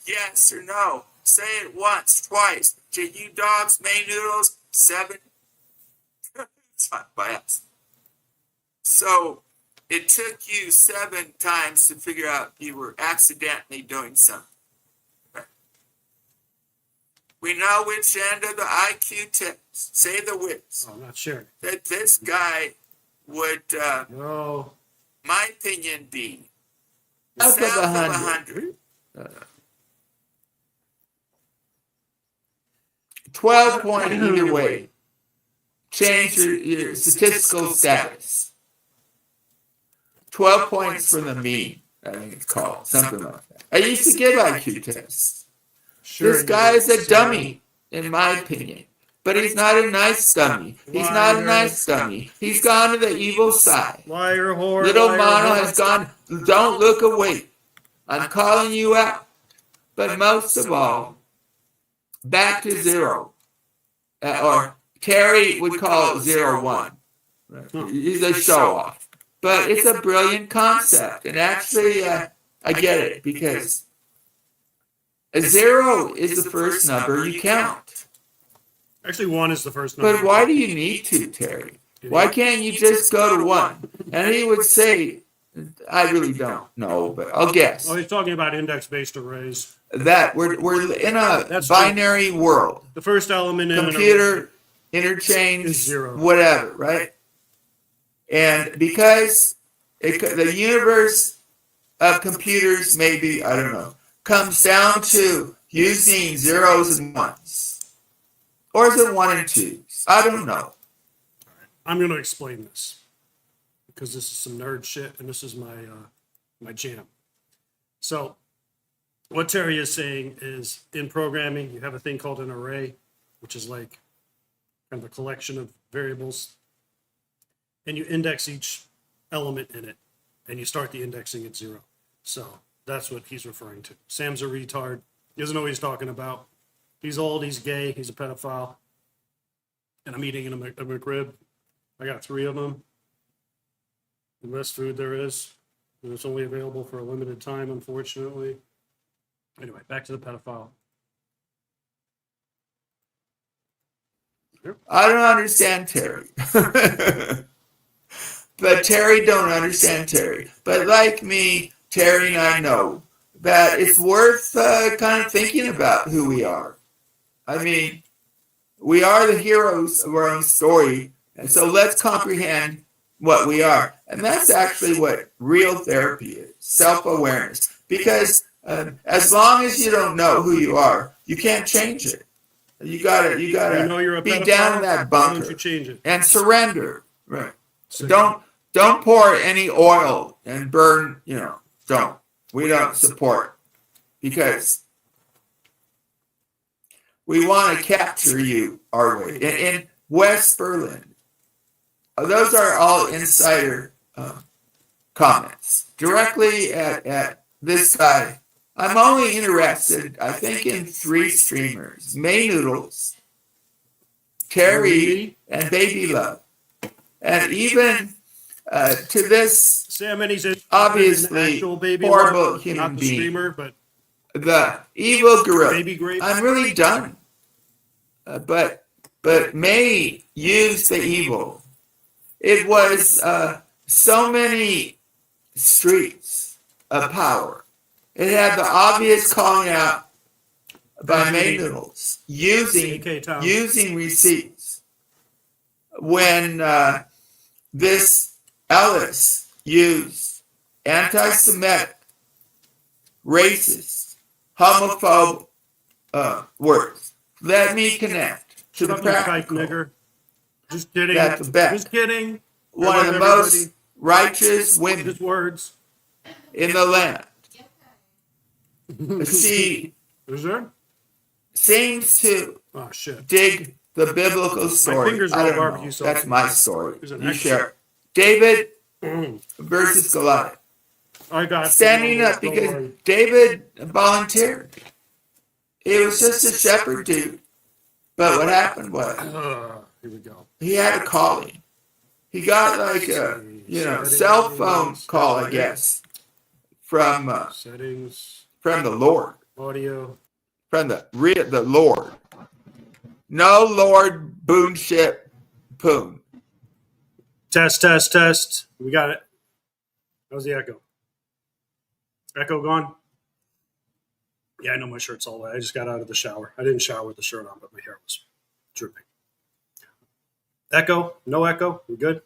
Yes or no? Say it once, twice. Can you dogs, May noodles? 7. It's not by us. So it took you 7 times to figure out you were accidentally doing something. Right? We know which end of the IQ test. Say the width. Oh, I'm not sure. That this guy would, No. my opinion, be South of south of 100. 100. 12 point either way. Change your statistical status. 12 points from the mean, I think it's called, something like that. I used to give IQ tests. Sure, This guy is a dummy, in my opinion. But he's not a nice dummy. He's not a nice dummy. He's gone to the evil side. Liar, whore. Little liar, Mono whore. has gone, don't look away. I'm calling you out. But most of all, back to 0. Or Terry would call it 0-1. He's a show-off. But it's a brilliant concept. And actually, I get it. Because a 0 is the first number you count. Actually, 1 is the first number. But why do you need to, Terry? Why can't you just go to 1? And he would say, I really don't know, but I'll guess. Oh, he's talking about index-based arrays. That we're in a binary world. The first element in Computer, interchange, is 0. whatever, right? And because the universe of computers maybe, I don't know, comes down to using 0s and 1s. Or is it 1 and 2s? I don't know. I'm going to explain this because this is some nerd shit, and this is my jam. So, what Terry is saying is, in programming, you have a thing called an array, which is like kind of a collection of variables, and you index each element in it, and you start the indexing at 0. So that's what he's referring to. Sam's a retard. He doesn't know what he's talking about. He's old. He's gay. He's a pedophile. And I'm eating a McRib. I got 3 of them. The best food there is. And it's only available for a limited time, unfortunately. Anyway, back to the pedophile. I don't understand Terry. But Terry don't understand Terry. But like me, Terry and I know that it's worth kind of thinking about who we are. I mean, we are the heroes of our own story, and so let's comprehend what we are. And that's actually what real therapy is, self-awareness. Because as long as you don't know who you are, you can't change it. You gotta You know you're a be pedophile, down in that why don't bunker you change it? and surrender. Right. So- Don't pour any oil and burn, don't. We don't support. Because we want to capture you our way. In West Berlin, those are all insider comments. Directly at this guy. I'm only interested, I think, in 3 streamers. May Noodles, Terry, and Baby Love. And even to this Sam and he's obviously actual baby horrible Mark, human not the being. streamer, but The evil gorilla. Baby Grape. I'm really done. But May used the evil. It was so many streets of power. It had the obvious calling out by May Noodles using receipts. When this Ellis used anti-Semitic, racist, homophobe words. Let me connect to the practical. Nigger. Just kidding. That's bad. Just kidding. One of the most righteous women Just words. in the land. She Is there? seems to Oh shit. dig the biblical story. fingers I are all don't know. barbecue sauce. That's my story. There's an You extra. share. David Mm. versus Goliath. I got Standing up Don't because worry. David volunteered. It was just a shepherd dude. But what happened was Here we go. he had a calling. He got like a cell phone call, I guess, from Settings. the Lord. Audio. From the Lord. No Lord Boonship Poon. Test. We got it. How's the echo? Echo gone? Yeah, I know my shirt's all wet. I just got out of the shower. I didn't shower with the shirt on, but my hair was dripping. Echo? No echo? We good?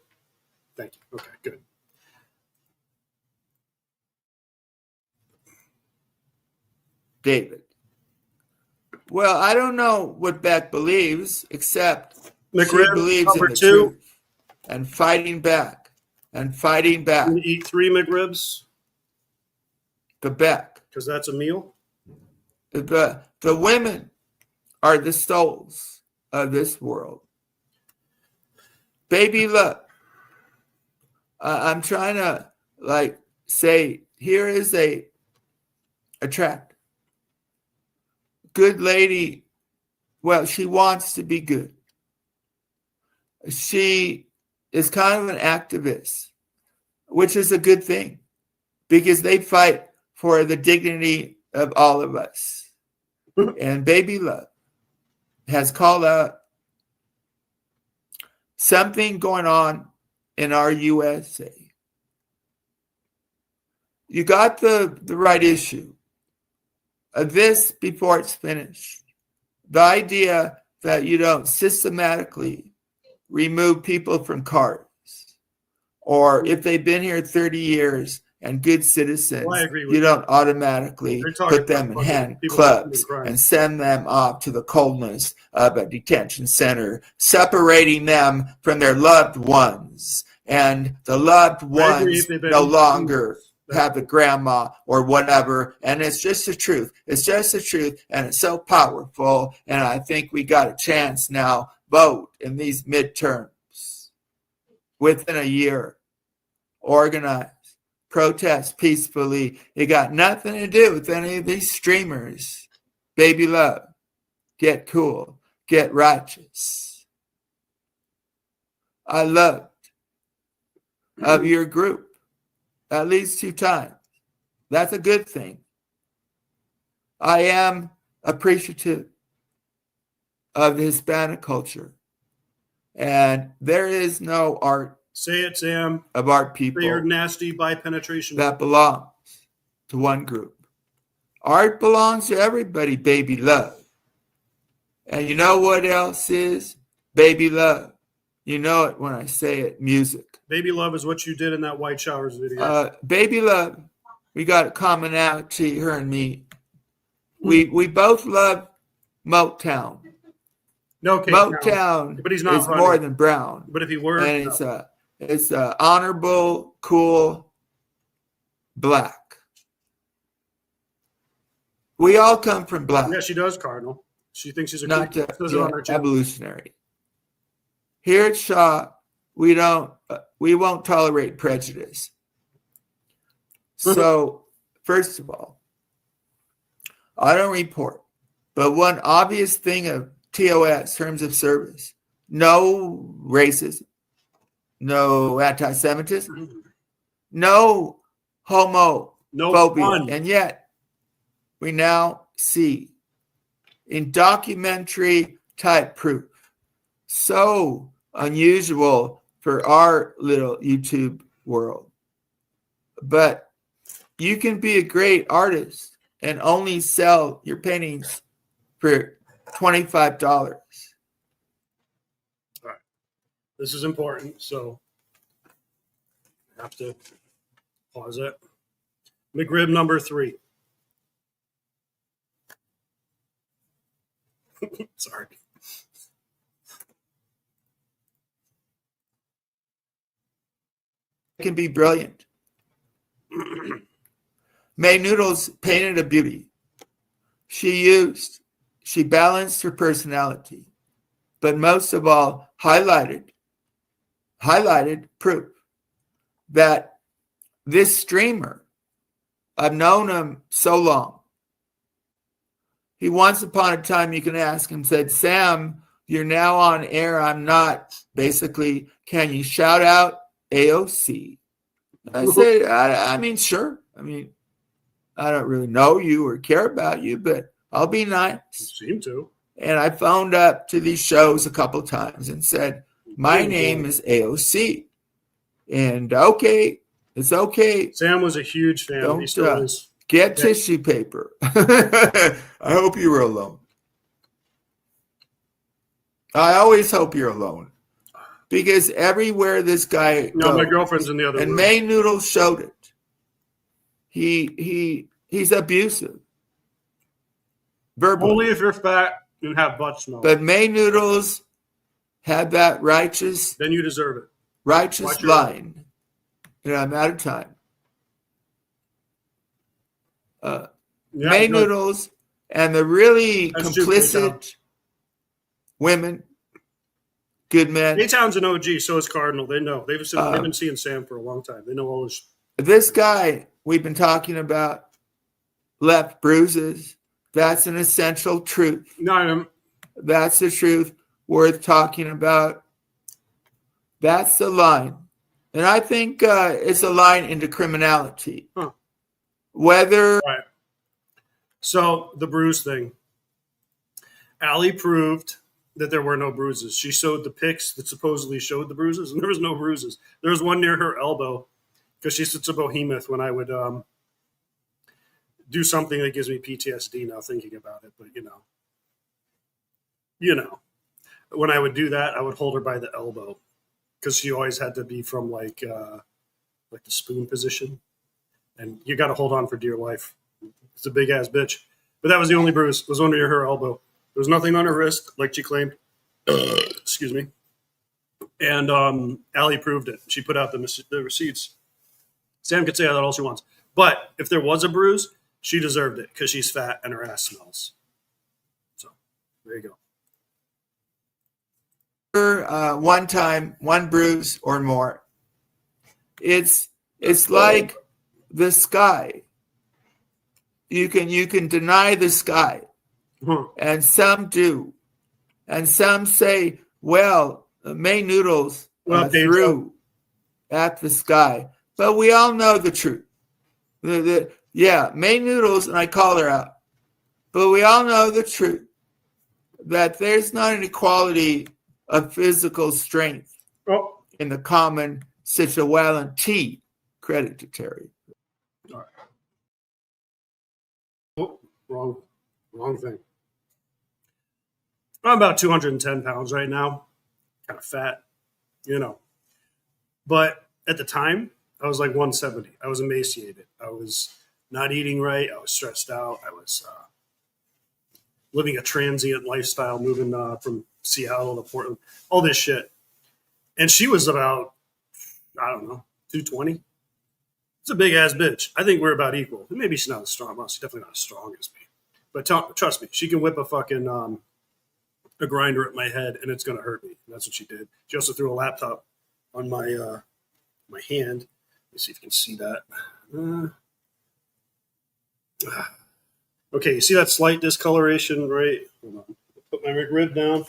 Thank you. Okay, good. David. Well, I don't know what Beck believes, except McRib, she believes in number the 2. truth and fighting back and fighting back. You eat 3 McRibs The Beck. because that's a meal. The women are the souls of this world. Baby, look, I'm trying to say, here is a tract. Good lady, well, she wants to be good. She is kind of an activist, which is a good thing because they fight for the dignity of all of us. And Baby Love has called out something going on in our USA. You got the right issue. This before it's finished. The idea that you don't systematically remove people from cars, or if they've been here 30 years and good citizens, Well, I agree with you don't automatically put them in handcuffs and send them off to the coldness of a detention center, separating them from their loved ones. And the loved ones no longer have the grandma or whatever. And it's just the truth. It's just the truth. And it's so powerful. And I think we got a chance now. Vote in these midterms within a year. Organize. Protest peacefully. It got nothing to do with any of these streamers. Baby Love. Get cool. Get righteous. I loved of your group at least 2 times. That's a good thing. I am appreciative of the Hispanic culture. And there is no art. Say it, Sam. Of art people. You're nasty by penetration. That belongs to one group. Art belongs to everybody, Baby Love. And you know what else is? Baby Love. You know it when I say it, music. Baby Love is what you did in that White Showers video. Baby Love, we got a commonality, her and me. We both love Motown. No, okay, Motown but he's not is more than brown. But if he were, and it's honorable, cool, black. We all come from black. Yeah, she does, Cardinal. She thinks she's a not evolutionary. Here at Shaw, we won't tolerate prejudice. So, first of all, I don't report, but one obvious thing of TOS, terms of service, no racism, no anti-Semitism, no homophobia, and yet we now see in documentary type proof, so unusual for our little YouTube world, but you can be a great artist and only sell your paintings for $25. All right. This is important, so I have to pause it. McRib number 3. Sorry. It can be brilliant. May Noodles painted a beauty. She balanced her personality, but most of all, highlighted proof that this streamer, I've known him so long. He once upon a time, you can ask him, said, Sam, you're now on air. I'm not. Basically, can you shout out AOC? I said, I mean, sure. I mean, I don't really know you or care about you, but I'll be nice. Seem to. And I phoned up to these shows a couple times and said, my name is AOC. And okay, it's okay. Sam was a huge fan. Don't He still is. get tissue paper. I hope you were alone. I always hope you're alone. Because everywhere this guy No, goes, my girlfriend's in the other and room. May Noodles showed it. He's abusive. Verbally. Only if you're fat and have butt smell. But May Noodles had that righteous Then you deserve it. righteous Watch your- line. And I'm out of time. Yeah, May good. Noodles and the really That's true, complicit women, good men. A-Town's an OG, so is Cardinal. They know. They've been seeing Sam for a long time. They know all this. This guy we've been talking about left bruises. That's an essential truth. No, That's the truth worth talking about. That's the line. And I think it's a line into criminality. Huh. Whether right. So the bruise thing. Allie proved that there were no bruises. She showed the pics that supposedly showed the bruises, and there was no bruises. There was one near her elbow because she's such a behemoth when I would do something that gives me PTSD now thinking about it. But you know, when I would do that, I would hold her by the elbow because she always had to be from like the spoon position, and you got to hold on for dear life. It's a big ass bitch. But that was the only bruise. It was under her elbow. There was nothing on her wrist, like she claimed. Excuse me. And Allie proved it. She put out the receipts. Sam could say that all she wants. But if there was a bruise, she deserved it because she's fat and her ass smells. So there you go. one time, one bruise or more. It's like the sky. You can deny the sky, and some do, and some say, "Well, May Noodles threw at the sky," but we all know the truth. May Noodles, and I call her out, but we all know the truth that there's not an equality of physical strength in the common sexuality. Credit to Terry. Wrong thing. I'm about 210 pounds right now. Kind of fat, But at the time, I was like 170. I was emaciated. I was not eating right. I was stressed out. I was living a transient lifestyle, moving from Seattle to Portland, all this shit. And she was about, 220. It's a big ass bitch. I think we're about equal. Maybe she's not as strong. Well, she's definitely not as strong as me. But trust me, she can whip a fucking a grinder at my head, and it's gonna hurt me. And that's what she did. She also threw a laptop on my my hand. Let me see if you can see that. Okay, you see that slight discoloration, right? Hold on. Put my rib down.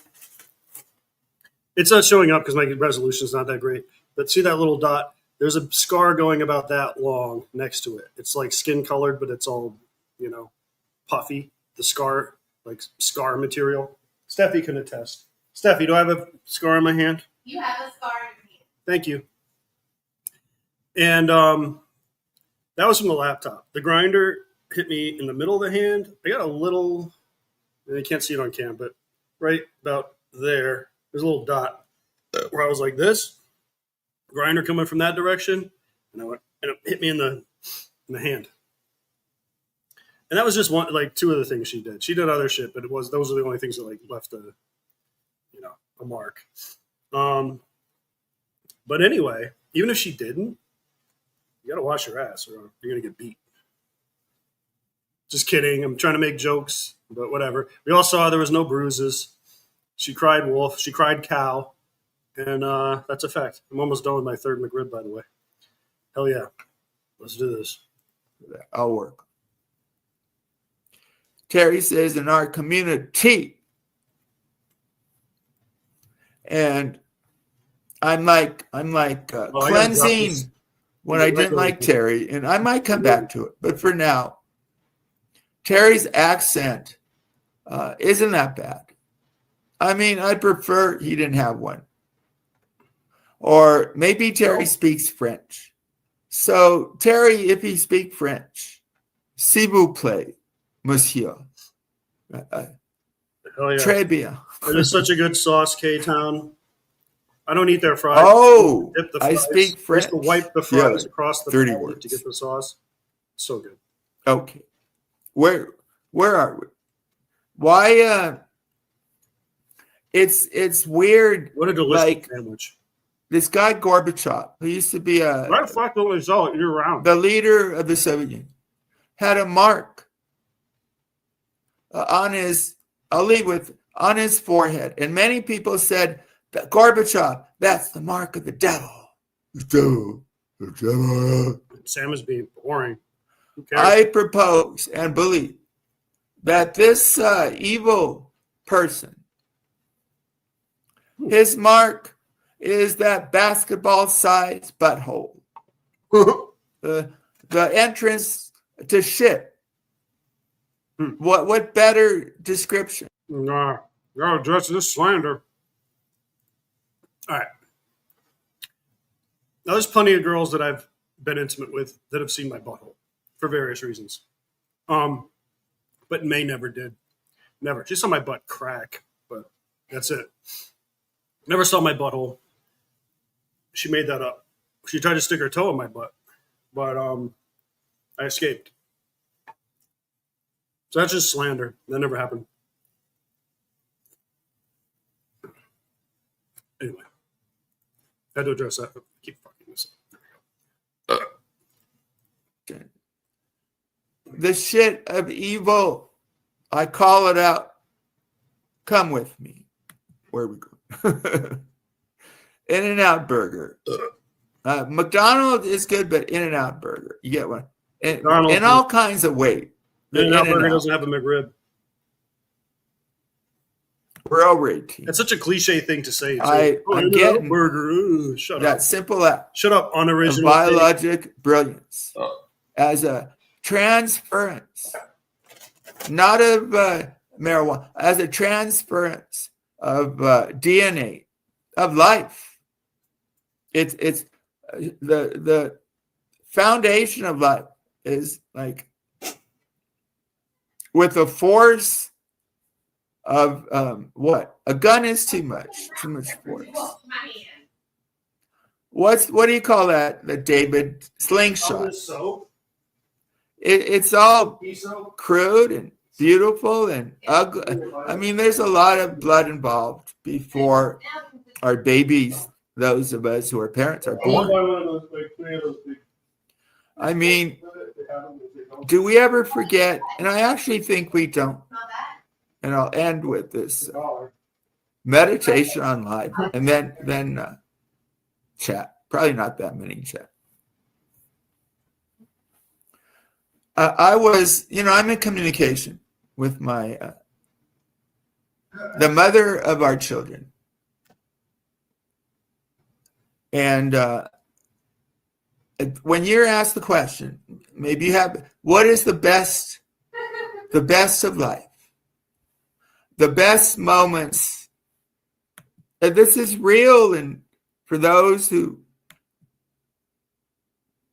It's not showing up because my resolution is not that great. But see that little dot? There's a scar going about that long next to it. It's like skin colored, but it's all, puffy. The scar, like scar material. Steffi can attest. Steffi, do I have a scar on my hand? You have a scar on your hand. Thank you. And that was from the laptop. The grinder hit me in the middle of the hand. I got a little, and you can't see it on cam, but right about there, there's a little dot where I was like this. Grinder coming from that direction, and it hit me in the hand. And that was just two of the things she did. She did other shit, but those are the only things that left a mark. But anyway, even if she didn't, you gotta wash your ass or you're gonna get beat. Just kidding. I'm trying to make jokes, but whatever. We all saw there was no bruises. She cried wolf. She cried cow. And that's a fact. I'm almost done with my third McRib, by the way. Hell yeah. Let's do this. I'll work. Terry says in our community. And I'm like cleansing when I didn't like Terry. And I might come back to it. But for now, Terry's accent isn't that bad. I mean, I'd prefer he didn't have one. Or maybe Terry speaks French. So, Terry, if he speaks French, s'il vous plaît, monsieur. Hell yeah. Très bien. It is such a good sauce, K-Town. I don't eat their fries. Oh, Dip the I fries. speak French. Just to wipe the fries Yeah, across the 30 pan words. to get the sauce. So good. Okay. Where are we? Why it's weird. What a delicious Like sandwich. this guy Gorbachev, who used to be Right, fuck the result. You're around. the leader of the Soviet Union, had a mark on his on his forehead, and many people said that Gorbachev, that's the mark of the devil. The devil. The devil. Sam is being boring. Who cares? I propose and believe that this evil person, his mark is that basketball-sized butthole. The entrance to shit. What better description? Nah, you're addressing this slander. All right. Now, there's plenty of girls that I've been intimate with that have seen my butthole for various reasons. But May never did. Never. She saw my butt crack, but that's it. Never saw my butthole. She made that up. She tried to stick her toe in my butt, but I escaped. So that's just slander. That never happened. Anyway, I had to address that. Keep fucking this up. The shit of evil. I call it out. Come with me. Where we go? In-N-Out Burger. McDonald's is good, but In-N-Out Burger. You get one. In all kinds of weight. In-N-Out Burger doesn't have a McRib. We're over 18. That's such a cliche thing to say. I'm getting burger. Ooh, shut that up. simple act Shut up, of unoriginal. biologic brilliance as a transference, not of marijuana, as a transference of DNA, of life. It's the foundation of life is like with the force of what? A gun is too much force. What do you call that? The David slingshot. It's all crude and beautiful and ugly. I mean, there's a lot of blood involved before our babies, those of us who are parents, are born. I mean, do we ever forget? And I actually think we don't. And I'll end with this meditation on life, and then chat. Probably not that many chat. I was, I'm in communication with my the mother of our children, and when you're asked the question, maybe you have, what is the best of life? The best moments. And this is real, and for those who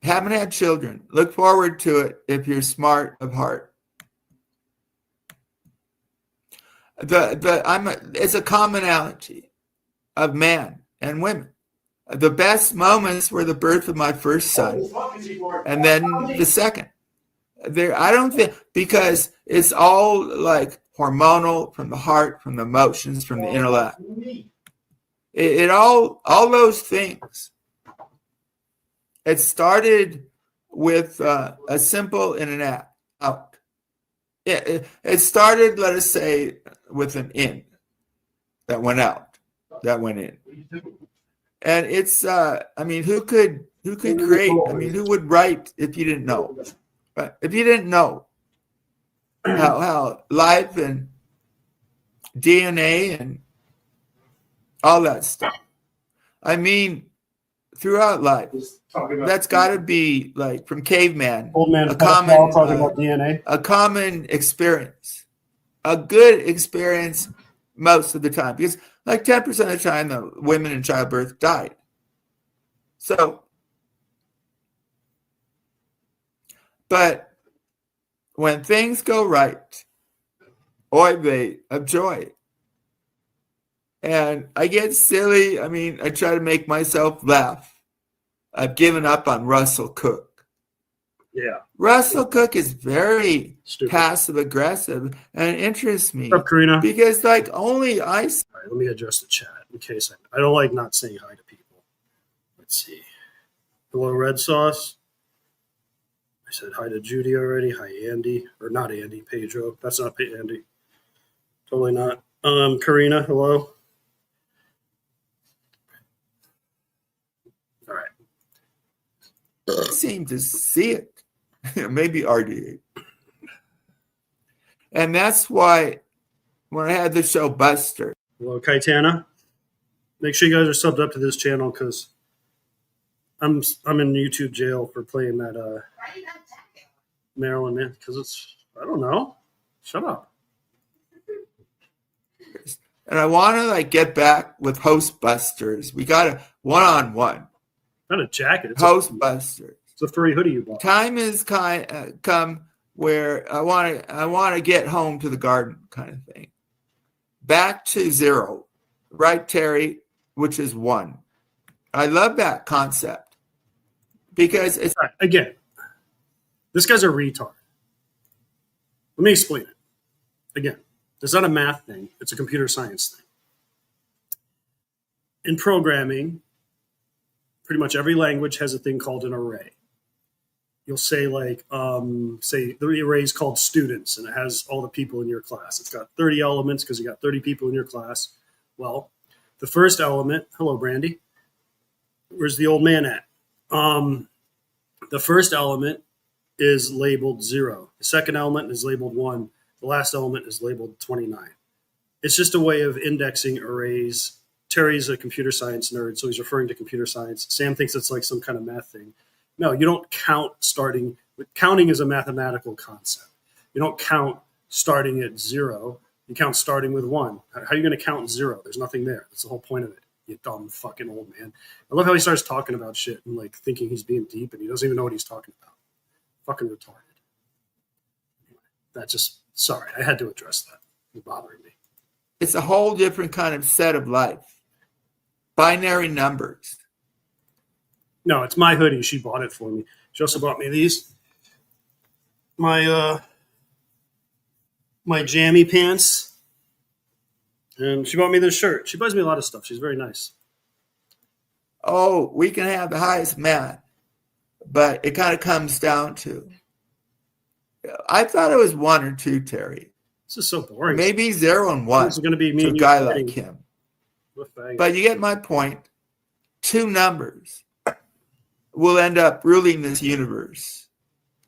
haven't had children, look forward to it if you're smart of heart. It's a commonality of men and women. The best moments were the birth of my first son, and then the second. I don't think, because it's all like hormonal, from the heart, from the emotions, from the intellect. It all those things. It started with a simple In-N-Out. It started, let us say, with an in that went out, that went in. And it's, who could create? I mean, who would write if you didn't know? If you didn't know how life and DNA and all that stuff. I mean, throughout life. Just talking about That's got to be like from caveman, old man a pedophile common, talking about DNA. a common experience, a good experience most of the time, because like 10% of the time, the women in childbirth died. So, but when things go right, oy vey of joy. And I get silly. I mean, I try to make myself laugh. I've given up on Russell Cook. Yeah. Russell Cook is very Stupid. passive aggressive, and it interests me What's up, Karina? because like only I All right, let me adjust the chat in case I don't like not saying hi to people. Let's see. Hello, Red Sauce. I said hi to Judy already. Hi, Andy. Or not Andy, Pedro. That's not Andy. Totally not. Karina, hello. All right. seem to see it. Maybe RDA. And that's why when I had the show Buster, Hello, Kaitana. Make sure you guys are subbed up to this channel because I'm in YouTube jail for playing that Why do you not check it? Maryland man because it's I don't know. Shut up. and I want to like get back with Host Busters. We got a one-on-one Not a jacket. It's Host Busters. it's a furry hoodie you bought. Time has come where I want to get home to the garden kind of thing. Back to zero, right, Terry? Which is one. I love that concept because it's All right, again, this guy's a retard. Let me explain it. Again, it's not a math thing. It's a computer science thing. In programming, pretty much every language has a thing called an array. You'll say like, say the array is called students and it has all the people in your class. It's got 30 elements because you got 30 people in your class. Well, the first element, hello, Brandy. Where's the old man at? The first element is labeled 0. The second element is labeled 1. The last element is labeled 29. It's just a way of indexing arrays. Terry's a computer science nerd, so he's referring to computer science. Sam thinks it's like some kind of math thing. No, you don't count starting. Counting is a mathematical concept. You don't count starting at 0. You count starting with 1. How are you going to count 0? There's nothing there. That's the whole point of it. You dumb fucking old man. I love how he starts talking about shit and like thinking he's being deep and he doesn't even know what he's talking about. Fucking retarded. That just, sorry, I had to address that. It's bothering me. it's a whole different kind of set of life. Binary numbers. No, it's my hoodie. She bought it for me. She also bought me these. My jammy pants. And she bought me this shirt. She buys me a lot of stuff. She's very nice. Oh, we can have the highest math, but it kind of comes down to. I thought it was 1 or 2, Terry. This is so boring. Maybe 0 and 1 This is going to be me to a and you guy fighting. like him. What a fag. But you get my point. 2 numbers will end up ruling this universe.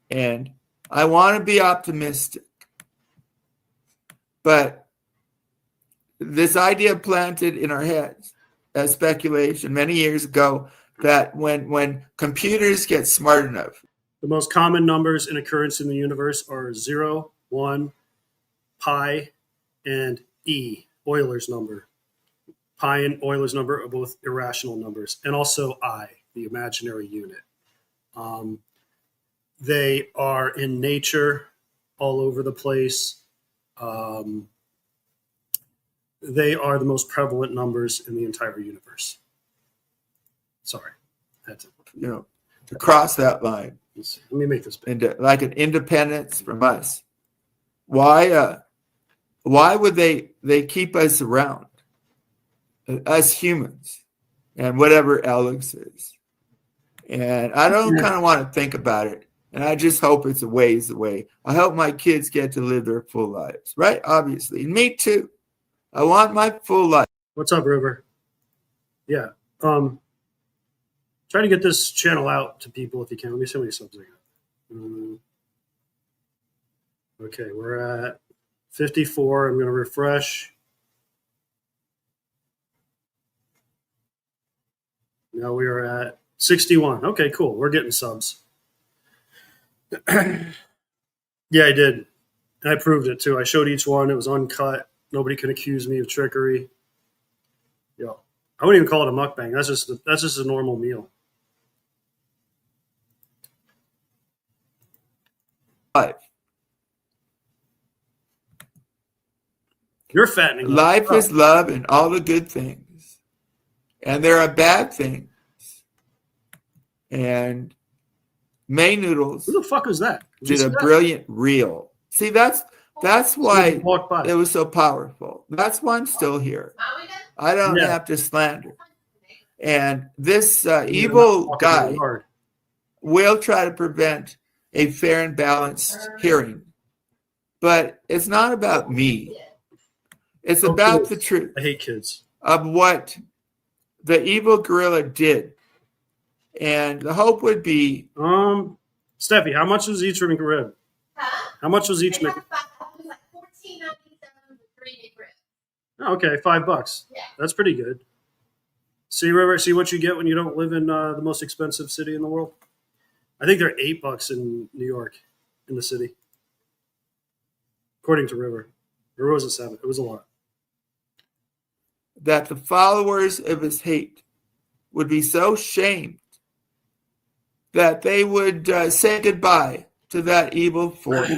And I want to be optimistic. But this idea planted in our heads as speculation many years ago that when computers get smart enough, The most common numbers in occurrence in the universe are 0, 1, pi, and E, Euler's number. Pi and Euler's number are both irrational numbers, and also I, the imaginary unit. They are in nature all over the place. They are the most prevalent numbers in the entire universe. Sorry. That's it. to cross that line. Let me make this big. Into like an independence from us. Why would they keep us around? Us humans and whatever Alex is. And I don't kind of want to think about it. And I just hope it's a ways away. I hope my kids get to live their full lives, right? Obviously. And me too. I want my full life. What's up, River? Yeah. Try to get this channel out to people if you can. Let me see how many subs I got. Okay, we're at 54. I'm going to refresh. Now we are at 61. Okay, cool. We're getting subs. Yeah, I did. I proved it too. I showed each one. It was uncut. Nobody can accuse me of trickery. Yo, I wouldn't even call it a mukbang. That's just a normal meal. Life. You're fattening. Life is love and all the good things. And there are bad things. And May Noodles Who the fuck is that? did a brilliant reel. See, that's why Walk by. it was so powerful. That's why I'm still here. I don't Yeah. have to slander. And this You're evil walking guy hard. will try to prevent a fair and balanced hearing. But it's not about me. It's Oh, about kids. the truth I hate kids. of what the evil gorilla did. And the hope would be Steffi, how much was each rib? Huh? How much was each It was McRib? like $14.97 for 3 big ribs. Oh, okay, $5. Yeah. That's pretty good. See, River, see what you get when you don't live in the most expensive city in the world. I think they're $8 in New York, in the city, according to River. River was at 7. It was a lot. that the followers of his hate would be so shamed that they would say goodbye to that evil force.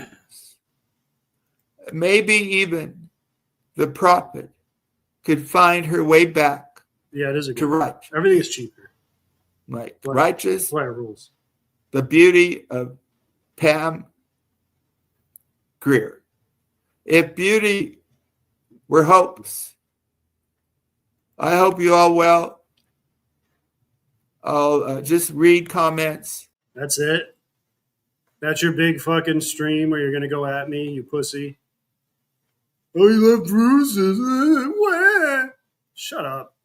Maybe even the prophet could find her way back Yeah, it is a to good. right, Everything is cheaper. like Right. righteous, That's why it rules. the beauty of Pam Greer. If beauty were hopes, I hope you all well. I'll just read comments. That's it. That's your big fucking stream where you're gonna go at me, you pussy. Oh, you love bruises. Wah. Shut up.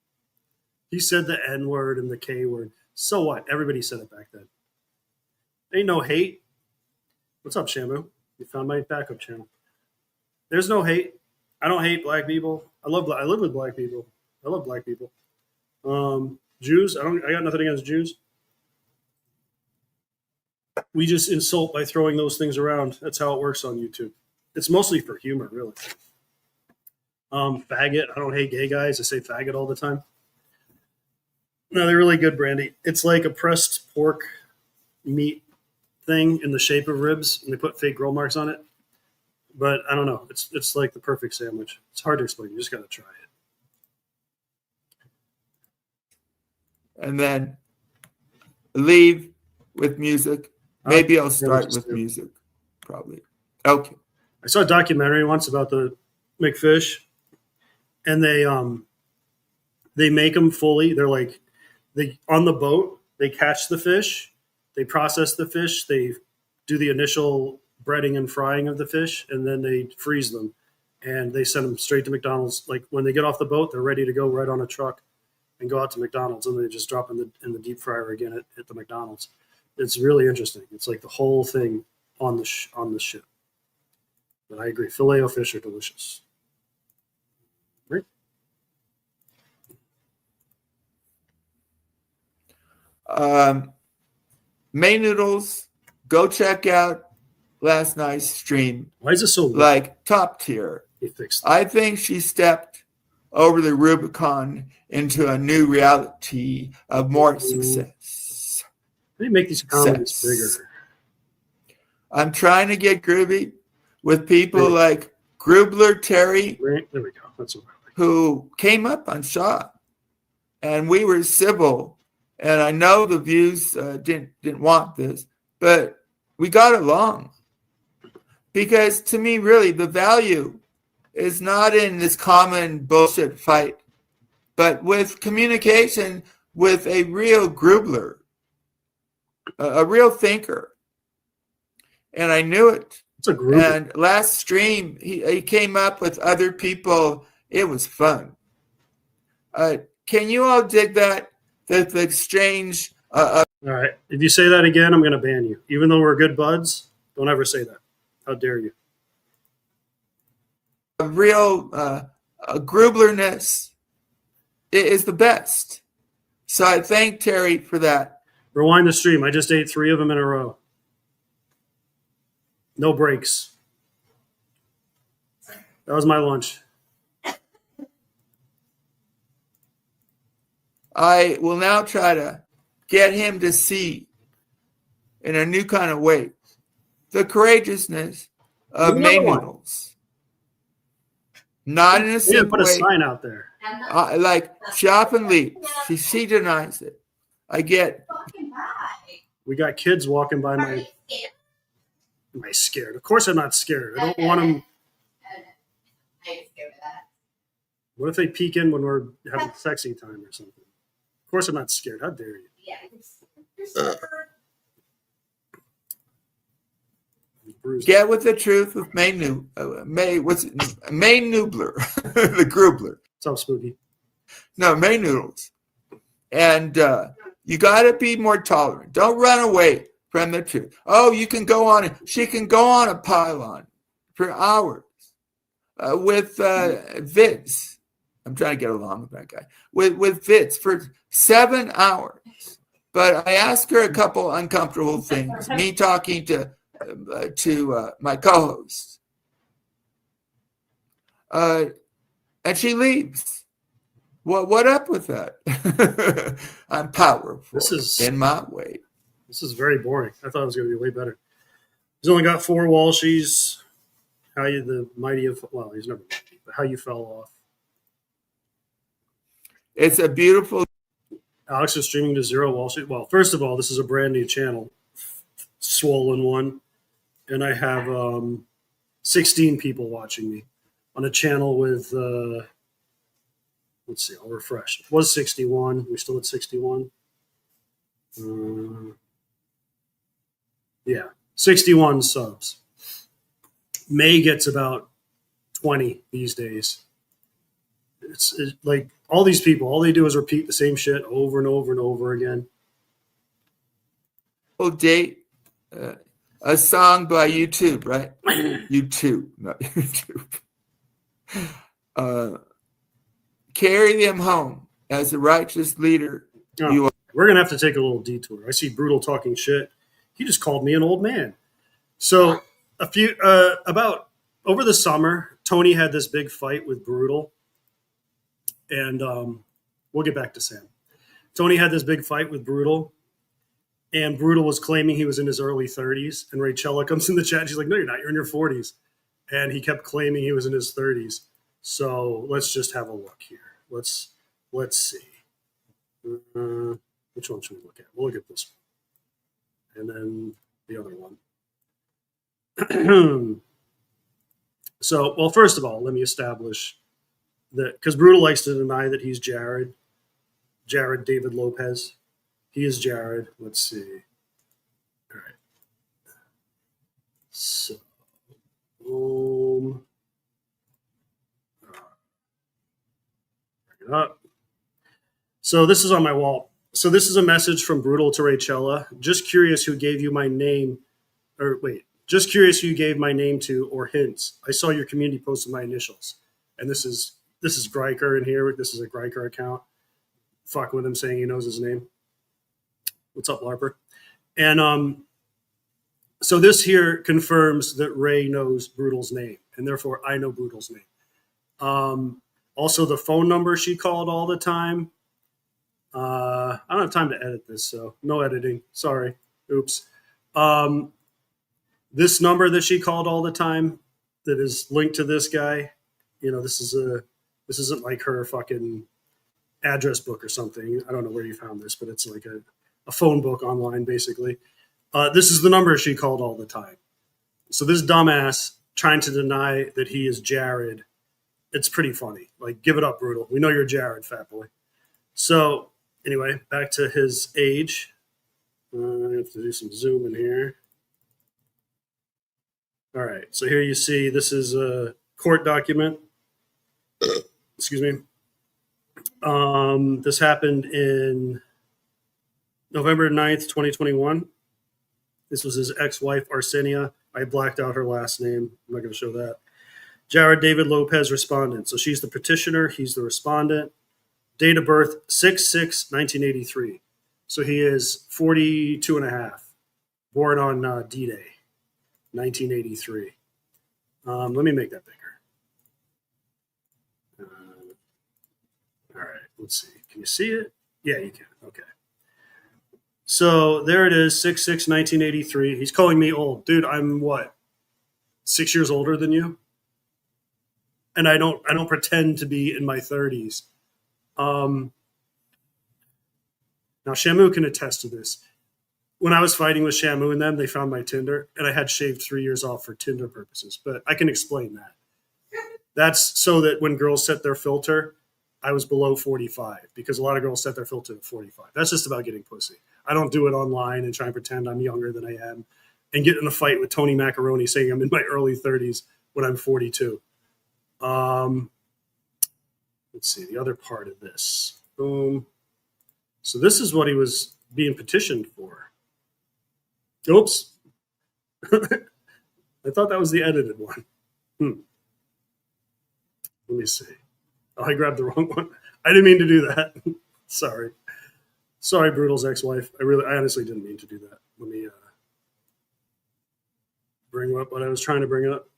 He said the N word and the K word. So what? Everybody said it back then. Ain't no hate. What's up, Shamu? You found my backup channel. There's no hate. I don't hate black people. I live with black people. I love black people. Jews. I got nothing against Jews. We just insult by throwing those things around. That's how it works on YouTube. It's mostly for humor, really. Faggot. I don't hate gay guys. I say faggot all the time. No, they're really good, Brandy. It's like a pressed pork meat thing in the shape of ribs, and they put fake grill marks on it. But I don't know. It's like the perfect sandwich. It's hard to explain. You just got to try it. And then leave with music. Maybe I'll start with music, probably. Okay. I saw a documentary once about the McFish, and they make them fully. They're like on the boat. They catch the fish, they process the fish, they do the initial breading and frying of the fish, and then they freeze them, and they send them straight to McDonald's. Like when they get off the boat, they're ready to go right on a truck and go out to McDonald's, and they just drop in the deep fryer again at the McDonald's. It's really interesting. It's like the whole thing on the ship. But I agree, Filet-O-Fish are delicious. Right? May Noodles, go check out last night's stream. Why is it so low? Like top tier. He fixed it. I think she stepped over the Rubicon into a new reality of more success. How do you make these comedies Success. bigger? I'm trying to get groovy with people like Grubler Terry, Right? There we go. That's what I like. who came up on Shaw, and we were civil. And I know the views didn't want this, but we got along. Because to me, really, the value is not in this common bullshit fight, but with communication with a real Grubler, a real thinker. And I knew it. It's a group. And last stream, he came up with other people. It was fun. Can you all dig that? That the exchange All right. If you say that again, I'm going to ban you. Even though we're good buds, don't ever say that. How dare you? a real Grublerness is the best. So I thank Terry for that. Rewind the stream. I just ate 3 of them in a row. No breaks. That was my lunch. I will now try to get him to see in a new kind of way the courageousness of Another one. Noodles. Not in a We didn't simple put a way. sign out there. I'm not Like shop and leave. She denies it. I get fucking by. We got kids walking by Are my. you scared? Am I scared? Of course I'm not scared. I don't want them. Oh, no. I ain't scared of that. What if they peek in when we're having sexy time or something? Of course I'm not scared. How dare you? Yeah. You're scared. I'm bruised. Get with the truth with May Nubler, the Grubler. What's up, Spooky? No, May Noodles. And you got to be more tolerant. Don't run away from the truth. Oh, you can go on. She can go on a pylon for hours with Vince. I'm trying to get along with that guy. With Vince for 7 hours. But I asked her a couple uncomfortable things. Me talking to my co-host. And she leaves. What up with that? I'm powerful This is- in my way. This is very boring. I thought it was going to be way better. He's only got 4 Walshies. How you the mighty of well, he's never mighty, but how you fell off. It's a beautiful. Alex is streaming to 0 Walshies. Well, first of all, this is a brand new channel, swollen one, and I have 16 people watching me on a channel with. Let's see. I'll refresh. It was 61. We're still at 61. Yeah, 61 subs. May gets about 20 these days. It's like all these people, all they do is repeat the same shit over and over and over again. Date, a song by YouTube, right? YouTube, not YouTube. Carry them home as a righteous leader. Oh, You are. we're gonna have to take a little detour. I see Brutal talking shit. He just called me an old man. So about over the summer, Tony had this big fight with Brutal, and we'll get back to Sam. Tony had this big fight with Brutal, and Brutal was claiming he was in his early 30s, and Rachella comes in the chat. And she's like, "No, you're not. You're in your 40s," and he kept claiming he was in his 30s. So let's just have a look here. Let's see. Which one should we look at? We'll look at this one, and then the other one. So, well, first of all, let me establish that because Brutal likes to deny that he's Jared David Lopez. He is Jared. Let's see. All right. So, bring it up. So this is on my wall. So this is a message from Brutal to Rachella. Just curious who gave you my name, or wait. Just curious who you gave my name to or hints. I saw your community posted my initials. And this is Greiker in here. This is a Greiker account. Fucking with him saying he knows his name. What's up, LARPer? And so this here confirms that Ray knows Brutal's name, and therefore I know Brutal's name. Also the phone number she called all the time. I don't have time to edit this, so no editing. Sorry. Oops. This number that she called all the time that is linked to this guy, this isn't like her fucking address book or something. I don't know where you found this, but it's like a phone book online, basically. This is the number she called all the time. So this dumbass trying to deny that he is Jared, it's pretty funny. Like, give it up, Brutal. We know you're Jared, fat boy. So anyway, back to his age. I have to do some zoom in here. All right, so here you see this is a court document. Excuse me. This happened in November 9th, 2021. This was his ex-wife, Arsenia. I blacked out her last name. I'm not going to show that. Jared David Lopez, respondent. So she's the petitioner. He's the respondent. Date of birth, 6/6/1983. So he is 42 and a half, born on D-Day, 1983. Let me make that bigger. All right, let's see. Can you see it? Yeah, you can. Okay. So there it is, 6/6, 1983. He's calling me old. Dude, I'm what? 6 years older than you? And I don't pretend to be in my 30s. Now Shamu can attest to this. When I was fighting with Shamu and them, they found my Tinder, and I had shaved 3 years off for Tinder purposes. But I can explain that. That's so that when girls set their filter, I was below 45, because a lot of girls set their filter at 45. That's just about getting pussy. I don't do it online and try and pretend I'm younger than I am and get in a fight with Tony Macaroni saying I'm in my early 30s when I'm 42. Let's see the other part of this. Boom. So this is what he was being petitioned for. Oops. I thought that was the edited one. Let me see. Oh, I grabbed the wrong one. I didn't mean to do that. Sorry. Sorry, Brutal's ex-wife. I honestly didn't mean to do that. Let me bring up what I was trying to bring up.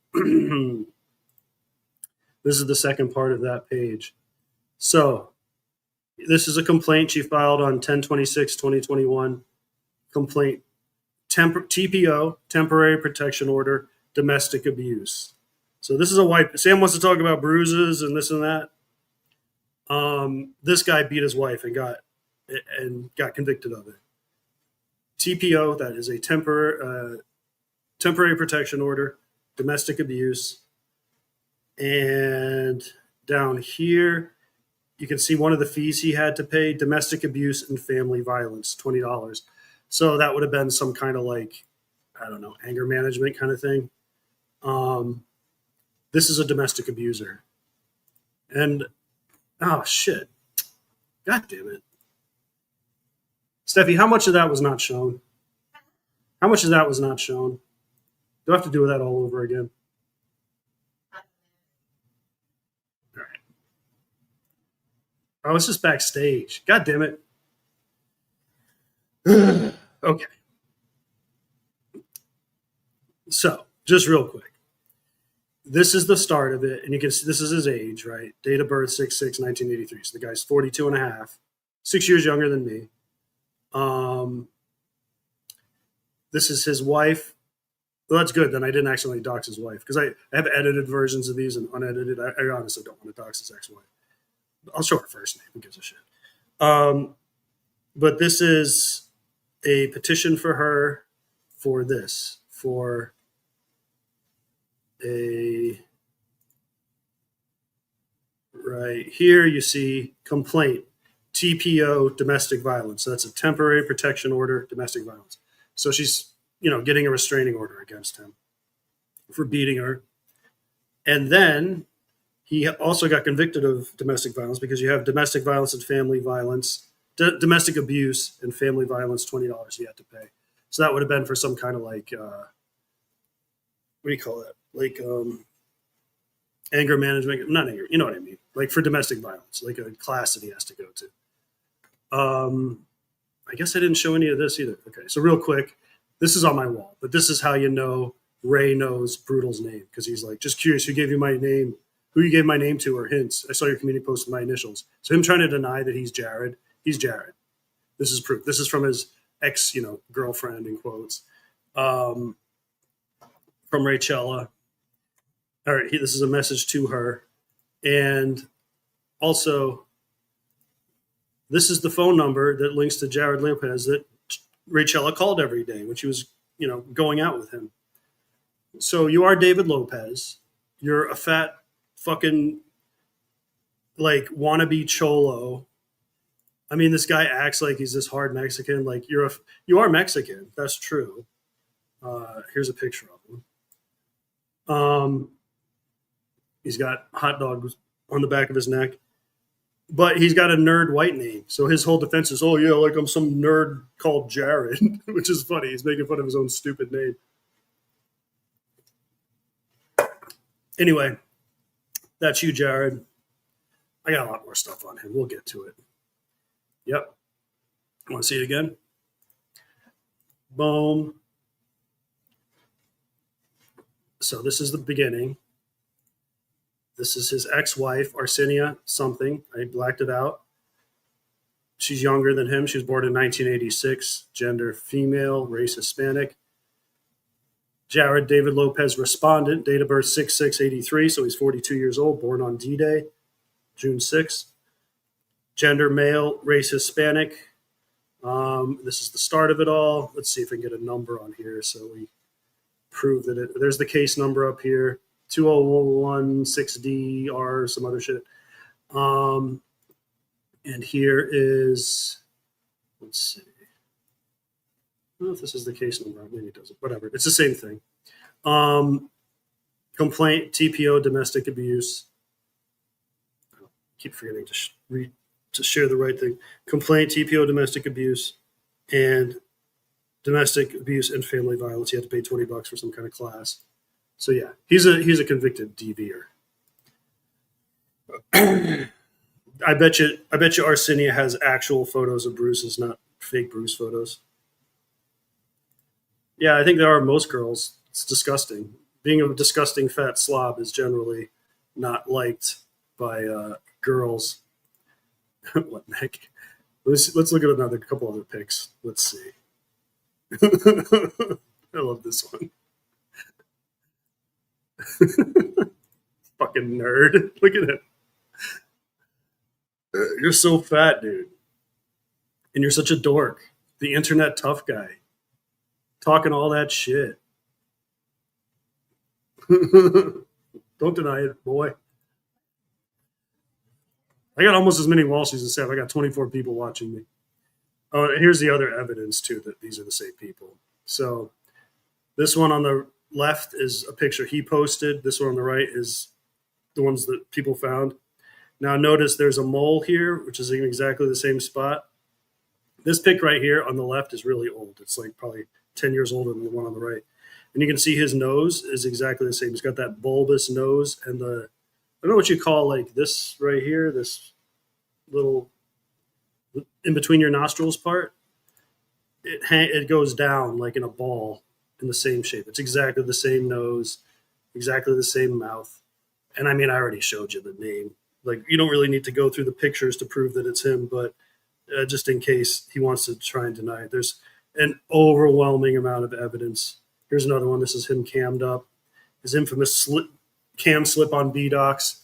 This is the second part of that page. So this is a complaint she filed on 10/26/2021. Complaint TPO, temporary protection order, domestic abuse. So this is a wife. Sam wants to talk about bruises and this and that. This guy beat his wife and got convicted of it. TPO, that is a temporary protection order, domestic abuse. And down here, you can see one of the fees he had to pay, domestic abuse and family violence, $20. So that would have been some kind of like, I don't know, anger management kind of thing. This is a domestic abuser. And, oh, shit. God damn it. Steffi, how much of that was not shown? How much of that was not shown? Do I have to do that all over again? All right. Oh, it's just backstage. God damn it. Okay. So, just real quick. This is the start of it, and you can see this is his age, right? Date of birth, 6/6/1983. So the guy's 42 and a half, 6 years younger than me. This is his wife. Well, that's good. Then I didn't accidentally dox his wife, because I have edited versions of these and unedited. I honestly don't want to dox his ex-wife. I'll show her first name. Who gives a shit? But this is a petition for her for this, for a, right here you see complaint, TPO, domestic violence. So that's a temporary protection order, domestic violence. So she's, getting a restraining order against him for beating her. And then he also got convicted of domestic violence, because you have domestic violence and family violence, domestic abuse and family violence, $20 he had to pay. So that would have been for some kind of like, what do you call that? Like anger management, not anger, you know what I mean? Like for domestic violence, like a class that he has to go to. I guess I didn't show any of this either. Okay, so real quick, this is on my wall, but this is how you know Ray knows Brutal's name, because he's like, just curious, who gave you my name? Who you gave my name to, or hints? I saw your community post with my initials. So him trying to deny that he's Jared. He's Jared. This is proof. This is from his ex, girlfriend in quotes. From Rachella. All right, this is a message to her. And also, this is the phone number that links to Jared Lopez that Rachella called every day when she was, going out with him. So you are David Lopez. You're a fat fucking, like, wannabe cholo. I mean, this guy acts like he's this hard Mexican. Like, you are Mexican. That's true. Here's a picture of him. He's got hot dogs on the back of his neck, but he's got a nerd white name. So his whole defense is, oh yeah, like I'm some nerd called Jared, which is funny. He's making fun of his own stupid name. Anyway, that's you, Jared. I got a lot more stuff on him. We'll get to it. Yep. Want to see it again? Boom. So this is the beginning. This is his ex-wife, Arsinia something. I blacked it out. She's younger than him. She was born in 1986. Gender female, race Hispanic. Jared David Lopez, respondent, date of birth 6/6/83, so he's 42 years old, born on D-Day, June 6th. Gender male, race Hispanic. This is the start of it all. Let's see if I can get a number on here so we prove that it. There's the case number up here, 20116DR, some other shit. And here is, let's see. I don't know if this is the case number. Maybe it doesn't. Whatever. It's the same thing. Complaint, TPO, domestic abuse. I keep forgetting to share the right thing. Complaint, TPO, domestic abuse, and domestic abuse and family violence. You have to pay $20 for some kind of class. So yeah, he's a convicted DVer. I bet you Arsinia has actual photos of Bruce's, not fake Bruce photos. Yeah, I think there are most girls. It's disgusting. Being a disgusting fat slob is generally not liked by girls. What the heck? Let's look at another couple other pics. Let's see. I love this one. Fucking nerd. Look at it. You're so fat, dude. And you're such a dork. The internet tough guy. Talking all that shit. Don't deny it, boy. I got almost as many Walshies as Seth. I got 24 people watching me. Oh, here's the other evidence, too, that these are the same people. So this one on the left is a picture he posted. This one on the right is the ones that people found. Now notice there's a mole here, which is in exactly the same spot. This pic right here on the left is really old. It's like probably 10 years older than the one on the right. And you can see his nose is exactly the same. He's got that bulbous nose and the, I don't know what you call like this right here, this little in between your nostrils part. It goes down like in a ball in the same shape. It's exactly the same nose, exactly the same mouth. And I mean, I already showed you the name. Like, you don't really need to go through the pictures to prove that it's him, but just in case he wants to try and deny it, there's an overwhelming amount of evidence. Here's another one. This is him cammed up. His infamous cam slip on B-Docs.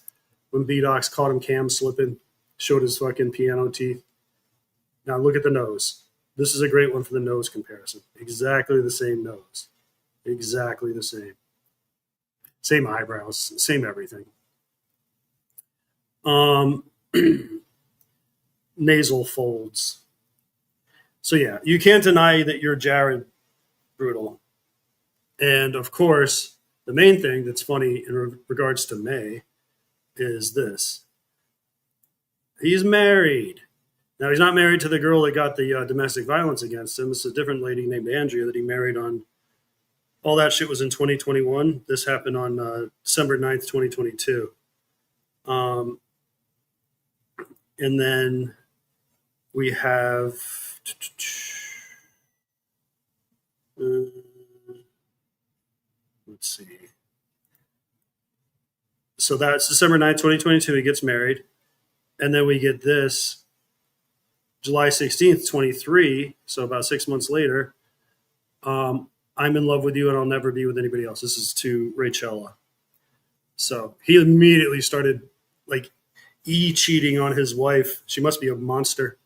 When B-Docs caught him cam slipping, showed his fucking piano teeth. Now look at the nose. This is a great one for the nose comparison. Exactly the same nose. Exactly the same. Same eyebrows, same everything. Nasal folds. So yeah, you can't deny that you're Jared Brutal. And of course, the main thing that's funny in regards to May is this. He's married. Now, he's not married to the girl that got the domestic violence against him. It's a different lady named Andrea that he married on. All that shit was in 2021. This happened on December 9th, 2022. And then we have... let's see. So that's December 9th, 2022. He gets married. And then we get this July 16th, 23. So about 6 months later. I'm in love with you and I'll never be with anybody else. This is to Rachella. So he immediately started like cheating on his wife. She must be a monster.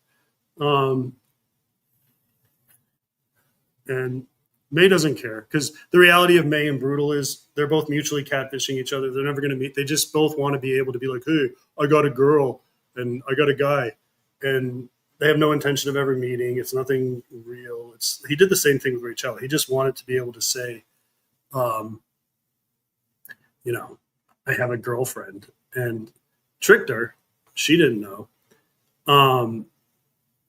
And May doesn't care because the reality of May and Brutal is they're both mutually catfishing each other. They're never going to meet. They just both want to be able to be like, hey, I got a girl and I got a guy. And they have no intention of ever meeting. It's nothing real. He did the same thing with Rachel. He just wanted to be able to say, I have a girlfriend, and tricked her. She didn't know.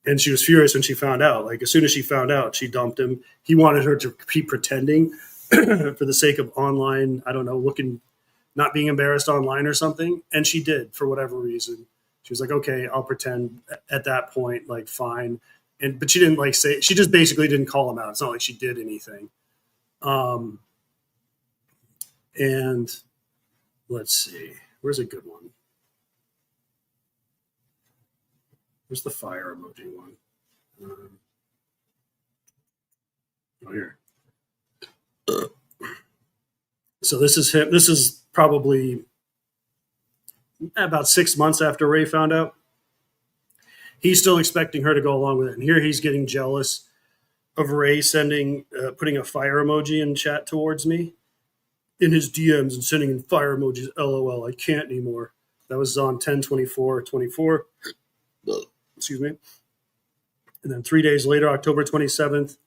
And she was furious when she found out. Like, as soon as she found out, she dumped him. He wanted her to keep pretending for the sake of online, I don't know, not being embarrassed online or something. And she did for whatever reason. She was like, okay, I'll pretend at that point, like, fine. but she didn't like say. She just basically didn't call him out. It's not like she did anything. And let's see, where's a good one? Where's the fire emoji one? Oh, here. So this is him. This is probably about 6 months after Ray found out. He's still expecting her to go along with it. And here he's getting jealous of Ray putting a fire emoji in chat towards me in his DMs and sending in fire emojis. LOL, I can't anymore. That was on 10/24/24. Excuse me. And then 3 days later, October 27th,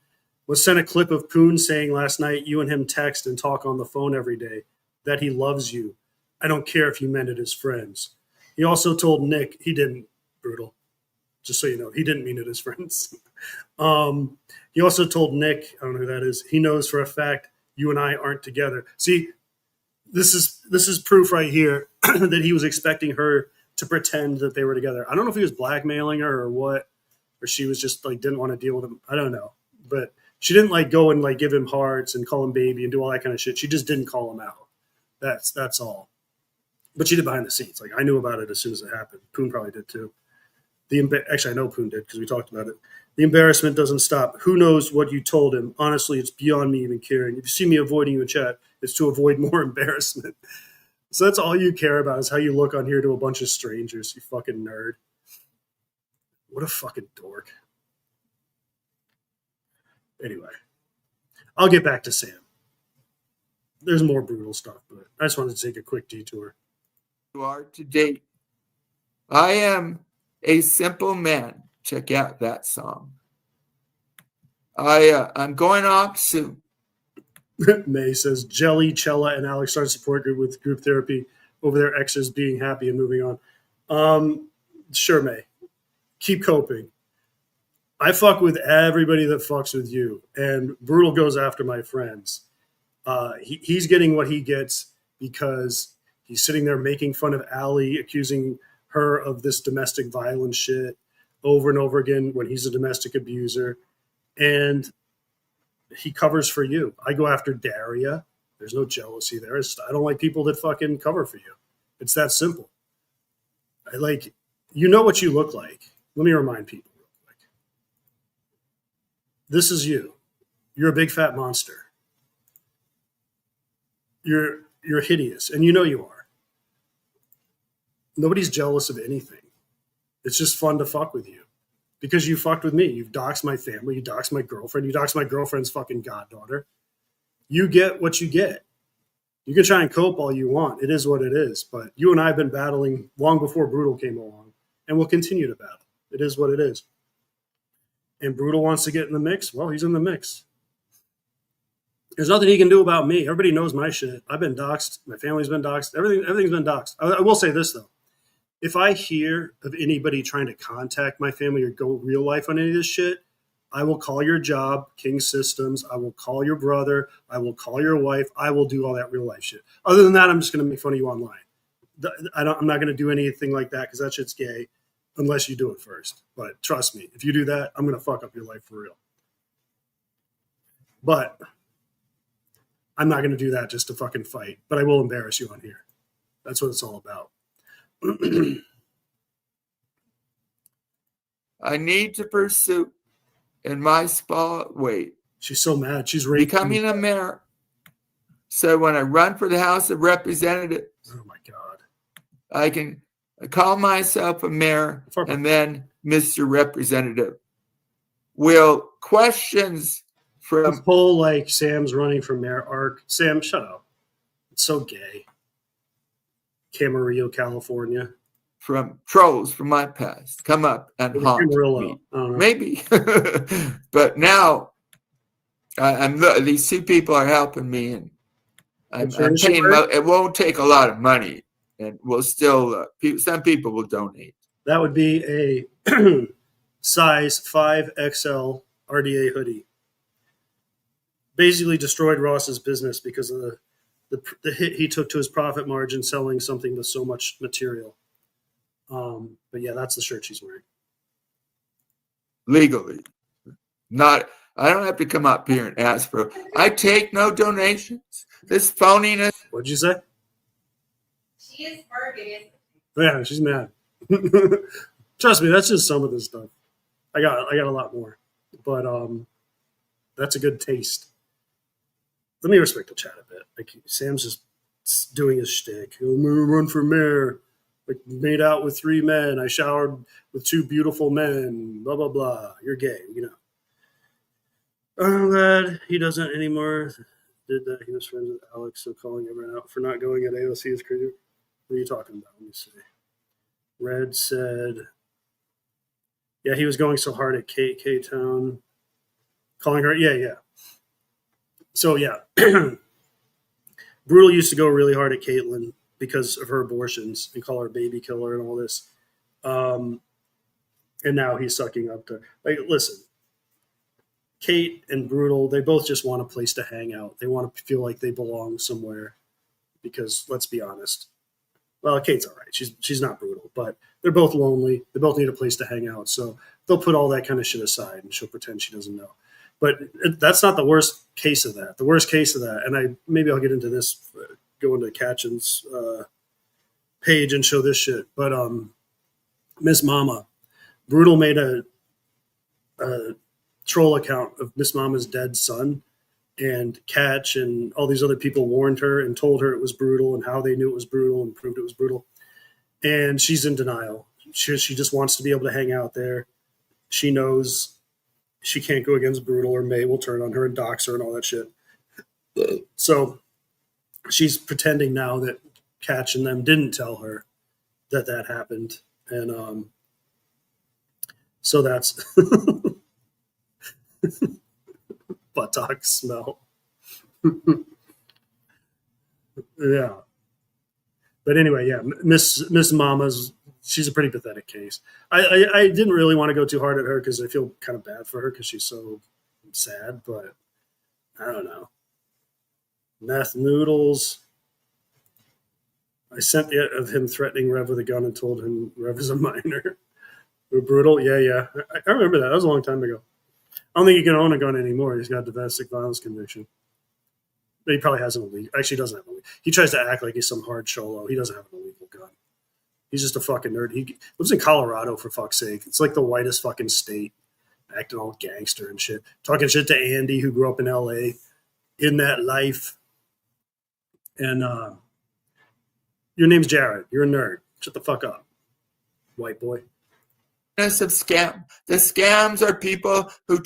was sent a clip of Poon saying last night, you and him text and talk on the phone every day, that he loves you. I don't care if you meant it as friends. He also told Nick, he didn't, brutal. Just so you know, he didn't mean it as friends. He also told Nick, I don't know who that is, he knows for a fact you and I aren't together. See, this is proof right here that he was expecting her to pretend that they were together. I don't know if he was blackmailing her or what, or she was just like didn't want to deal with him. I don't know. But she didn't like go and like give him hearts and call him baby and do all that kind of shit. She just didn't call him out. That's all. But she did behind the scenes. Like I knew about it as soon as it happened. Poon probably did too. Actually, I know Poon did because we talked about it. The embarrassment doesn't stop. Who knows what you told him? Honestly, it's beyond me even caring. If you see me avoiding you in chat, it's to avoid more embarrassment. So that's all you care about is how you look on here to a bunch of strangers, you fucking nerd. What a fucking dork. Anyway, I'll get back to Sam. There's more brutal stuff, but I just wanted to take a quick detour. You are to date. I am a simple man. Check out that song. I'm going off soon. May says Jelly, Chella, and Alex start support group with group therapy over their exes being happy and moving on. Sure, May. Keep coping. I fuck with everybody that fucks with you, and Brutal goes after my friends. He's getting what he gets because he's sitting there making fun of Allie, accusing her of this domestic violence shit over and over again when he's a domestic abuser. And he covers for you. I go after Daria. There's no jealousy there. I don't like people that fucking cover for you. It's that simple. You know what you look like. Let me remind people real quick. This is you. You're a big fat monster. You're hideous, and you know you are. Nobody's jealous of anything. It's just fun to fuck with you. Because you fucked with me. You've doxed my family. You doxed my girlfriend. You doxed my girlfriend's fucking goddaughter. You get what you get. You can try and cope all you want. It is what it is. But you and I have been battling long before Brutal came along. And we'll continue to battle. It is what it is. And Brutal wants to get in the mix. Well, he's in the mix. There's nothing he can do about me. Everybody knows my shit. I've been doxed. My family's been doxed. Everything's been doxed. I will say this, though. If I hear of anybody trying to contact my family or go real life on any of this shit, I will call your job, King Systems. I will call your brother. I will call your wife. I will do all that real life shit. Other than that, I'm just going to make fun of you online. I'm not going to do anything like that because that shit's gay unless you do it first. But trust me, if you do that, I'm going to fuck up your life for real. But I'm not going to do that just to fucking fight. But I will embarrass you on here. That's what it's all about. I need to pursue in my spot. Wait. She's so mad. She's becoming a mayor. So when I run for the House of Representatives, oh my God, I can call myself a mayor and then Mr. Representative. Will questions from this whole like Sam's running for mayor arc? Sam, shut up. It's so gay. Camarillo, California. From trolls from my past come up and haunt me. Maybe. But now these two people are helping me, and I'm paying. It won't take a lot of money, and we'll still, some people will donate. That would be a size 5XL RDA hoodie. Basically destroyed Ross's business because of the hit he took to his profit margin selling something with so much material. But yeah, that's the shirt she's wearing. legally. Not, I don't have to come up here and ask for. I take no donations. This phoniness. What'd you say? She is bargaining. Yeah, she's mad. Trust me, that's just some of the stuff. I got a lot more, but that's a good taste. Let me respect the chat a bit. Like Sam's just doing his shtick. I'm gonna run for mayor. Like made out with 3 men. I showered with 2 beautiful men. Blah blah blah. You're gay, you know. I'm glad he doesn't anymore. Did that. He was friends with Alex, so calling everyone out for not going at AOC is crazy. What are you talking about? Let me see. Red said, yeah, he was going so hard at K-Town. Calling her, yeah. So, yeah. Brutal used to go really hard at Caitlyn because of her abortions and call her a baby killer and all this. And now he's sucking up to, like, listen, Kate and Brutal, they both just want a place to hang out. They want to feel like they belong somewhere because, let's be honest, well, Kate's all right. She's not Brutal, but they're both lonely. They both need a place to hang out. So they'll put all that kind of shit aside and she'll pretend she doesn't know. But that's not the worst case of that. The worst case of that, and maybe I'll get into this, go into Katchen's page and show this shit. But Miss Mama, Brutal made a troll account of Miss Mama's dead son, and Catch and all these other people warned her and told her it was Brutal and how they knew it was Brutal and proved it was Brutal. And she's in denial. She just wants to be able to hang out there. She knows she can't go against Brutal or May will turn on her and dox her and all that shit. So she's pretending now that Catch and them didn't tell her that happened. And so that's buttock smell. Yeah. But anyway, yeah, Miss Mama's, she's a pretty pathetic case. I didn't really want to go too hard at her because I feel kind of bad for her because she's so sad, but I don't know. Meth Noodles. I sent it of him threatening Rev with a gun and told him Rev is a minor. We're Brutal. Yeah. I remember that. That was a long time ago. I don't think he can own a gun anymore. He's got a domestic violence conviction. He probably has an illegal. Actually, he doesn't have an illegal. He tries to act like he's some hard cholo. He doesn't have an illegal gun. He's just a fucking nerd. He lives in Colorado, for fuck's sake. It's like the whitest fucking state, acting all gangster and shit. Talking shit to Andy, who grew up in L.A., in that life. And your name's Jared. You're a nerd. Shut the fuck up, white boy. Of scam. The scams are people who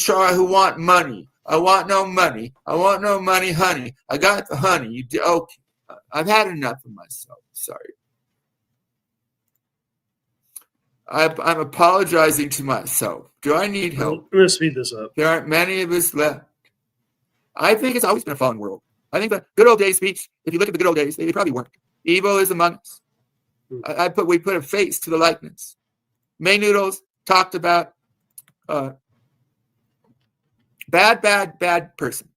want money. I want no money. I want no money, honey. I got the honey. Okay. I've had enough of myself. Sorry. I'm apologizing to myself. Do I need help? I'm going to speed this up. There aren't many of us left. I think it's always been a fallen world. I think the good old days speech, if you look at the good old days, they probably weren't. Evil is among us. We put a face to the likeness. May Noodles talked about bad person.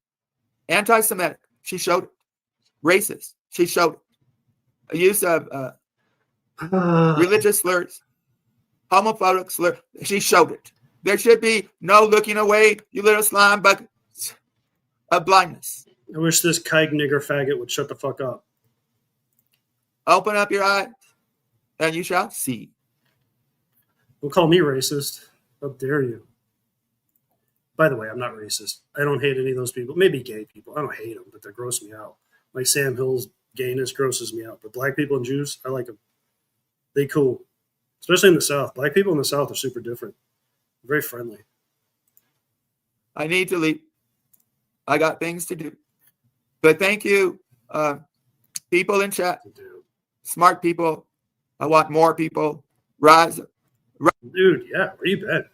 Anti-Semitic. She showed it. Racist. She showed it. A use of religious slurs. Homophobic slurs. She showed it. There should be no looking away, you little slime buckets of blindness. I wish this kike nigger faggot would shut the fuck up. Open up your eyes, and you shall see. Don't call me racist. How dare you? By the way, I'm not racist. I don't hate any of those people. Maybe gay people. I don't hate them, but they gross me out. Like Sam Hill's gayness grosses me out. But black people and Jews, I like them. They cool. Especially in the South. Black people in the South are super different. Very friendly. I need to leave. I got things to do. But thank you, people in chat. Smart people. I want more people. Rise. Dude, yeah, where you been?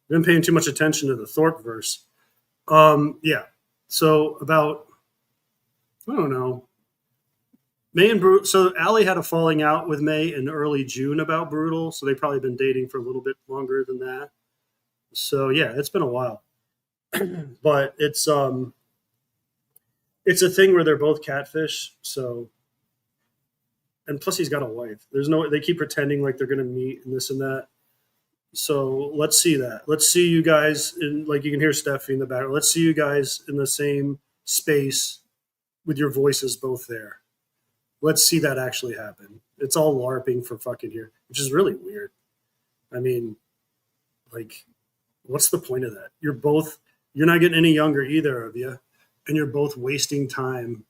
Been paying too much attention to the Thorpe verse. Yeah. So about, I don't know. May and Brutal. So Allie had a falling out with May in early June about Brutal. So they've probably been dating for a little bit longer than that. So yeah, it's been a while. But it's a thing where they're both catfish. So, and plus he's got a wife. They keep pretending like they're gonna meet and this and that. So let's see that. Let's see you guys in, like, you can hear Steffi in the back. Let's see you guys in the same space with your voices both there. Let's see that actually happen. It's all LARPing for fucking here, which is really weird. I mean, like, what's the point of that? You're not getting any younger, either of you, and you're both wasting time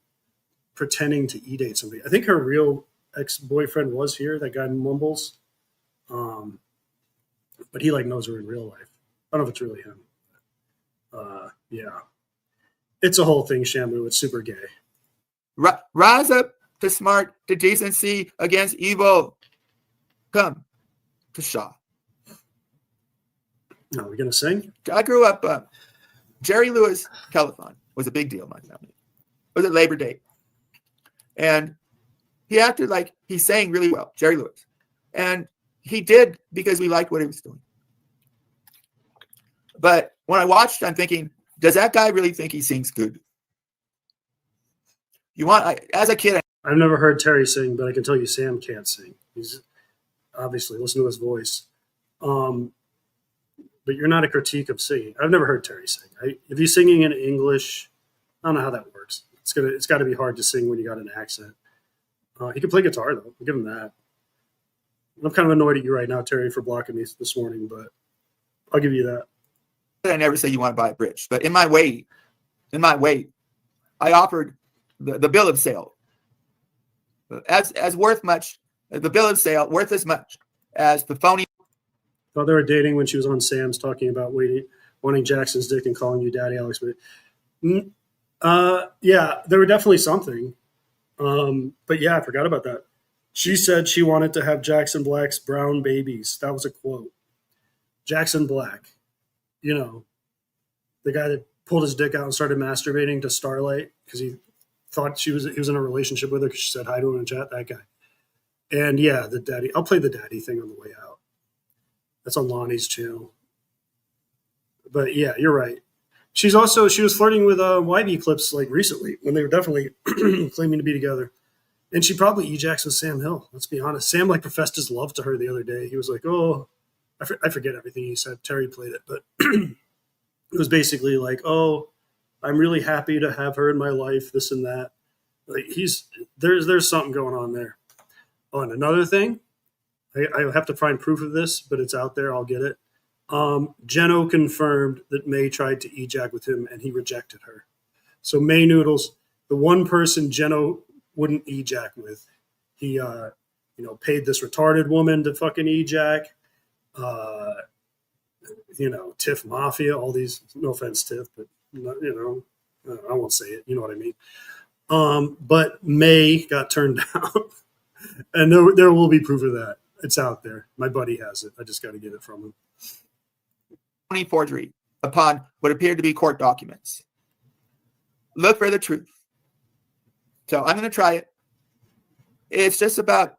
pretending to e-date somebody. I think her real ex-boyfriend was here, that guy Mumbles. But he, like, knows her in real life. I don't know if it's really him. Yeah. It's a whole thing, Shamu. It's super gay. Rise up to smart, to decency against evil. Come to Shaw. Now, we're going to sing? I grew up, Jerry Lewis Telethon was a big deal in my family. It was at Labor Day. And he acted like he sang really well, Jerry Lewis. And he did because we liked what he was doing. But when I watched, I'm thinking, does that guy really think he sings good? As a kid, I've never heard Terry sing, but I can tell you Sam can't sing. He's obviously, listen to his voice. But you're not a critique of singing. I've never heard Terry sing. If he's singing in English, I don't know how that works. It's got to be hard to sing when you got an accent. He can play guitar, though. I'll give him that. I'm kind of annoyed at you right now, Terry, for blocking me this morning, but I'll give you that. I never say you want to buy a bridge, but in my way, I offered the bill of sale as worth much. The bill of sale worth as much as the phony. Thought they were dating when she was on Sam's talking about wanting Jackson's dick and calling you Daddy Alex. But yeah, there were definitely something. But yeah, I forgot about that. She said she wanted to have Jackson Black's brown babies. That was a quote. Jackson Black, you know, the guy that pulled his dick out and started masturbating to Starlight because he thought he was in a relationship with her because she said hi to him in chat. That guy. And yeah, the daddy. I'll play the daddy thing on the way out. That's on Lonnie's channel. But yeah, you're right. She was flirting with YB Clips like recently when they were definitely claiming to be together. And she probably ejacks with Sam Hill. Let's be honest. Sam like professed his love to her the other day. He was like, "Oh, I forget everything he said." Terry played it, but it was basically like, "Oh, I'm really happy to have her in my life. This and that." Like there's something going on there. Oh, and another thing, I have to find proof of this, but it's out there. I'll get it. Jeno confirmed that May tried to ejac with him and he rejected her. So May Noodles, the one person Jeno wouldn't ejac with, he paid this retarded woman to fucking ejac. Tiff Mafia, all these, no offense, Tiff, but I won't say it. You know what I mean? But May got turned down, and there will be proof of that. It's out there. My buddy has it. I just got to get it from him. Forgery upon what appeared to be court documents. Look for the truth. So I'm going to try it. It's just about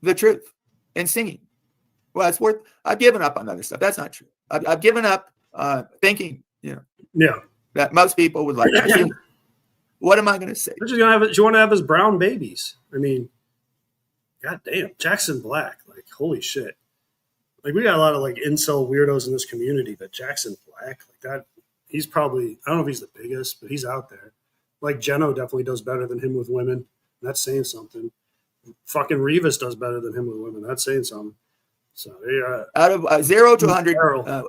the truth and singing. Well, it's worth. I've given up on other stuff. That's not true. I've given up thinking, that most people would like to sing. What am I going to say? She's gonna have. She want to have his brown babies. I mean, goddamn, Jackson Black. Like, holy shit. Like, we got a lot of like incel weirdos in this community, but Jackson Black, like that, he's probably, I don't know if he's the biggest, but he's out there. Like, Jeno definitely does better than him with women. That's saying something. Fucking Rivas does better than him with women. That's saying something. So, yeah. Out of 0 to 100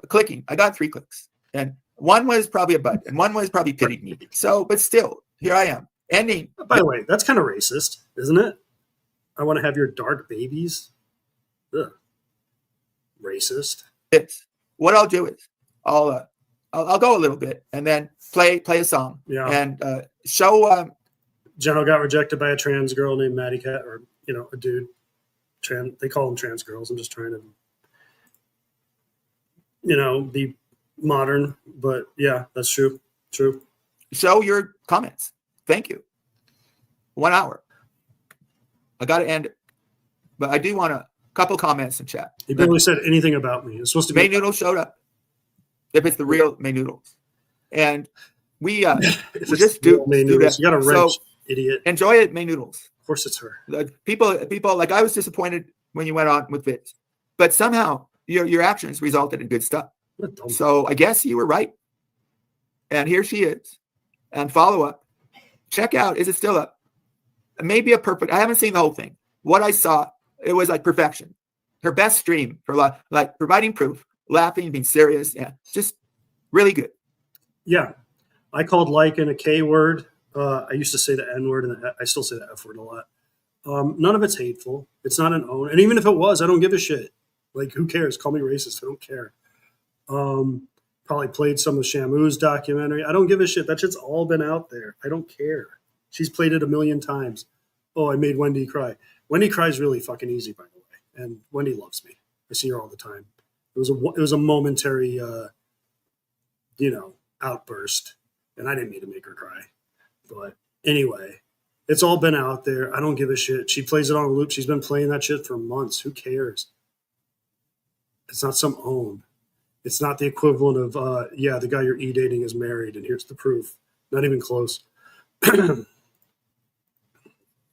clicking, I got 3 clicks. And one was probably a butt, and one was probably pitied me. So, but still, here I am. Ending. By the way, that's kind of racist, isn't it? I want to have your dark babies. Ugh. Racist. What I'll do is I'll go a little bit and then play a song and show. Jeno got rejected by a trans girl named Maddie Cat, or a dude. They call them trans girls. I'm just trying to, be modern, but yeah, that's true. True. Show your comments. Thank you. 1 hour. I got to end it, but I do want a couple comments in chat. He barely said anything about me. It's supposed to be May Noodles showed up. If it's the real May Noodles, and we just do May Noodles. You got a wrench, idiot. Enjoy it, May Noodles. Of course, it's her. People like I was disappointed when you went on with Vince, but somehow your actions resulted in good stuff. What a dumb- So I guess you were right. And here she is. And follow up. Check out, is it still up? Maybe a perfect, I haven't seen the whole thing. What I saw, it was like perfection. Her best stream for like providing proof, laughing, being serious. Yeah, just really good. Yeah. I called Lycan a K word. I used to say the N word, and I still say the F word a lot. None of it's hateful. It's not an own. And even if it was, I don't give a shit. Like, who cares? Call me racist. I don't care. Probably played some of Shamu's documentary. I don't give a shit. That shit's all been out there. I don't care. She's played it a million times. Oh, I made Wendy cry. Wendy cries really fucking easy, by the way. And Wendy loves me. I see her all the time. It was a momentary, outburst, and I didn't mean to make her cry. But anyway, it's all been out there. I don't give a shit. She plays it on a loop. She's been playing that shit for months. Who cares? It's not some own. It's not the equivalent of, the guy you're e-dating is married, and here's the proof. Not even close.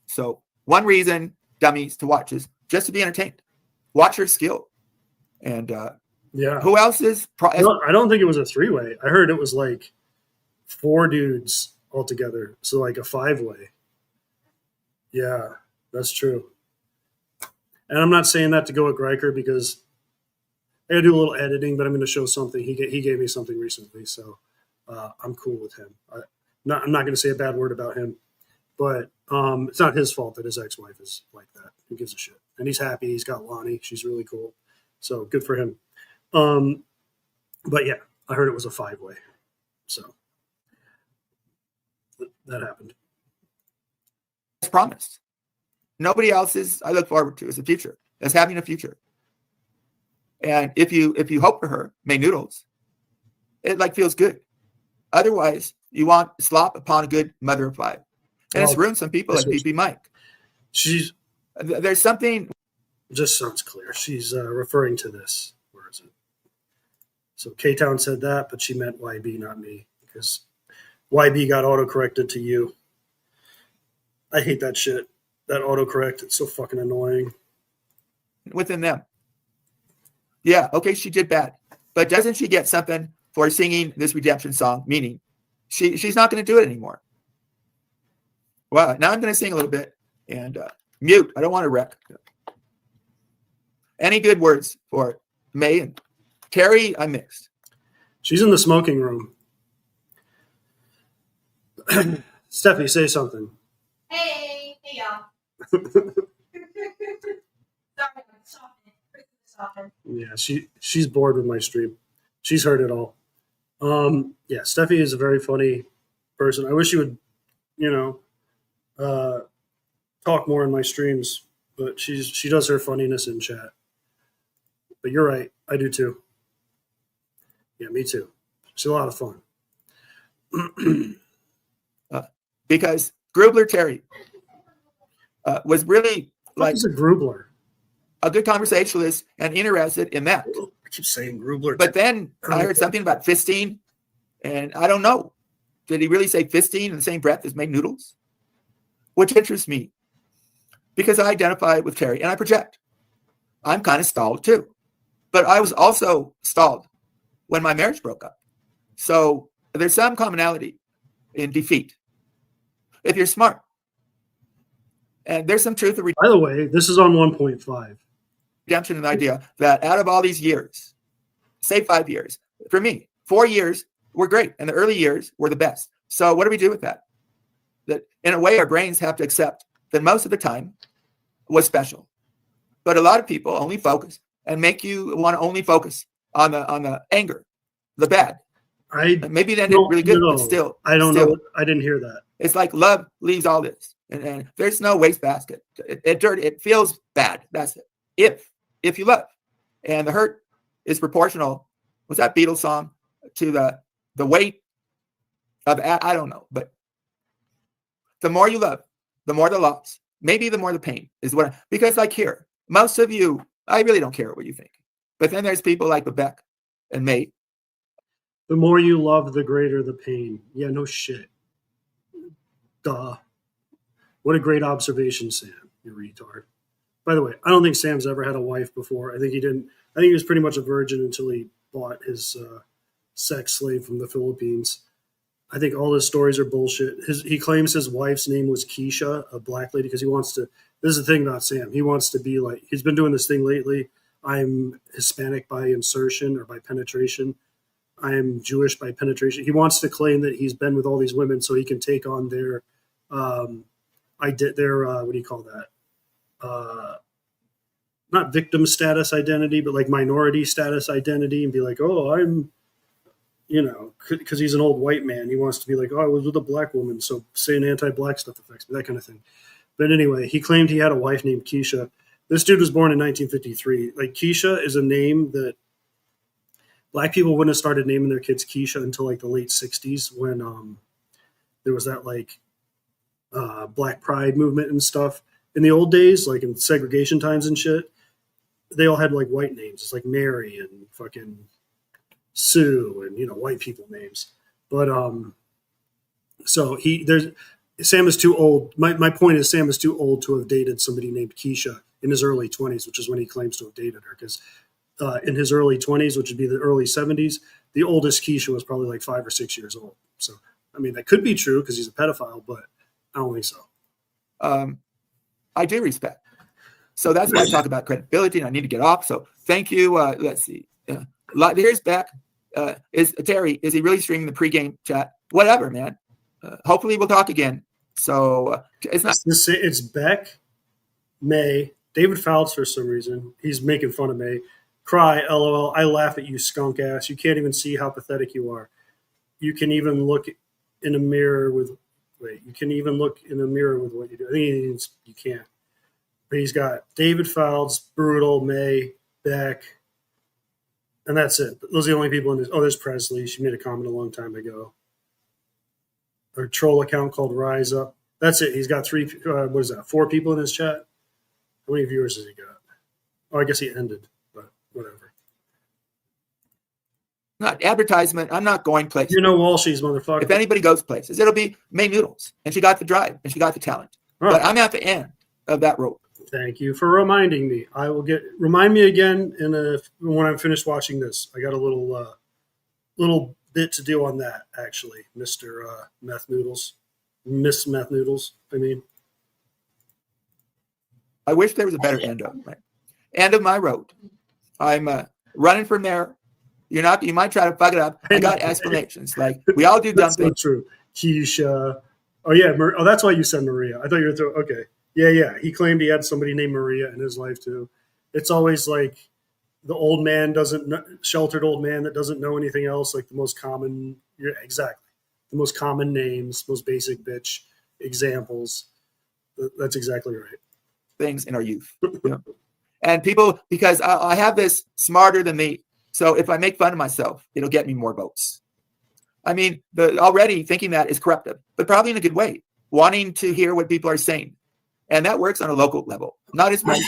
So one reason, dummies, to watch is just to be entertained. Watch her skill. And Yeah. who else is? I don't think it was a three-way. I heard it was like 4 dudes altogether. So like a 5-way. Yeah, that's true. And I'm not saying that to go at Greiker because I got to do a little editing, but I'm going to show something. He gave me something recently, so I'm cool with him. I'm not going to say a bad word about him, but it's not his fault that his ex-wife is like that. Who gives a shit? And he's happy. He's got Lonnie. She's really cool. So good for him. But yeah, I heard it was a 5-way. So that happened. As promised. Nobody else's I look forward to is the future. As having a future. And if you hope for her, May Noodles, it like feels good. Otherwise, you want slop upon a good mother of 5. And it's ruined some people like PP Mike. There's something. Just sounds clear. She's referring to this. Where is it? So K-Town said that, but she meant YB, not me, because YB got autocorrected to you. I hate that shit. That autocorrect. It's so fucking annoying. Within them. Yeah, okay, she did bad. But doesn't she get something for singing this redemption song? Meaning, she's not going to do it anymore. Well, now I'm going to sing a little bit and mute. I don't want to wreck. Any good words for May and Terry? I'm mixed. She's in the smoking room. Steffi, say something. Hey y'all. Sorry, I'm softening. Yeah, she's bored with my stream. She's heard it all. Yeah, Steffi is a very funny person. I wish she would, talk more in my streams, but she does her funniness in chat. But you're right, I do too. Yeah, me too. She's a lot of fun. Because Grubler Terry was really like He's a Grubler. a good conversationalist and interested in that. I keep saying Grubler. But then I heard something about fisting, and I don't know. Did he really say fisting in the same breath as make noodles? Which interests me because I identify with Terry and I project. I'm kind of stalled too. But I was also stalled when my marriage broke up. So there's some commonality in defeat. If you're smart. And there's some truth. By the way, this is on 1.5. Redemption and the idea that out of all these years, say 5 years, for me, 4 years were great. And the early years were the best. So what do we do with that? That in a way, our brains have to accept that most of the time was special. But a lot of people only focus and make you want to only focus on the anger, the bad. Maybe that didn't really good, but still. I don't know. I didn't hear that. It's like love leaves all this. And there's no wastebasket. It feels bad. That's it. If you love. And the hurt is proportional. What's that Beatles song? To the weight of, I don't know. But the more you love, the more the loss. Maybe the more the pain is what, because like here, most of you, I really don't care what you think. But then there's people like Babek and May. The more you love, the greater the pain. Yeah, no shit. Duh. What a great observation, Sam, you retard. By the way, I don't think Sam's ever had a wife before. I think he didn't. I think he was pretty much a virgin until he bought his sex slave from the Philippines. I think all his stories are bullshit. He claims his wife's name was Keisha, a black lady, because he wants to. This is the thing about Sam. He wants to be like, he's been doing this thing lately. I'm Hispanic by insertion or by penetration. I am Jewish by penetration. He wants to claim that he's been with all these women so he can take on their, what do you call that? Not victim status identity, but like minority status identity, and be like, oh, I'm, because he's an old white man. He wants to be like, oh, I was with a black woman, so saying anti-black stuff affects me, that kind of thing. But anyway, he claimed he had a wife named Keisha. This dude was born in 1953. Like, Keisha is a name that black people wouldn't have started naming their kids Keisha until like the late 60s when there was that like black pride movement and stuff. In the old days, like in segregation times and shit, they all had like white names. It's like Mary and fucking Sue and, white people names. But so Sam is too old. My point is Sam is too old to have dated somebody named Keisha in his early 20s, which is when he claims to have dated her. Because in his early 20s, which would be the early 70s, the oldest Keisha was probably like 5 or 6 years old. So, I mean, that could be true because he's a pedophile, but I don't think so. I do respect. So that's why I talk about credibility, and I need to get off. So thank you. Let's see. Here's Beck. Is Terry? Is he really streaming the pregame chat? Whatever, man. Hopefully we'll talk again. So it's not. It's Beck, May, David Fouts for some reason. He's making fun of May. Cry, LOL. I laugh at you, skunk ass. You can't even see how pathetic you are. You can even look in a mirror with. Wait, you can even look in a mirror with what you do. I think you can't. But he's got David Fouts, Brutal, May, Beck, and that's it. Those are the only people in this. Oh, there's Presley. She made a comment a long time ago. A troll account called Rise Up. That's it. He's got 4 people in his chat. How many viewers has he got? Oh, I guess he ended, but whatever. Not advertisement. I'm not going places. Walshies, motherfucker. If anybody goes places, it'll be May Noodles, and she got the drive, and she got the talent. Right. But I'm at the end of that rope. Thank you for reminding me. I will remind me again when I'm finished watching this. I got a little bit to do on that, actually, Mr. Meth Noodles. Miss Meth Noodles, I mean. I wish there was a better end of my road. I'm running for mayor. You might try to fuck it up. I got aspirations. Like, we all do dumb That's things. not true. Keisha. Oh, yeah. That's why you said Maria. I thought you were okay. Yeah. He claimed he had somebody named Maria in his life, too. It's always like the old man sheltered old man that doesn't know anything else, like the most common, exactly. The most common names, most basic bitch examples. That's exactly right. Things in our youth. And people, because I have this smarter than me. So if I make fun of myself, it'll get me more votes. I mean, already thinking that is corruptive, but probably in a good way, wanting to hear what people are saying. And that works on a local level, not as much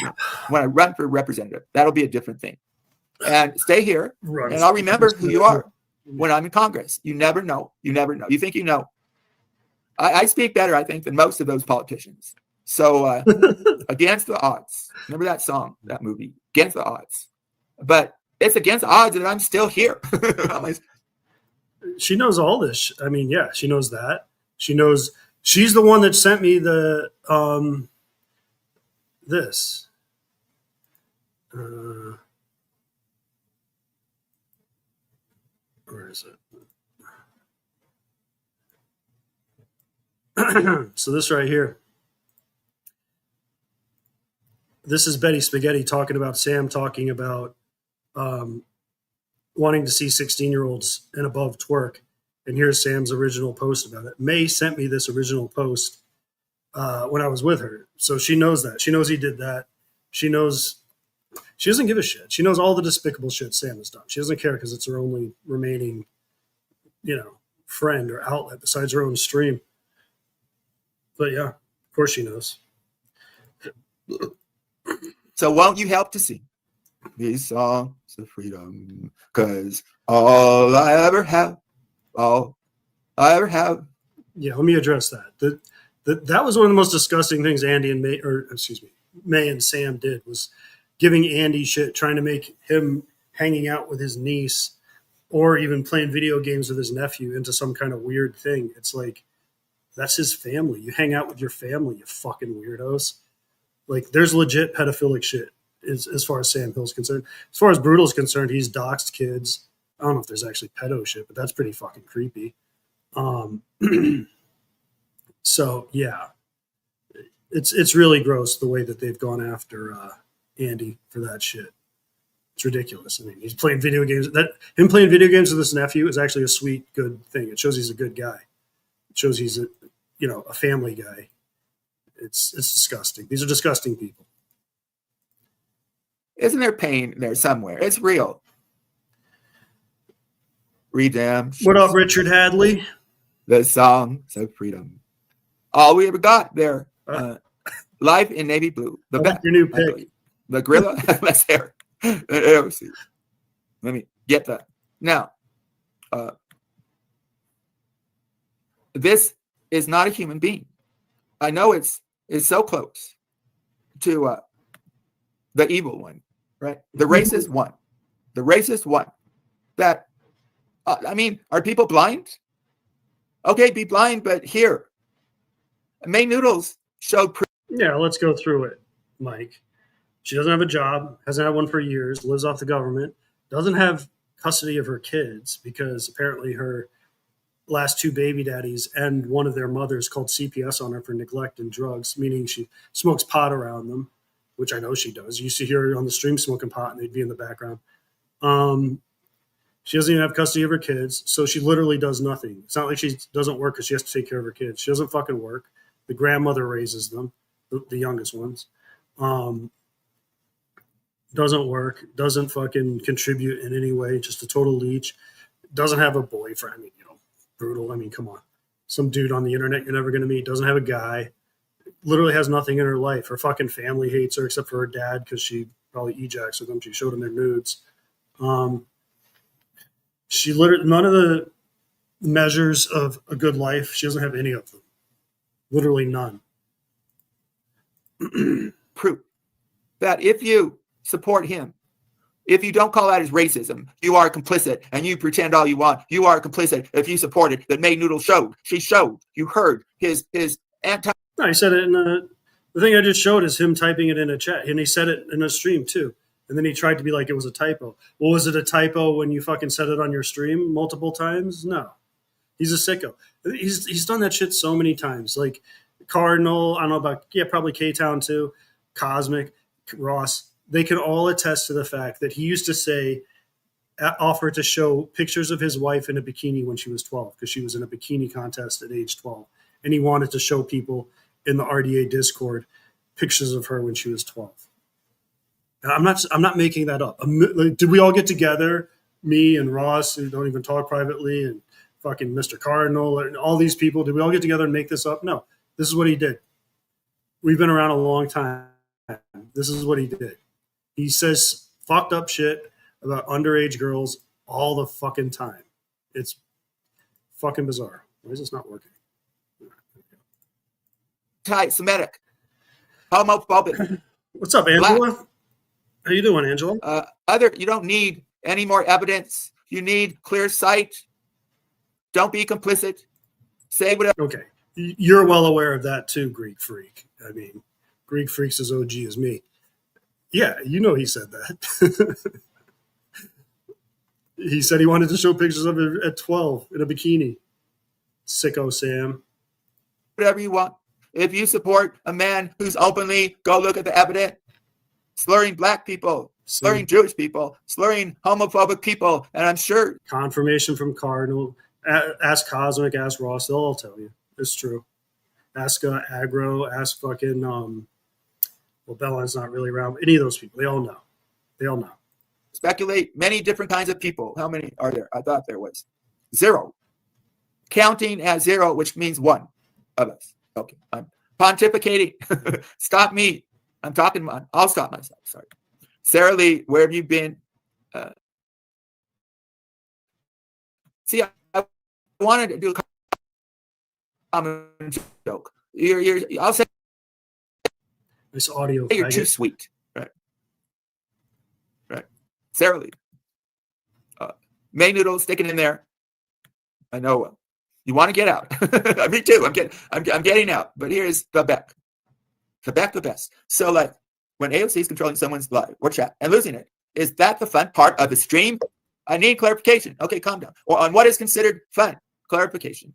when I run for representative. That'll be a different thing. And stay here, and I'll remember who you are when I'm in Congress. You never know. You never know. You think you know. I speak better, I think, than most of those politicians. So against the odds. Remember that song, that movie, Against the Odds. But it's against the odds that I'm still here. She knows all this. I mean, yeah, she knows that. She knows. She's the one that sent me the this. Where is it? So this right here. This is Betty Spaghetti talking about Sam talking about wanting to see 16-year-olds and above twerk. And here's Sam's original post about it. May sent me this original post when I was with her. So she knows that. She knows he did that. She knows. She doesn't give a shit. She knows all the despicable shit Sam has done. She doesn't care because it's her only remaining, friend or outlet besides her own stream. But yeah, of course she knows. So won't you help to sing these songs of freedom? Because all I ever have. Yeah, let me address that. That was one of the most disgusting things Andy and May, May and Sam did was giving Andy shit, trying to make him hanging out with his niece or even playing video games with his nephew into some kind of weird thing. It's like, that's his family. You hang out with your family, you fucking weirdos. Like, there's legit pedophilic shit as far as Sam Hill's concerned. As far as Brutal's concerned, he's doxed kids. I don't know if there's actually pedo shit, but that's pretty fucking creepy. So yeah, it's really gross the way that they've gone after Andy for that shit. It's ridiculous. I mean, he's playing video games. Him playing video games with his nephew is actually a sweet, good thing. It shows he's a good guy. It shows he's a family guy. It's disgusting. These are disgusting people. Isn't there pain there somewhere? It's real. Redemption. What up, Richard Hadley? The songs of freedom. All we ever got there. Life in navy blue. The I best. like your new pick. The gorilla. Let's hear it. Let me get that. Now, this is not a human being. I know it's so close to the evil one, right? The racist one. The racist one. That, I mean, are people blind? Okay, be blind, but here. May Noodles showed proof. Yeah, let's go through it, Mike. She doesn't have a job, hasn't had one for years, lives off the government, doesn't have custody of her kids because apparently her last two baby daddies and one of their mothers called CPS on her for neglect and drugs, meaning she smokes pot around them, which I know she does. You used to hear her on the stream smoking pot and they'd be in the background. She doesn't even have custody of her kids, so she literally does nothing. It's not like she doesn't work because she has to take care of her kids. She doesn't fucking work. The grandmother raises them, the youngest ones. Doesn't work, doesn't fucking contribute in any way, just a total leech. Doesn't have a boyfriend. I mean, Brutal. I mean, come on. Some dude on the internet you're never going to meet. Doesn't have a guy. Literally has nothing in her life. Her fucking family hates her except for her dad because she probably ejacks with them. She showed him their nudes. She literally, none of the measures of a good life, she doesn't have any of them. Literally none. Proof that if you support him, if you don't call out his racism, you are complicit, and you pretend all you want. You are complicit if you supported that May Noodle showed. She showed. You heard his anti. No, he said it in the thing I just showed is him typing it in a chat, and he said it in a stream too. And then he tried to be like it was a typo. Well, was it a typo when you fucking said it on your stream multiple times? No. He's a sicko. He's done that shit so many times. Like Cardinal, I don't know about, probably K-Town too, Cosmic, Ross. They can all attest to the fact that he used to say, offer to show pictures of his wife in a bikini when she was 12, because she was in a bikini contest at age 12. And he wanted to show people in the RDA Discord pictures of her when she was 12. And I'm not making that up. Did we all get together, me and Ross, who don't even talk privately, and fucking Mr. Cardinal, and all these people, did we all get together and make this up? No. This is what he did. We've been around a long time. This is what he did. He says fucked up shit about underage girls all the fucking time. It's fucking bizarre. Why is this not working? Anti-Semitic, homophobic. What's up, Angela? How you doing, Angela? You don't need any more evidence. You need clear sight. Don't be complicit. Say whatever. Okay. You're well aware of that too, Greek Freak. I mean, Greek Freak's as OG as me. Yeah, you know he said that. He said he wanted to show pictures of her at 12 in a bikini. Sicko Sam. Whatever you want. If you support a man who's openly, go look at the evidence, slurring black people, slurring Jewish people, slurring homophobic people, and I'm sure. Confirmation from Cardinal. Ask Cosmic, ask Ross, they'll all tell you. It's true. Ask Aggro, ask fucking, well, Bellan's not really around. Any of those people, they all know. They all know. Speculate many different kinds of people. How many are there? I thought there was 0. Counting as 0, which means 1 of us. Okay, I'm pontificating. Stop me. I'm talking. I'll stop myself. Sorry. Sarah Lee, where have you been? See, I wanted to do a common joke. I'll say. Nice audio. Hey, you're too faggot. sweet. Right. Sarah Lee. May Noodles sticking in there. I know you want to get out. Me too. I'm getting out. But here's Quebec. Quebec the best. So like when AOC is controlling someone's live or chat and losing it, is that the fun part of the stream? I need clarification. Okay, calm down. Or on what is considered fun? Clarification.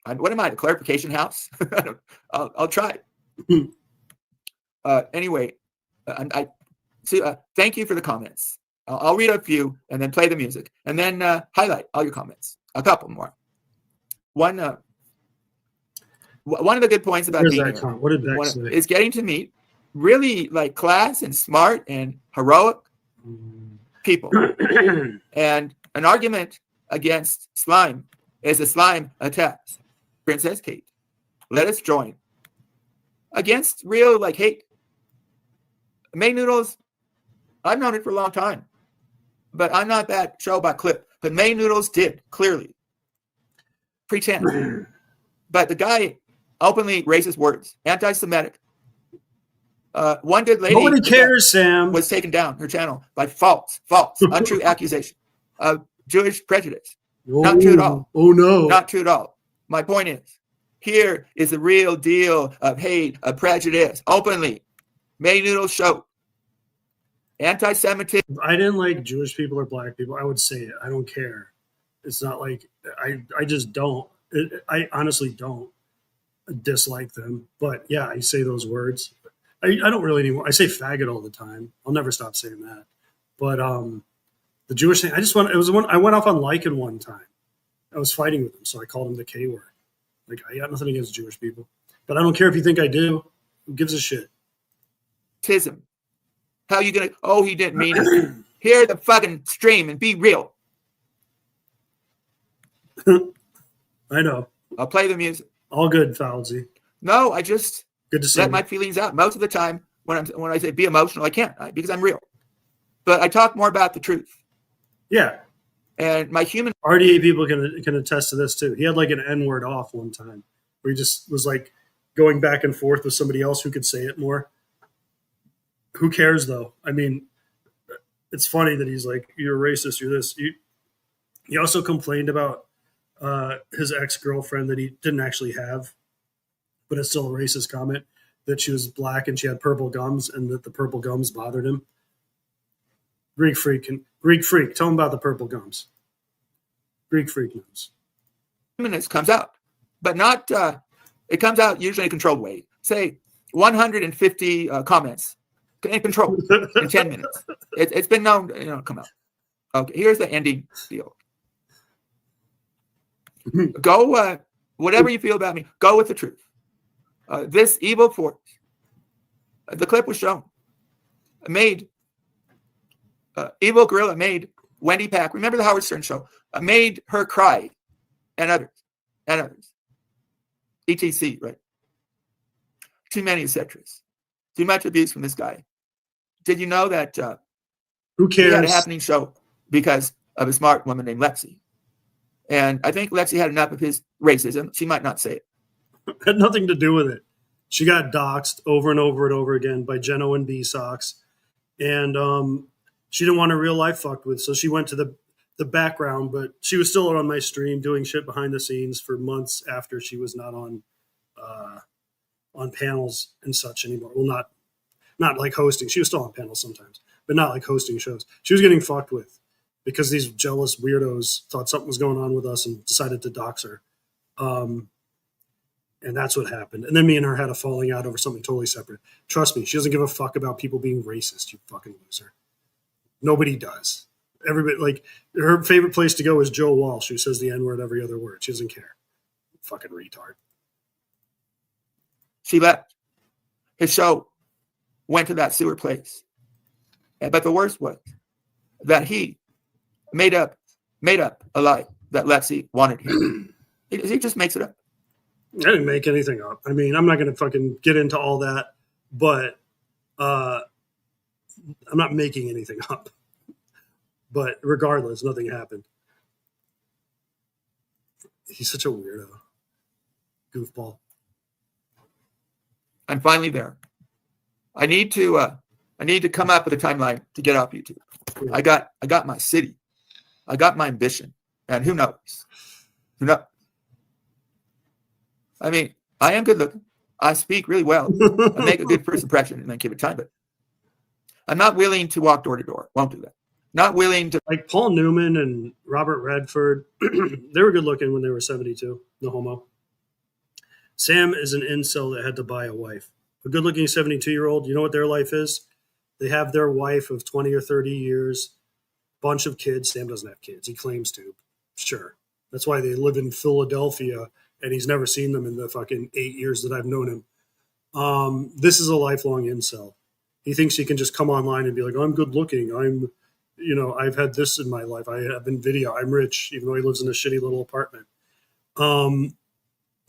What am I, the clarification house? I'll try. Anyway, thank you for the comments. I'll read a few and then play the music and then highlight all your comments. A couple more. One of the good points about being here What did Beck say? is getting to meet really like class and smart and heroic people. And an argument against slime is a slime attacks Princess Kate. Let us join against real like hate. May Noodles, I've known it for a long time, but I'm not that show about clip. But May Noodles did clearly pretend. But the guy openly racist words, anti-Semitic. One good lady Nobody cares, Sam. was taken down her channel by false, untrue accusation of Jewish prejudice. Not true at all. Oh no. Not true at all. My point is, here is the real deal of hate, of prejudice, openly. May Noodles show. Anti-Semitism. If I didn't like Jewish people or black people, I would say it. I don't care. It's not like I just don't. I honestly don't dislike them. But yeah, I say those words. I don't really anymore. I say faggot all the time. I'll never stop saying that. But the Jewish thing, I went off on Lycan one time. I was fighting with him, so I called him the K word. Like, I got nothing against Jewish people. But I don't care if you think I do. Who gives a shit? How you gonna? Oh, he didn't mean it. Hear the fucking stream and be real. I know. I'll play the music. All good, Fauzi. No, I just Good to see let you. my feelings out. Most of the time, when I say be emotional, I can't because I'm real. But I talk more about the truth. Yeah. And my human RDA people can attest to this too. He had like an N word off one time where he just was like going back and forth with somebody else who could say it more. Who cares though? I mean, it's funny that he's like, you're racist, you're this. He also complained about his ex-girlfriend that he didn't actually have, but it's still a racist comment, that she was black and she had purple gums and that the purple gums bothered him. Greek freak, tell him about the purple gums. Greek freak knows. humanness comes out, but not. It comes out usually in a controlled way. Say 150 comments in control in 10 minutes. It's been known to come out. Okay, here's the ending deal. Go, whatever you feel about me, go with the truth. This evil force, the clip was shown, made, Evil Gorilla made Wendy Pack, remember the Howard Stern show, made her cry, and others. ETC, right? Too many etceteras. Too much abuse from this guy. Did you know that Who he had a cares? happening show because of a smart woman named Lexi? And I think Lexi had enough of his racism. She might not say it. Had nothing to do with it. She got doxxed over and over and over again by Geno and B Sox, and she didn't want her real life fucked with, so she went to the background. But she was still on my stream doing shit behind the scenes for months after she was not on panels and such anymore. Well, not like hosting. She was still on panels sometimes, but not like hosting shows. She was getting fucked with because these jealous weirdos thought something was going on with us and decided to dox her. And that's what happened. And then me and her had a falling out over something totally separate. Trust me, she doesn't give a fuck about people being racist, you fucking loser. Nobody does. Everybody, like, her favorite place to go is Joe Walsh, who says the N-word every other word. She doesn't care. Fucking retard. She left. His show went to that sewer place. But the worst was that he made up a lie that Lexi wanted him. He just makes it up. I didn't make anything up. I mean, I'm not going to fucking get into all that, but I'm not making anything up. But regardless, nothing happened. He's such a weirdo. Goofball. I'm finally there. I need to come up with a timeline to get off YouTube. I got my city. I got my ambition. And who knows? Who knows? I mean, I am good looking. I speak really well. I make a good first impression and then give it time. But I'm not willing to walk door to door. Won't do that. Not willing to. Like Paul Newman and Robert Redford, they were good looking when they were 72. No homo. Sam is an incel that had to buy a wife. A good looking 72-year-old, you know what their life is? They have their wife of 20 or 30 years, bunch of kids. Sam doesn't have kids. He claims to. Sure. That's why they live in Philadelphia, and he's never seen them in the fucking 8 years that I've known him. This is a lifelong incel. He thinks he can just come online and be like, I'm good looking. I've had this in my life. I have NVIDIA. I'm rich, even though he lives in a shitty little apartment.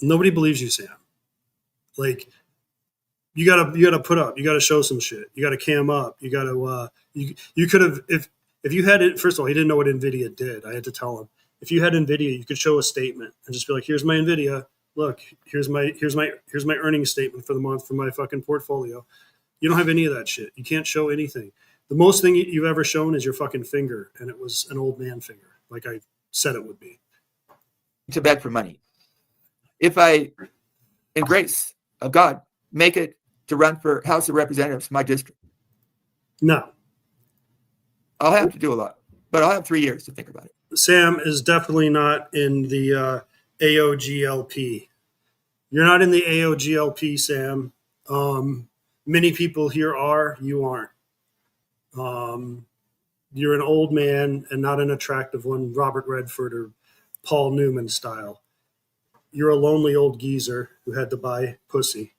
Nobody believes you, Sam. Like, you gotta put up. You gotta show some shit. You gotta cam up. You gotta. You could have if you had it. First of all, he didn't know what NVIDIA did. I had to tell him. If you had NVIDIA, you could show a statement and just be like, "Here's my NVIDIA. Look, here's my earnings statement for the month for my fucking portfolio." You don't have any of that shit. You can't show anything. The most thing you've ever shown is your fucking finger, and it was an old man finger, like I said it would be. To beg for money. If I, in grace of God, make it to run for House of Representatives, my district, No. I'll have to do a lot, but I'll have 3 years to think about it. Sam is definitely not in the AOGLP. You're not in the AOGLP, Sam. Many people here are. You aren't. You're an old man and not an attractive one, Robert Redford or Paul Newman style. You're a lonely old geezer who had to buy pussy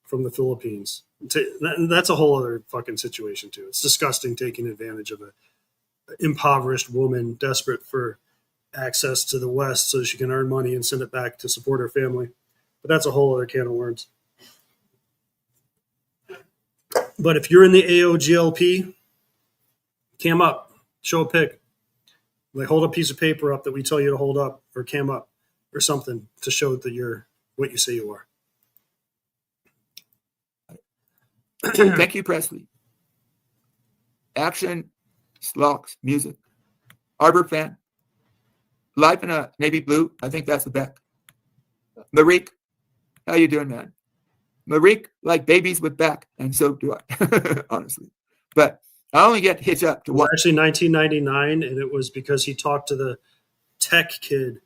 from the Philippines. That's a whole other fucking situation too. It's disgusting taking advantage of an impoverished woman desperate for access to the West so she can earn money and send it back to support her family. But that's a whole other can of worms. But if you're in the AOGLP, cam up, show a pic. Like hold a piece of paper up that we tell you to hold up or cam up or something to show that you're what you say you are. Thank you, Presley. Action, slocks, music. Arbor fan. Life in a navy blue. I think that's the Beck. Marik, how you doing, man? Marik like babies with back, and so do I, honestly. But I only get hitched up to It was one. actually 1999, and it was because he talked to the tech kid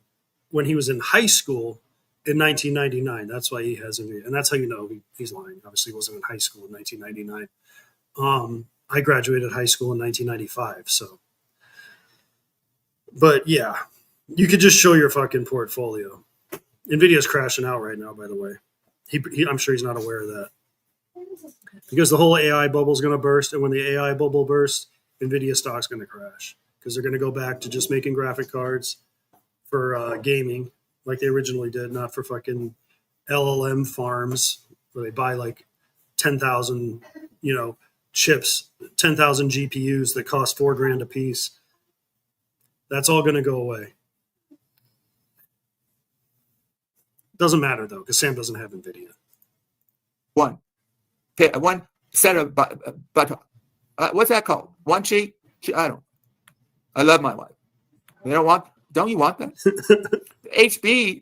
when he was in high school in 1999. That's why he has it. And that's how you know he's lying. Obviously, he wasn't in high school in 1999. I graduated high school in 1995. So, but yeah, you could just show your fucking portfolio. NVIDIA's crashing out right now, by the way. I'm sure he's not aware of that. Because the whole AI bubble is going to burst. And when the AI bubble bursts, NVIDIA stock's going to crash. Because they're going to go back to just making graphic cards for gaming like they originally did, not for fucking LLM farms where they buy like 10,000, chips, 10,000 GPUs that cost $4,000 a piece. That's all going to go away. Doesn't matter though, because Sam doesn't have NVIDIA. One set of buttock. What's that called? One cheek? I don't. I love my wife. Don't you want that? HB,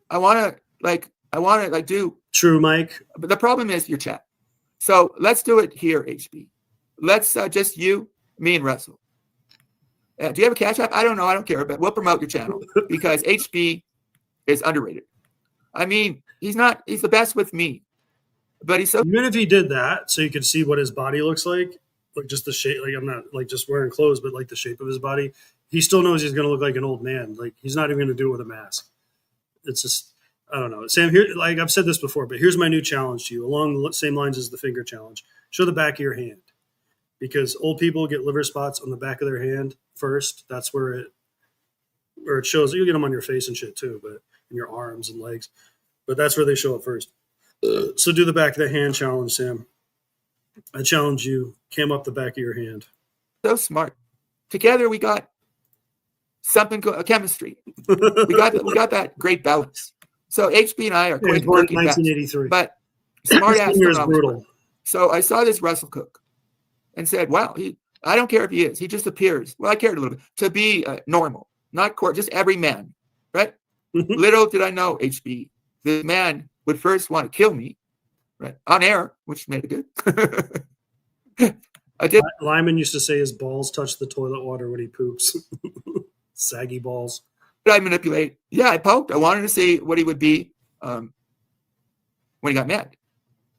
I want to do. True, Mike. But the problem is your chat. So let's do it here, HB. Let's just you, me, and Russell. Do you have a Cash App? I don't know. I don't care. But we'll promote your channel because HB is underrated. I mean, he's the best with me. But he's so. Even if he did that, so you could see what his body looks like just the shape, like I'm not like just wearing clothes, but like the shape of his body, he still knows he's going to look like an old man. Like he's not even going to do it with a mask. It's just, I don't know. Sam, here, like I've said this before, but here's my new challenge to you along the same lines as the finger challenge. Show the back of your hand because old people get liver spots on the back of their hand first. That's where it shows. You'll get them on your face and shit too, but in your arms and legs, but that's where they show up first. So do the back of the hand challenge, Sam. I challenge you. Cam up the back of your hand. So smart. Together we got something. Chemistry. We got that great balance. So HB and I are Born quick. 1983. But Smart ass. Senior is brutal. So I saw this Russell Cook and said, wow, I don't care if he is. He just appears. Well, I cared a little bit to be normal, not just every man, right? Little did I know, HB, this man would first want to kill me, right, on air, which made it good. I did. Lyman used to say his balls touch the toilet water when he poops. Saggy balls. I manipulate. Yeah, I poked. I wanted to see what he would be when he got mad.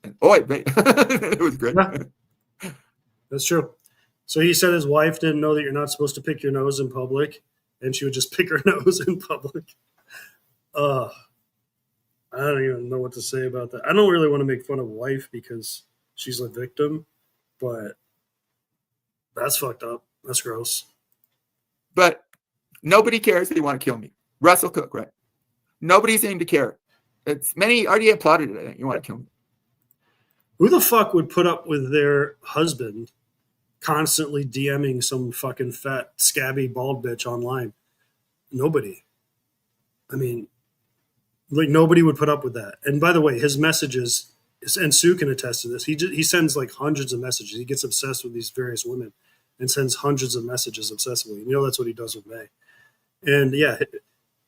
And it was great. Yeah. That's true. So he said his wife didn't know that you're not supposed to pick your nose in public, and she would just pick her nose in public. I don't even know what to say about that. I don't really want to make fun of wife because she's a victim, but that's fucked up. That's gross. But nobody cares that you want to kill me. Russell Cook, right? Nobody seemed to care. It's many already applauded it. I think you want to kill me. Who the fuck would put up with their husband constantly DMing some fucking fat, scabby, bald bitch online? Nobody. I mean, like, nobody would put up with that. And by the way, his messages, and Sue can attest to this, he sends like hundreds of messages. He gets obsessed with these various women and sends hundreds of messages obsessively. You know, that's what he does with May. And yeah,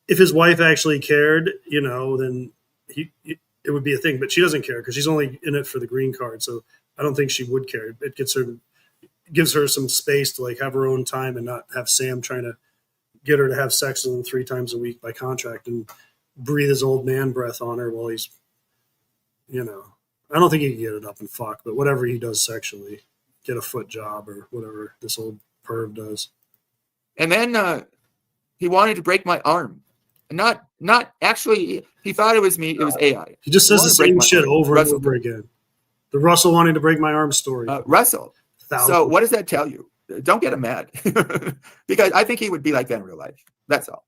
if his wife actually cared, you know, then it would be a thing. But she doesn't care because she's only in it for the green card. So I don't think she would care. It gives her some space to like have her own time and not have Sam trying to get her to have sex with him 3 times a week by contract and breathe his old man breath on her while he's, you know, I don't think he can get it up and fuck, but whatever he does sexually, get a foot job or whatever this old perv does. And then he wanted to break my arm. Not actually, he thought it was me. It was AI. He just says the same shit over and over again. The Russell wanting to break my arm story. Russell. So what does that tell you? Don't get him mad. Because I think he would be like that in real life. That's all.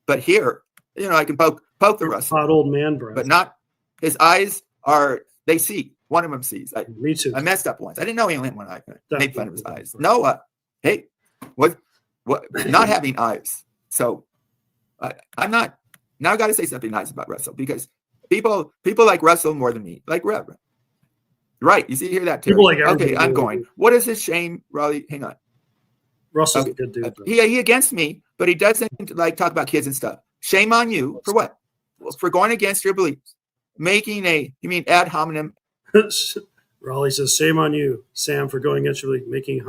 But here, you know, I can poke the Russell. Hot old man breath. But not, his eyes they see. One of them sees. Me too. I messed up once. I didn't know he only had one eye. I made fun of his eyes. No, hey, what, not having eyes. So I'm not, now I got to say something nice about Russell because people like Russell more than me. Like Rev. Right. You see, hear that too. People like okay, I'm going. What is this shame, Raleigh? Hang on. Russell's a good dude. He against me, but he doesn't like talk about kids and stuff. Shame on you for what? Well, for going against your beliefs. Making you mean ad hominem? Raleigh says, shame on you, Sam, for going against your belief, making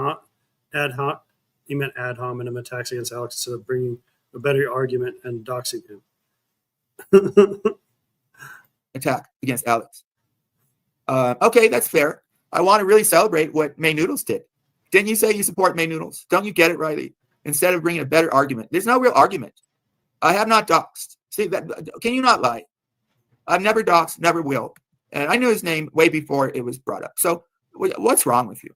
he meant ad hominem attacks against Alex instead of bringing a better argument and doxing him. Attack against Alex. Okay, that's fair. I want to really celebrate what May Noodles did. Didn't you say you support May Noodles? Don't you get it, Riley? Instead of bringing a better argument. There's no real argument. I have not doxed. See, that, can you not lie? I've never doxed, never will. And I knew his name way before it was brought up. So what's wrong with you?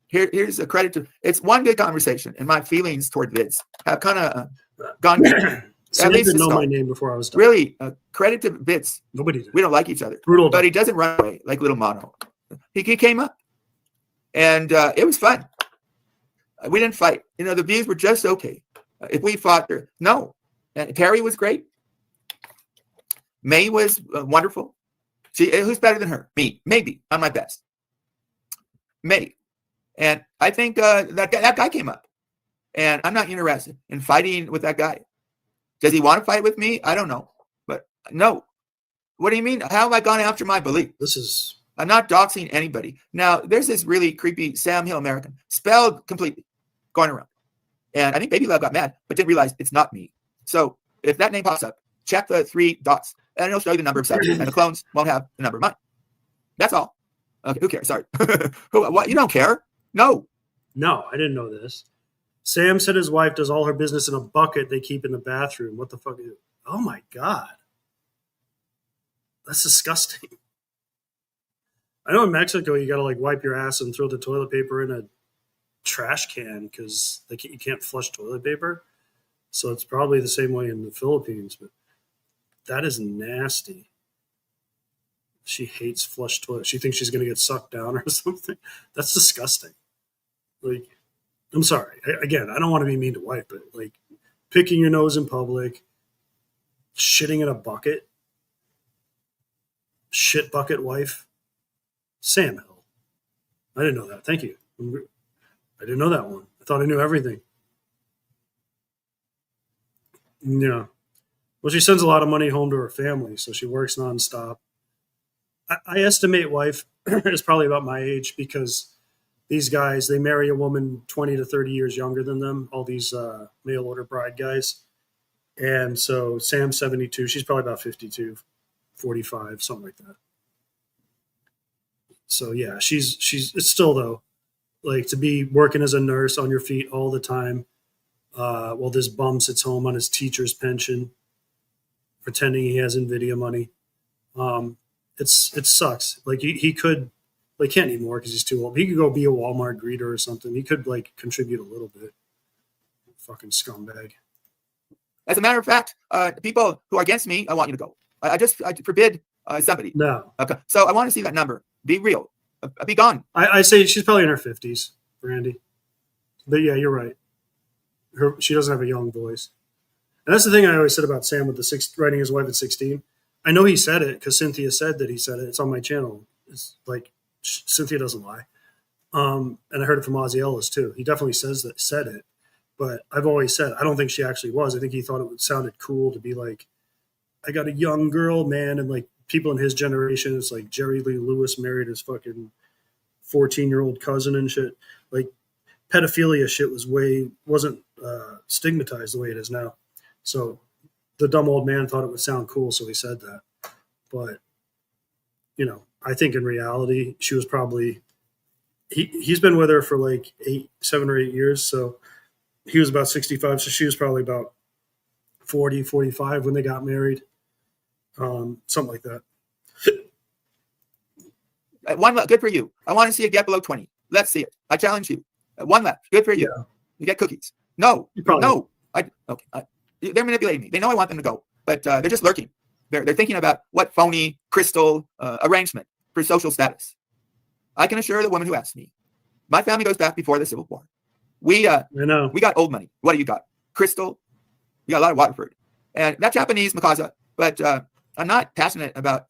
Here's a credit to, it's one good conversation, and my feelings toward Vids have kind of gone. At least didn't know my name before I was done. Really, credit to Vids. Nobody did. We don't like each other. Brutal. But he doesn't run away like little Mono. He came up, and it was fun. We didn't fight. You know, the views were just okay. If we fought there, no. And Terry was great. May was wonderful. Who's better than her? Me. Maybe. I'm my best. May. And I think that guy came up. And I'm not interested in fighting with that guy. Does he want to fight with me? I don't know. But no. What do you mean? How have I gone after my belief? I'm not doxing anybody. Now, there's this really creepy Sam Hill American, spelled completely, going around. And I think Baby Love got mad, but didn't realize it's not me. So if that name pops up, check the 3 dots, and it'll show you the number of subs, and the clones won't have the number of mine. That's all. Okay, who cares? Sorry. What? You don't care? No. No, I didn't know this. Sam said his wife does all her business in a bucket they keep in the bathroom. What the fuck is it? Oh my God. That's disgusting. I know in Mexico you got to like wipe your ass and throw the toilet paper in a trash can because you can't flush toilet paper. So it's probably the same way in the Philippines, but that is nasty. She hates flush toilets. She thinks she's going to get sucked down or something. That's disgusting. Like, I'm sorry. Again, I don't want to be mean to wife, but like picking your nose in public, shitting in a bucket, shit bucket wife. Sam Hill. I didn't know that. Thank you. I didn't know that one. I thought I knew everything. Yeah. Well, she sends a lot of money home to her family, so she works nonstop. I estimate wife is probably about my age because these guys, they marry a woman 20 to 30 years younger than them, all these mail order bride guys. And so Sam's 72. She's probably about 52, 45, something like that. So yeah, it's still though, like to be working as a nurse on your feet all the time while this bum sits home on his teacher's pension, pretending he has NVIDIA money. It sucks. Like he could, like can't anymore because he's too old. He could go be a Walmart greeter or something. He could like contribute a little bit. Fucking scumbag. As a matter of fact, people who are against me, I want you to go. I forbid somebody. No, Okay. So I want to see that number. Be real. Be gone. I say she's probably in her 50s, Brandy. But yeah, you're right. She doesn't have a young voice. And that's the thing I always said about Sam with the writing his wife at 16. I know he said it because Cynthia said that he said it. It's on my channel. It's like Cynthia doesn't lie. And I heard it from Ozzy Ellis too. He definitely said it. But I've always said I don't think she actually was. I think he thought it sounded cool to be like, I got a young girl, man, and like people in his generation, it's like Jerry Lee Lewis married his fucking 14-year-old cousin and shit. Like pedophilia shit wasn't stigmatized the way it is now. So the dumb old man thought it would sound cool, so he said that. But I think in reality, she was probably he's been with her for like 7 or 8 years, so he was about 65, so she was probably about 40, 45 when they got married. Something like that. One left. Good for you. I want to see it get below 20. Let's see it. I challenge you. One left. Good for you. Yeah. You get cookies. No. No. They're manipulating me. They know I want them to go, but they're just lurking. They're thinking about what phony crystal arrangement for social status. I can assure the woman who asked me, my family goes back before the Civil War. We got old money. What do you got? Crystal. You got a lot of Waterford. And that Japanese Mikasa, but I'm not passionate about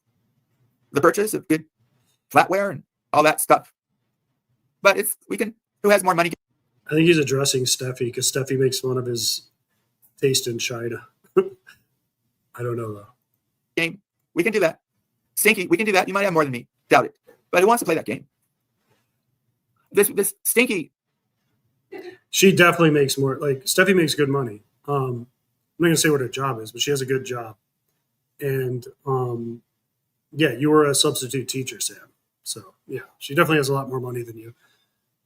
the purchase of good flatware and all that stuff. But who has more money? I think he's addressing Steffi because Steffi makes fun of his taste in China. I don't know though. Game. We can do that. Stinky, we can do that. You might have more than me. Doubt it. But who wants to play that game? This Stinky. She definitely makes more. Like Steffi makes good money. I'm not gonna say what her job is, but she has a good job. And yeah, you were a substitute teacher, Sam. So yeah, she definitely has a lot more money than you.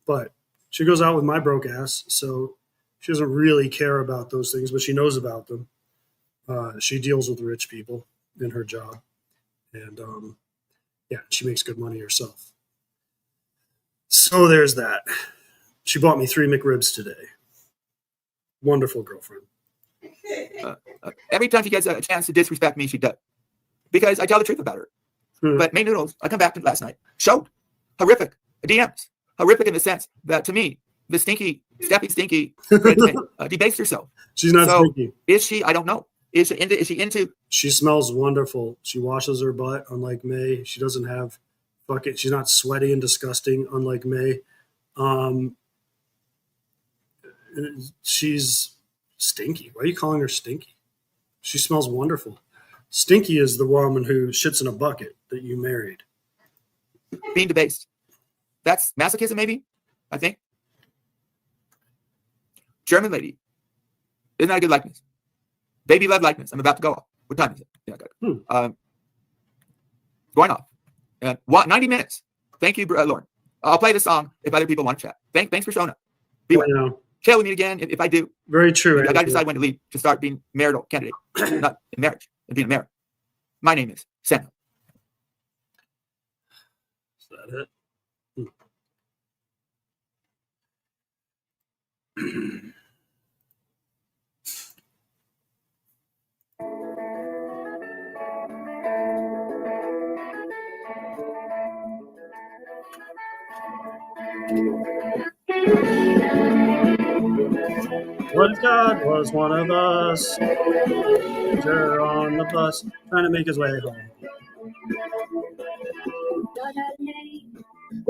But she goes out with my broke ass, so she doesn't really care about those things, but she knows about them. She deals with rich people in her job, and yeah, she makes good money herself. So there's that. She bought me 3 McRibs today. Wonderful girlfriend. Every time she gets a chance to disrespect me, she does. Because I tell the truth about her. But May Noodles, I come back to last night, showed horrific DMs. Horrific in the sense that to me, the Steffi Stinky, debased herself. She's not stinky. Is she? I don't know. Is she into? She smells wonderful. She washes her butt, unlike May. She doesn't have she's not sweaty and disgusting, unlike May. She's stinky. Why are you calling her stinky? She smells wonderful. Stinky is the woman who shits in a bucket that you married. Being debased. That's masochism, maybe? I think. German lady. Isn't that a good likeness? Baby love likeness. I'm about to go off. What time is it? Yeah, I got it. Going off. 90 minutes. Thank you, Lauren. I'll play the song if other people want to chat. Thanks for showing up. Be well. Chill with me again if I do. Very true. I got to decide when to leave to start being marital candidate. Not in marriage, and being married. My name is Sam. Is that it? What if God was one of us? You're on the bus, trying to make his way home.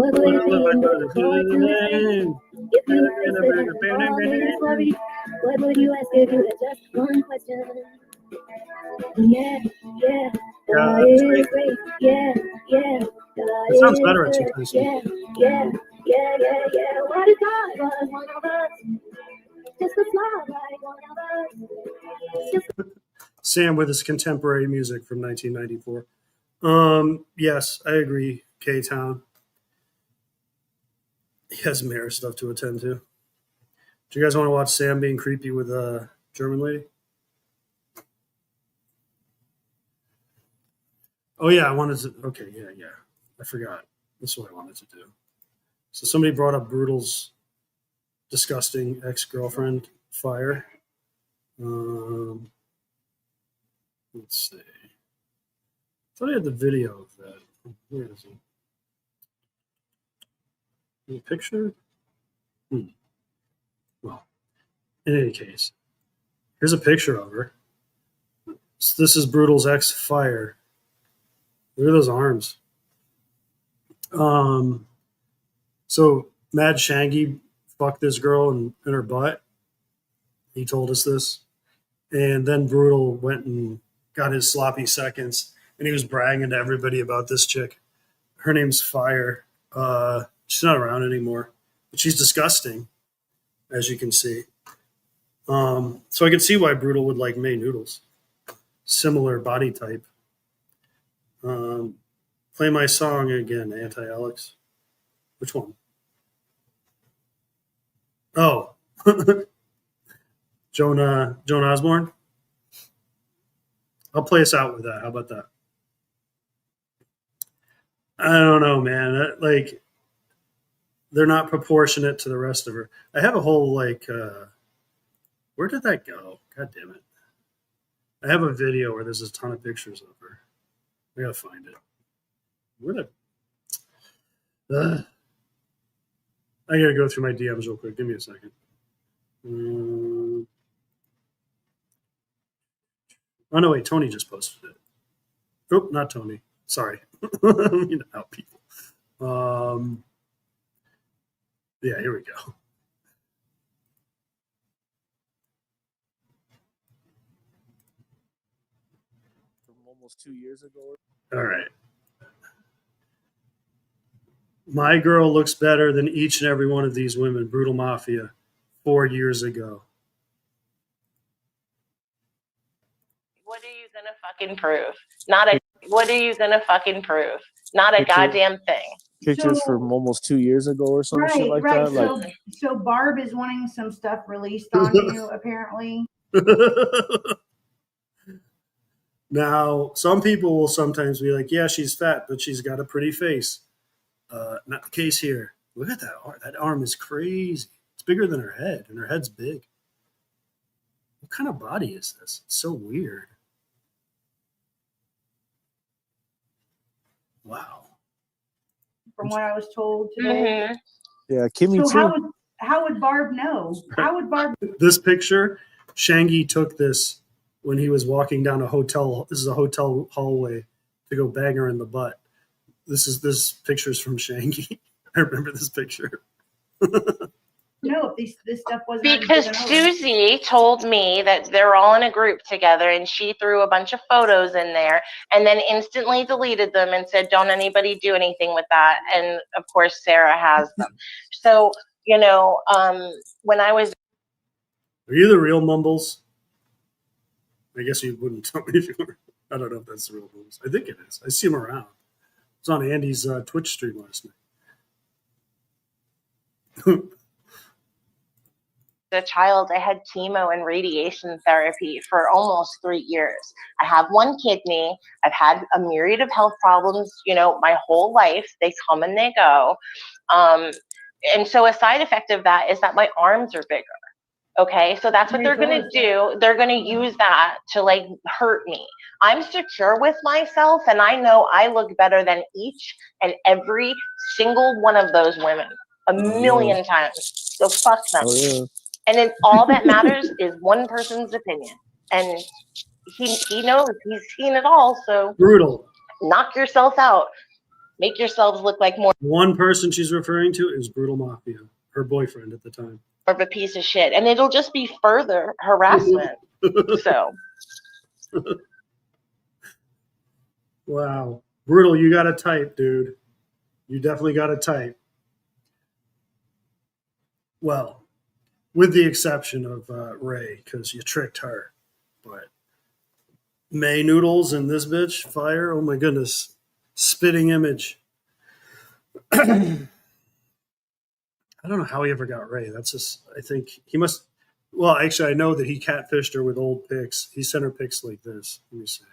What would it be and look forward to the same? If you were faced with an involved worry, what would you ask if you had just one question? Yeah, yeah, God is great. Yeah, yeah, God It sounds is better at good. 2 times. Yeah, yeah, yeah, yeah, yeah. What if God was one of us? Just a smile like one of us. Just Sam with his contemporary music from 1994. Yes, I agree. K-Town. He has mayor stuff to attend to. Do you guys want to watch Sam being creepy with a German lady? Oh yeah, I wanted to. Okay, yeah. I forgot. That's what I wanted to do. So somebody brought up Brutal's disgusting ex-girlfriend Fire. Let's see. I thought I had the video of that. Where is it? Any picture? Well, in any case, here's a picture of her. So this is Brutal's ex Fire. Look at those arms. So Mad Shangy fucked this girl in her butt. He told us this. And then Brutal went and got his sloppy seconds, and he was bragging to everybody about this chick. Her name's Fire. She's not around anymore, but she's disgusting, as you can see. So I can see why Brutal would like May Noodles. Similar body type. Play my song again, Anti-Alex. Which one? Oh. Joan Osborne? I'll play us out with that. How about that? I don't know, man. Like, they're not proportionate to the rest of her. I have a whole, like, where did that go? God damn it. I have a video where there's a ton of pictures of her. I gotta find it. Where the... I gotta go through my DMs real quick. Give me a second. Oh, no, wait. Tony just posted it. Oh, not Tony. Sorry. You know how people. Yeah, here we go. From almost 2 years ago. All right. My girl looks better than each and every one of these women. Brutal Mafia, 4 years ago. What are you gonna fucking prove? What are you gonna fucking prove? Not a goddamn thing. Pictures So- from almost 2 years ago or some shit like Right. that. Like, So Barb is wanting some stuff released on you, apparently. Now, some people will sometimes be like, yeah, she's fat, but she's got a pretty face. Not the case here. Look at that arm. That arm is crazy. It's bigger than her head, and her head's big. What kind of body is this? It's so weird. Wow. From what I was told today. Mhm. yeah, Kimmy So too. how would Barb know? How would Barb? This picture, Shangy took this when he was walking down a hotel. This is a hotel hallway to go bang her in the butt. This picture's from Shangy. I remember this picture. know if this stuff wasn't already Because given over? Susie told me that they're all in a group together and she threw a bunch of photos in there and then instantly deleted them and said, don't anybody do anything with that. And of course, Sarah has them. So, you know, when I was Are you the real Mumbles? I guess you wouldn't tell me if you were. I don't know if that's the real Mumbles. I think it is. I see him around. It's on Andy's Twitch stream last night. a child, I had chemo and radiation therapy for almost 3 years. I have one kidney. I've had a myriad of health problems, you know, my whole life. They come and they go. And so a side effect of that is that my arms are bigger. Okay, so that's what they're going to do. They're going to use that to like hurt me. I'm secure with myself and I know I look better than each and every single one of those women a million times. So fuck them. Oh yeah. And then all that matters is one person's opinion. And he knows, he's seen it all. So Brutal. knock yourself out. Make yourselves look like more One person she's referring to is Brutal Mafia, her boyfriend at the time. of a piece of shit, and it'll just be further harassment. So Wow. Brutal, you got to type, dude. You definitely got to type. Well, with the exception of Ray, because you tricked her. But May Noodles and this bitch, fire. Oh my goodness. Spitting image. I don't know how he ever got Ray. That's just, I think he must, well, actually, I know that he catfished her with old pics. He sent her pics like this. Let me see.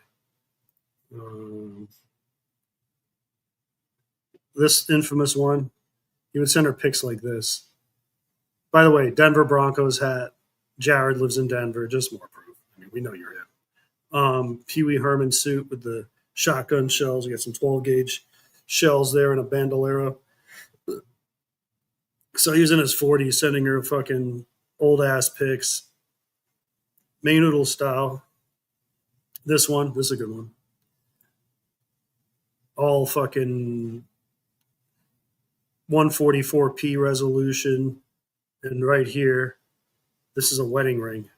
This infamous one, he would send her pics like this. By the way, Denver Broncos hat. Jared lives in Denver. Just more proof. I mean, we know you're him. Pee Wee Herman suit with the shotgun shells. You got some 12 gauge shells there and a bandolero. So he's in his 40s sending her fucking old ass pics. May Noodle style. This is a good one. All fucking 144p resolution. And right here, this is a wedding ring.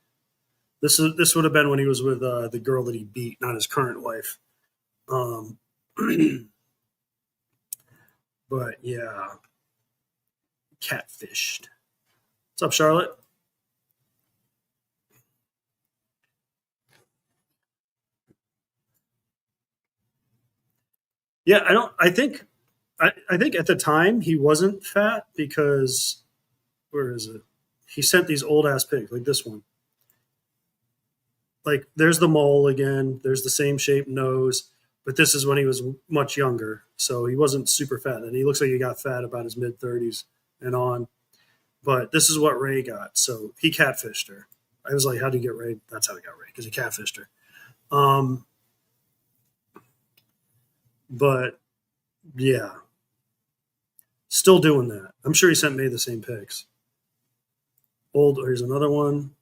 This would have been when he was with the girl that he beat, not his current wife. But yeah, catfished. What's up, Charlotte? Yeah, I think at the time he wasn't fat because, where is it? He sent these old ass pics like this one. Like there's the mole again. There's the same shaped nose, but this is when he was much younger. So he wasn't super fat. And he looks like he got fat about his mid 30s and on. But this is what Ray got. So he catfished her. I was like, how'd you get Ray? That's how he got Ray, because he catfished her. But yeah, still doing that. I'm sure he sent May the same pics. Here's another one.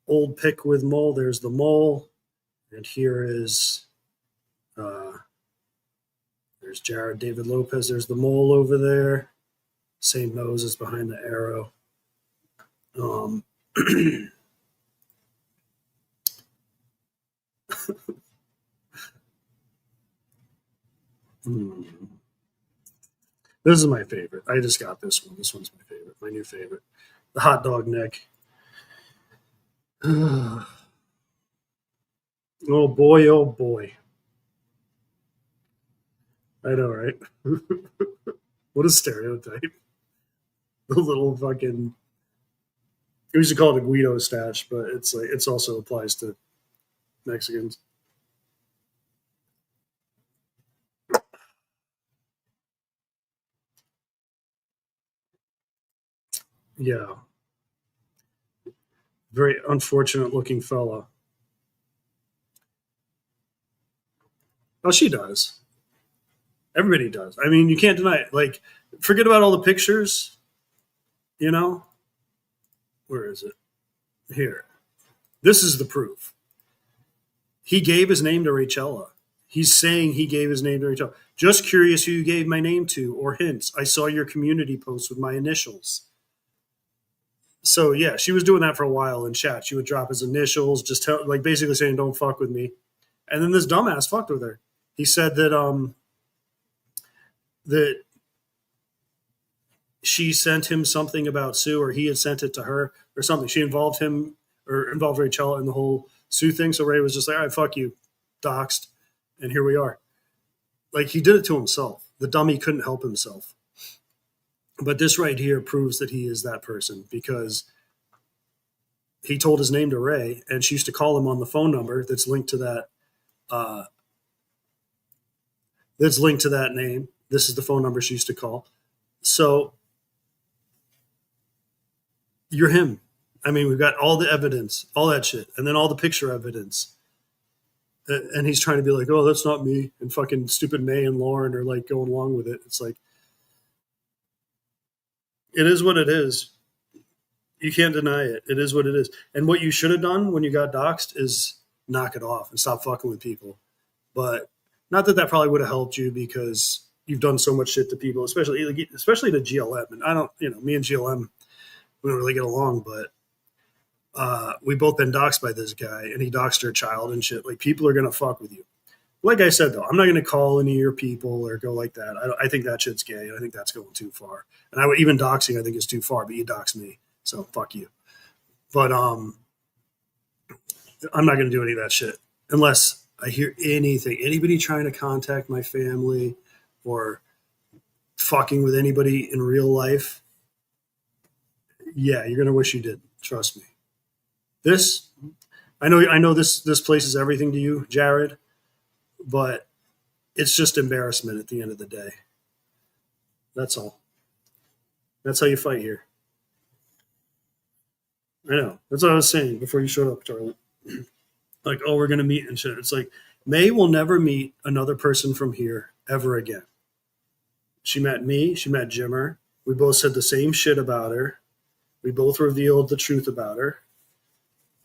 Old pic with mole. There's the mole. And here is, there's Jared David Lopez. There's the mole over there. Same nose as behind the arrow. This is my favorite. I just got this one. This one's my favorite. My new favorite. The hot dog neck. Oh boy, oh boy. I know, right? What a stereotype. The little fucking, we used to call it a Guido stash, but it's like, it's also applies to Mexicans. Yeah. Very unfortunate looking fella. Oh, she does. Everybody does. I mean, you can't deny it. Like, forget about all the pictures, you know? Where is it? Here. This is the proof. He gave his name to Rachella. He's saying he gave his name to Rachella. Just curious who you gave my name to, or hints. I saw your community post with my initials. So yeah, she was doing that for a while in chat. She would drop his initials, just tell, like basically saying, "Don't fuck with me." And then this dumbass fucked with her. He said that that she sent him something about Sue, or he had sent it to her, or something. She involved him or involved Rachella in the whole Sue thing. So Ray was just like, "All right, fuck you, doxed," and here we are. Like, he did it to himself. The dummy couldn't help himself. But this right here proves that he is that person, because he told his name to Ray, and she used to call him on the phone number that's linked to that. That's linked to that name. This is the phone number she used to call. So you're him. I mean, we've got all the evidence, all that shit, and then all the picture evidence. And he's trying to be like, "Oh, that's not me," and fucking stupid May and Lauren are like going along with it. It's like, it is what it is. You can't deny it. It is what it is. And what you should have done when you got doxxed is knock it off and stop fucking with people. But Not that probably would have helped you because you've done so much shit to people, especially to GLM. And I don't, me and GLM, we don't really get along, but we both been doxxed by this guy, and he doxed her child and shit. Like, people are gonna fuck with you. Like I said, though, I'm not gonna call any of your people or go like that. I think that shit's gay. I think that's going too far. And even doxing, I think is too far. But you dox me, so fuck you. But I'm not gonna do any of that shit unless I hear anybody trying to contact my family or fucking with anybody in real life. Yeah, you're gonna wish you did. Trust me. I know this place is everything to you, Jared, but it's just embarrassment at the end of the day. That's all. That's how you fight here. I know. That's what I was saying before you showed up, Charlie. Like, oh, we're going to meet and shit. It's like, May will never meet another person from here ever again. She met me. She met Jimmer. We both said the same shit about her. We both revealed the truth about her.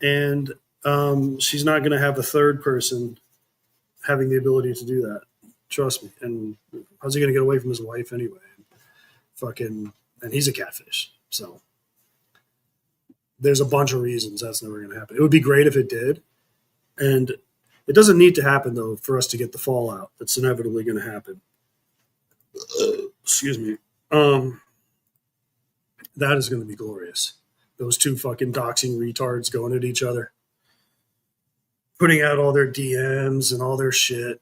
And she's not going to have a third person having the ability to do that. Trust me. And how's he going to get away from his wife anyway? And he's a catfish. So there's a bunch of reasons that's never going to happen. It would be great if it did. And it doesn't need to happen, though, for us to get the fallout that's inevitably going to happen. Excuse me. That is going to be glorious. Those two fucking doxing retards going at each other, putting out all their DMs and all their shit.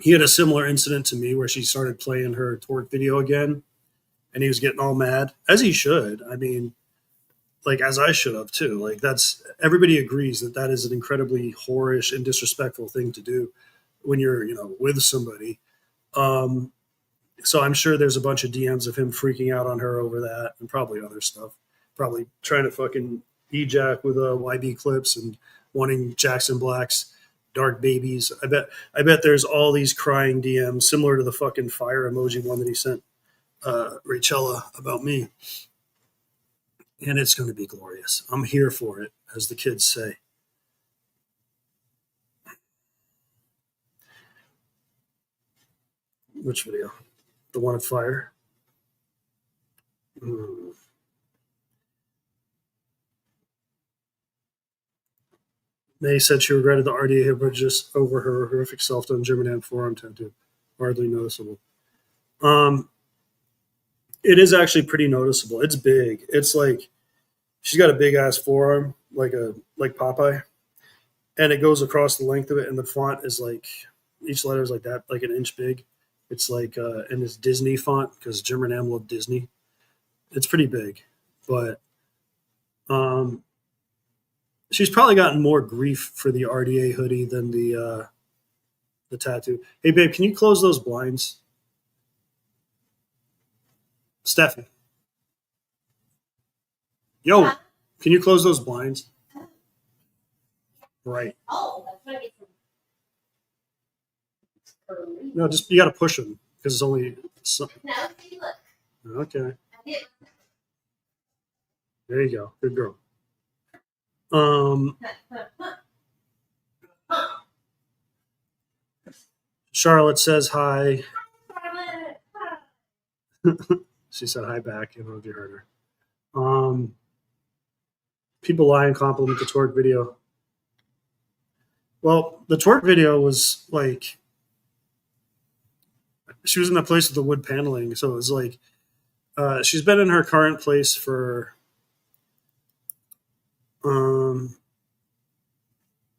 He had a similar incident to me where she started playing her twerk video again, and he was getting all mad, as he should. I mean, like, as I should have too. Like, everybody agrees that is an incredibly whorish and disrespectful thing to do when you're, with somebody. So I'm sure there's a bunch of DMs of him freaking out on her over that, and probably other stuff. Probably trying to fucking ejac with YB clips and wanting Jackson Black's dark babies. I bet there's all these crying DMs similar to the fucking fire emoji one that he sent Rachella about me. And it's going to be glorious. I'm here for it, as the kids say. Which video? The one at fire? May said she regretted the RDA hypnosis over her horrific self-done German forearm tattoo. Hardly noticeable. It is actually pretty noticeable. It's big. It's like she's got a big ass forearm, like Popeye, and it goes across the length of it. And the font is like, each letter is like that, like an inch big. It's like in this Disney font because Jim and Am love Disney. It's pretty big, but she's probably gotten more grief for the RDA hoodie than the tattoo. Hey, babe, can you close those blinds? Steffi. Yo, can you close those blinds? Right. Oh, that's what I get from. No, just you got to push them because it's only. Now, see, look. Okay. I did. There you go. Good girl. Charlotte says hi. She said hi back. I don't know if you heard her. People lie and compliment the twerk video. Well, the twerk video was like, she was in that place with the wood paneling. So it was like, she's been in her current place for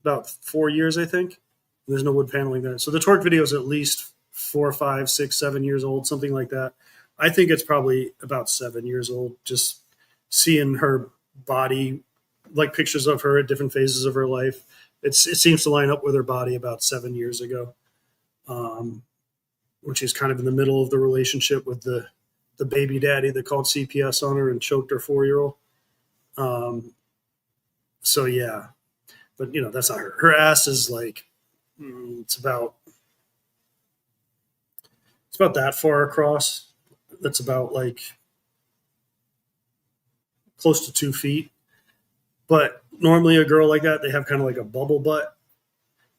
about 4 years, I think. There's no wood paneling there. So the twerk video is at least 4, 5, 6, 7 years old, something like that. I think it's probably about 7 years old. Just seeing her body, like pictures of her at different phases of her life. It seems to line up with her body about 7 years ago, when she's kind of in the middle of the relationship with the baby daddy that called CPS on her and choked her 4-year-old. So yeah, but that's not her. Her ass is like, it's about that far across. That's about like close to 2 feet. But normally a girl like that, they have kind of like a bubble butt.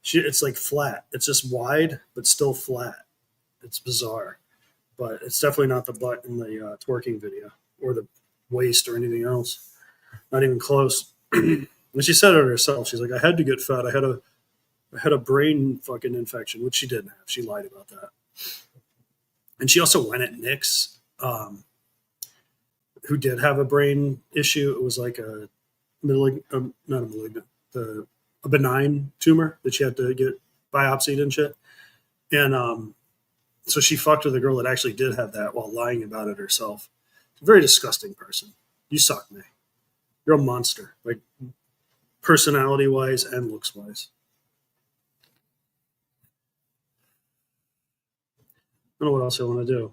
It's like flat. It's just wide, but still flat. It's bizarre, but it's definitely not the butt in the twerking video or the waist or anything else. Not even close. And she said it herself. She's like, I had to get fat. I had a brain fucking infection, which she didn't have. She lied about that. And she also went at Nick's, who did have a brain issue. It was like a benign tumor that she had to get biopsied and shit. And so she fucked with a girl that actually did have that while lying about it herself. She's a very disgusting person. You suck, May. You're a monster, like personality wise and looks wise. I don't know what else I want to do.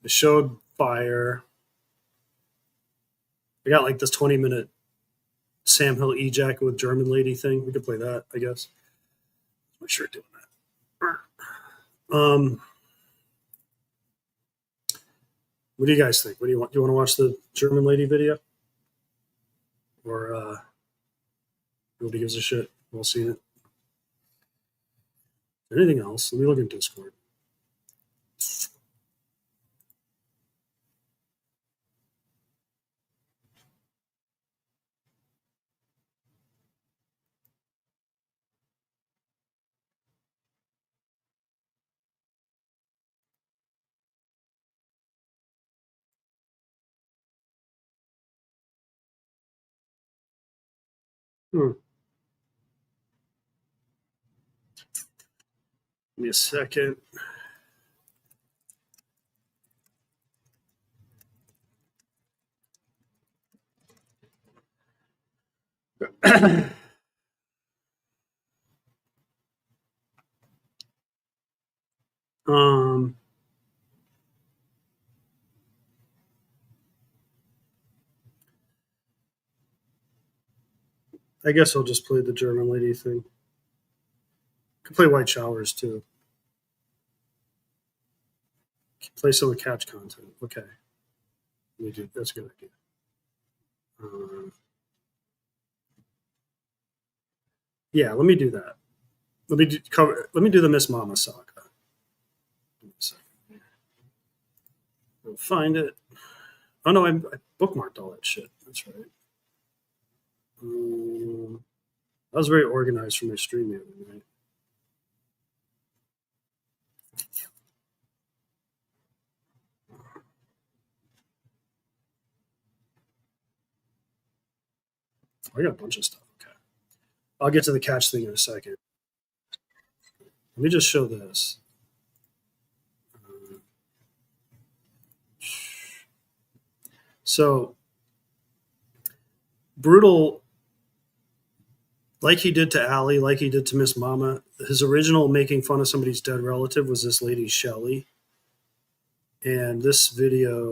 I showed Fire. I got like this 20-minute Sam Hill ejac with German lady thing. We could play that, I guess. I'm sure doing that. What do you guys think? What do you want? Do you want to watch the German lady video? Or nobody gives a shit? We'll see it. Anything else? Let me look in Discord. Give me a second. I guess I'll just play the German lady thing. Could play White Showers too. Play some of Catch content. Okay. Let me do. That's a good idea. Yeah, let me do that. Let me do the Miss Mama saga. I'll find it. Oh no, I bookmarked all that shit. That's right. I was very organized for my stream the other night. I got a bunch of stuff. Okay. I'll get to the Catch thing in a second. Let me just show this. So, Brutal, like he did to Allie, like he did to Miss Mama, his original making fun of somebody's dead relative was this lady, Shelly. And this video,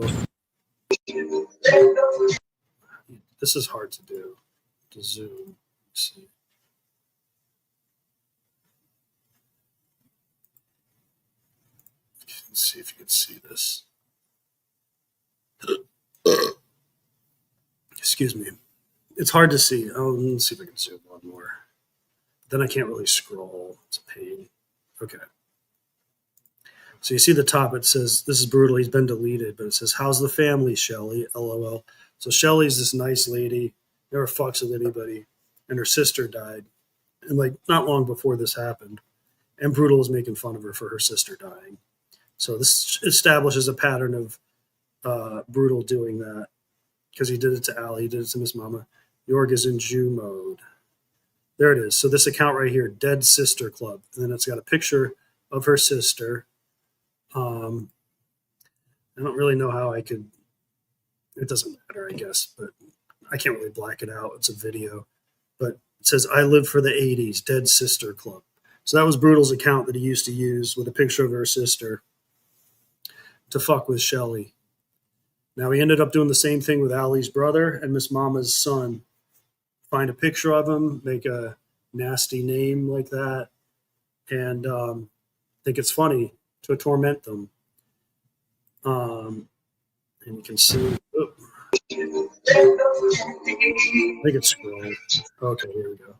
this is hard to do, to zoom. Let's see. Let's see if you can see this. Excuse me. It's hard to see. Oh, let's see if I can zoom one more. Then I can't really scroll. It's a pain. Okay. So you see the top, it says, this is Brutal, he's been deleted, but it says, how's the family, Shelly? LOL. So Shelly's this nice lady, never fucks with anybody, and her sister died. And like not long before this happened. And Brutal was making fun of her for her sister dying. So this establishes a pattern of Brutal doing that. Because he did it to Allie, he did it to Miss Mama. Jorg is in Jew mode. There it is. So this account right here, Dead Sister Club. And then it's got a picture of her sister. I don't really know how I could, it doesn't matter, I guess, but I can't really black it out. It's a video. But it says, I live for the 80s, Dead Sister Club. So that was Brutal's account that he used to use with a picture of her sister to fuck with Shelly. Now he ended up doing the same thing with Allie's brother and Miss Mama's son. Find a picture of him, make a nasty name like that, and think it's funny to torment them. And you can see. Oh. I think it's scrolled. Okay, here we go.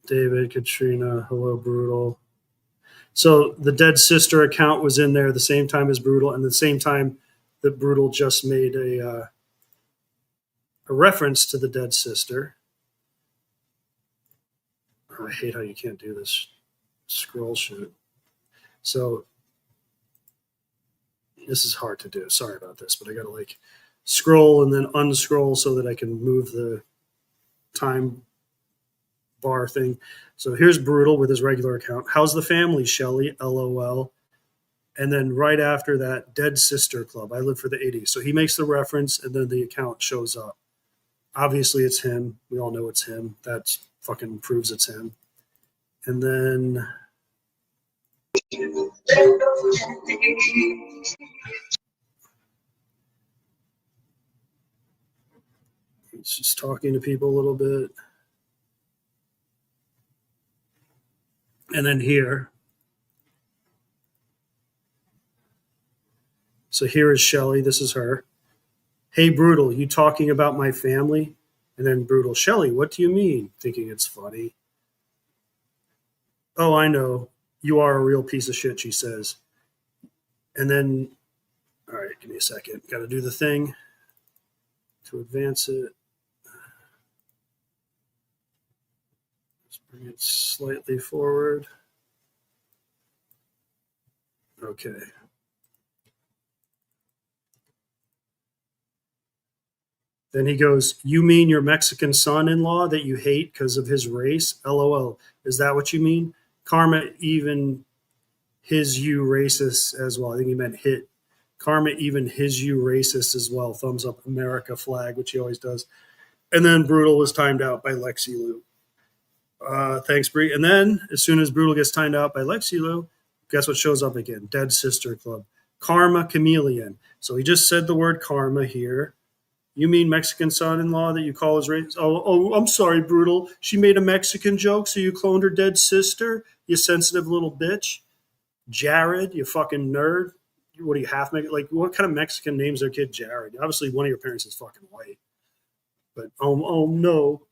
David, Katrina, hello, Brutal. So the Dead Sister account was in there the same time as Brutal, and the same time that Brutal just made a reference to the Dead Sister. Oh, I hate how you can't do this scroll shit. So this is hard to do. Sorry about this, but I gotta like scroll and then unscroll so that I can move the time bar thing. So here's Brutal with his regular account. How's the family, Shelly? LOL. And then right after that, Dead Sister Club. I live for the 80s. So he makes the reference and then the account shows up. Obviously it's him. We all know it's him. That fucking proves it's him. And then he's just talking to people a little bit. And then here. So here is Shelly. This is her. Hey, Brutal, you talking about my family? And then Brutal, Shelly, what do you mean? Thinking it's funny. Oh, I know. You are a real piece of shit, she says. And then, all right, give me a second. Got to do the thing to advance it. Let's bring it slightly forward. Okay. Then he goes, you mean your Mexican son-in-law that you hate because of his race? LOL. Is that what you mean? Karma, even his you racist as well. I think he meant hit. Karma, even his you racist as well. Thumbs up America flag, which he always does. And then Brutal was timed out by Lexi Lou. Thanks, Bree. And then as soon as Brutal gets timed out by Lexi Lou, guess what shows up again? Dead Sister Club. Karma Chameleon. So he just said the word karma here. You mean Mexican son-in-law that you call his race? Oh, I'm sorry, Brutal. She made a Mexican joke, so you cloned her dead sister? You sensitive little bitch. Jared, you fucking nerd. What do you half make? Like, what kind of Mexican names their kid Jared? Obviously, one of your parents is fucking white. But, oh no.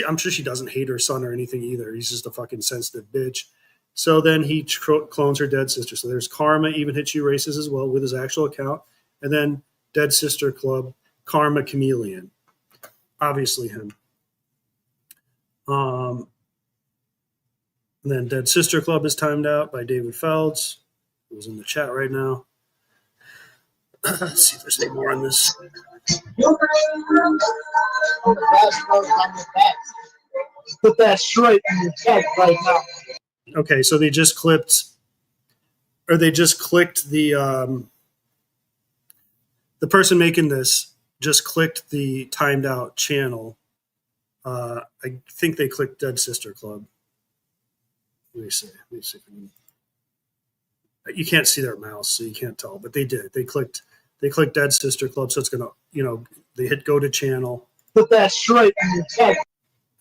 I'm sure she doesn't hate her son or anything either. He's just a fucking sensitive bitch. So then he clones her dead sister. So there's Karma, even hits you races as well with his actual account. And then Dead Sister Club. Karma Chameleon, obviously him. And then Dead Sister Club is timed out by David Felds, who's in the chat right now. Let's see if there's any more on this. Put that straight in your head right now. Okay, so they just clicked the person making this just clicked the timed out channel. I think they clicked Dead Sister Club. Let me see. You can't see their mouse, so you can't tell, but they did. They clicked Dead Sister Club, so it's gonna, they hit go to channel. Put that straight in your head.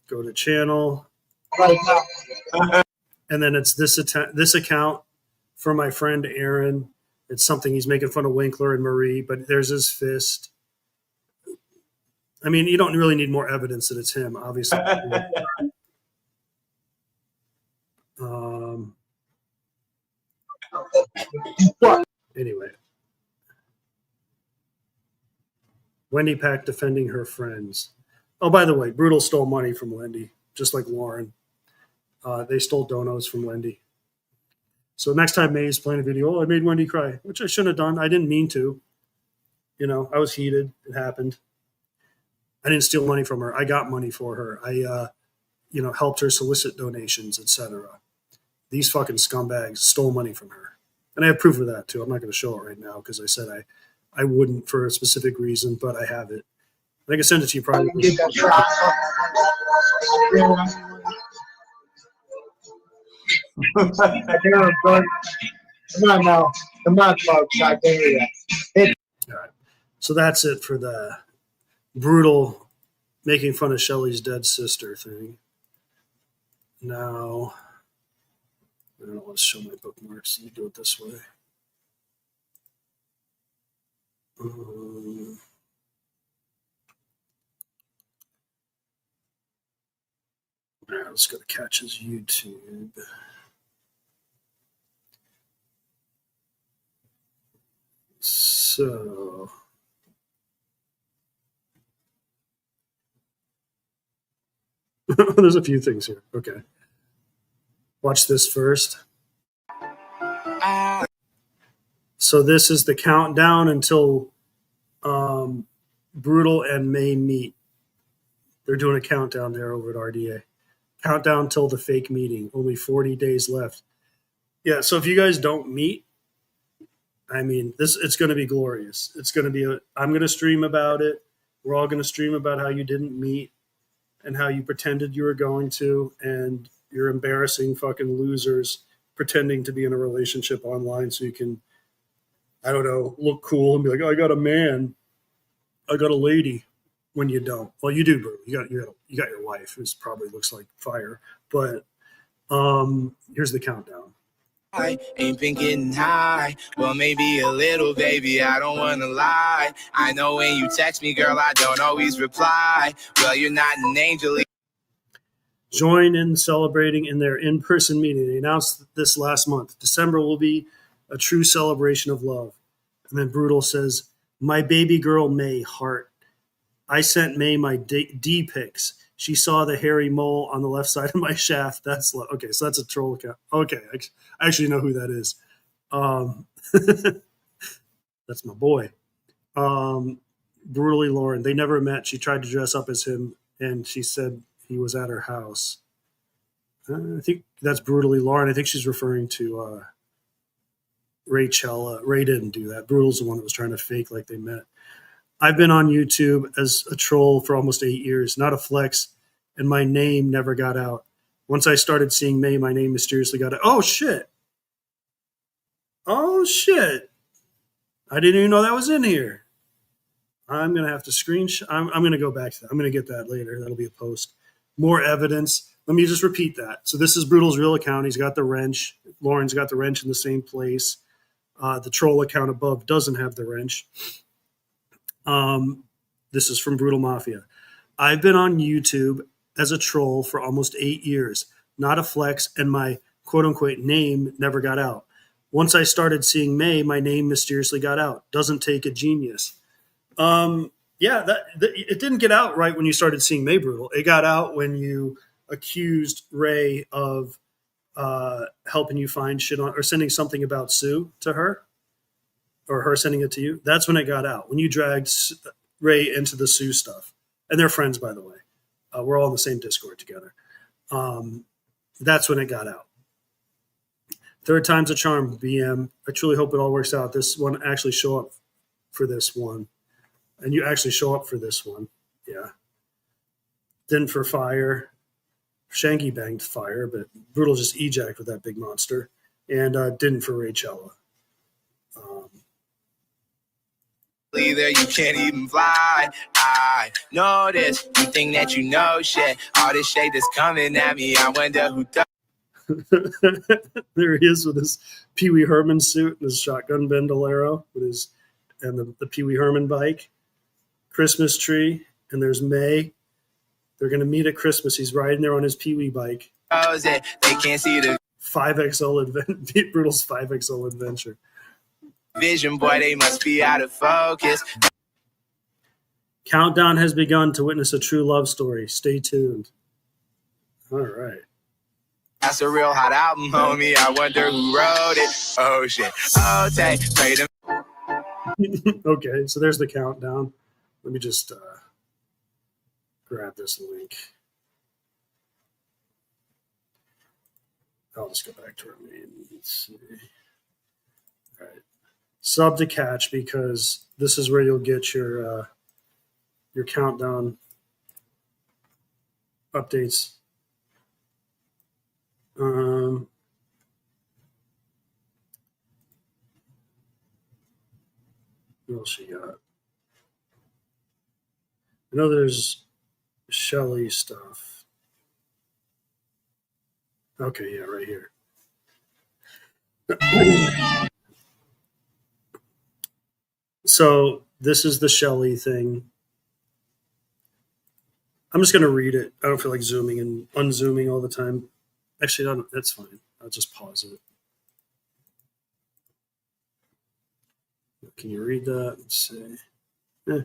Go to channel. Right now. And then it's this account for my friend Aaron. It's something he's making fun of Winkler and Marie, but there's his fist. I mean, you don't really need more evidence that it's him, obviously. Anyway. Wendy Pack defending her friends. Oh, by the way, Brutal stole money from Wendy, just like Lauren. They stole donos from Wendy. So next time May's playing a video, I made Wendy cry, which I shouldn't have done. I didn't mean to. I was heated. It happened. I didn't steal money from her. I got money for her. I, helped her solicit donations, etc. These fucking scumbags stole money from her. And I have proof of that, too. I'm not going to show it right now because I said I wouldn't for a specific reason, but I have it. I can send it to you privately. Come on now. Come on, folks. I dare you. All right. So that's it for the Brutal making fun of Shelly's dead sister thing. Now, I don't want to show my bookmarks. Let me do it this way. let's go to Catch's YouTube. So there's a few things here. Okay. Watch this first. So this is the countdown until Brutal and May meet. They're doing a countdown there over at RDA. Countdown till the fake meeting. Only 40 days left. Yeah, so if you guys don't meet, I mean, it's going to be glorious. It's going to be I'm going to stream about it. We're all going to stream about how you didn't meet and how you pretended you were going to, and you're embarrassing fucking losers pretending to be in a relationship online so you can, I don't know, look cool and be like, oh, I got a man. I got a lady. When you don't. Well, you do, bro. You got your wife, who probably looks like fire. But here's the countdown. I ain't been getting high. Well, maybe a little, baby. I don't want to lie. I know when you text me, girl, I don't always reply. Well, you're not an angel. Join in celebrating in their in-person meeting. They announced this last month. December will be a true celebration of love. And then Brutal says, my baby girl, May, heart. I sent May my D pics. She saw the hairy mole on the left side of my shaft. That's okay. So that's a troll account. Okay, I actually know who that is. That's my boy. Brutally Lauren. They never met. She tried to dress up as him, and she said he was at her house. I think that's Brutally Lauren. I think she's referring to Rachel. Ray didn't do that. Brutal's the one that was trying to fake like they met. I've been on YouTube as a troll for almost 8 years, not a flex, and my name never got out. Once I started seeing May, my name mysteriously got out. Oh, shit. Oh, shit. I didn't even know that was in here. I'm going to have to screenshot. I'm going to go back to that. I'm going to get that later. That'll be a post. More evidence. Let me just repeat that. So this is Brutal's real account. He's got the wrench. Lauren's got the wrench in the same place. The troll account above doesn't have the wrench. This is from Brutal Mafia. I've been on YouTube as a troll for almost 8 years, not a flex, and my quote unquote name never got out. Once I started seeing May, my name mysteriously got out. Doesn't take a genius. It didn't get out right when you started seeing May, Brutal. It got out when you accused Ray of helping you find shit on, or sending something about Sue to her, or her sending it to you. That's when it got out. When you dragged Ray into the Sue stuff. And they're friends, by the way. We're all in the same Discord together. That's when it got out. Third time's a charm, BM. I truly hope it all works out. This one actually show up for this one. And you actually show up for this one. Yeah. Didn't for Fire. Shanky banged Fire, but Brutal just ejacked with that big monster. And didn't for Rachella. Either you can't even fly. I know this. You think that you know shit. All this shit that's coming at me. I wonder who does. There he is with his Pee Wee Herman suit and his shotgun bandolero with his and the Pee Wee Herman bike. Christmas tree, and there's May. They're gonna meet at Christmas. He's riding there on his Pee Wee bike. They can't see the 5XL Brutal's 5XL adventure. vision, boy. They must be out of focus. Countdown has begun to witness a true love story. Stay tuned. All right. That's a real hot album, homie. I wonder who wrote it. Oh shit. Oh, take pray to. Okay, so there's the countdown. Let me just grab this link. I'll just go back to our main. Let's see. All right. Sub to Catch, because this is where you'll get your countdown updates. What else you got? I know there's Shelly stuff. Okay, yeah, right here. So this is the Shelly thing. I'm just going to read it. I don't feel like zooming and unzooming all the time. Actually, that's fine. I'll just pause it. Can you read that? Let's see.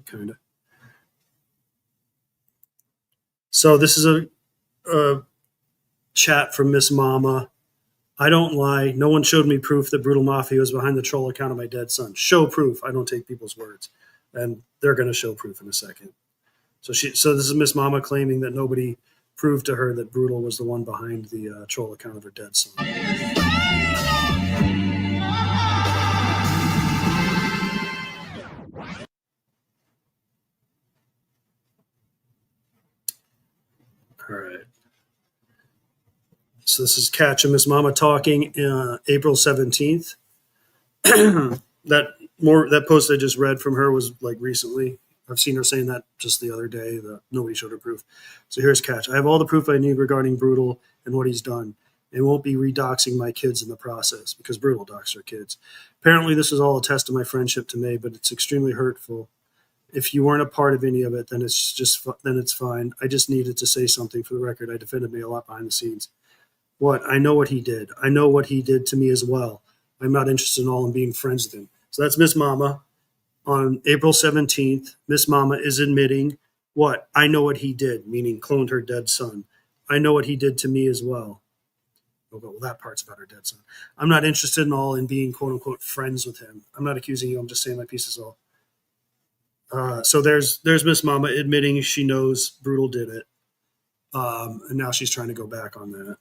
Kind of. So this is a chat from Miss Mama. I don't lie. No one showed me proof that Brutal Mafia was behind the troll account of my dead son. Show proof. I don't take people's words. And they're going to show proof in a second. So this is Miss Mama claiming that nobody proved to her that Brutal was the one behind the troll account of her dead son. All right. So this is Catch and Miss Mama talking April 17th. That post I just read from her was like recently. I've seen her saying that just the other day that nobody showed her proof. So here's Catch. I have all the proof I need regarding Brutal and what he's done. And won't be redoxing my kids in the process because Brutal doxed her kids. Apparently this is all a test of my friendship to May, but it's extremely hurtful. If you weren't a part of any of it, then it's fine. I just needed to say something for the record. I defended May a lot behind the scenes. What? I know what he did. I know what he did to me as well. I'm not interested at all in being friends with him. So that's Miss Mama. On April 17th, Miss Mama is admitting what? I know what he did, meaning cloned her dead son. I know what he did to me as well. Well, that part's about her dead son. I'm not interested at all in being quote unquote friends with him. I'm not accusing you. I'm just saying my piece is all. So there's Miss Mama admitting she knows Brutal did it. And now she's trying to go back on that.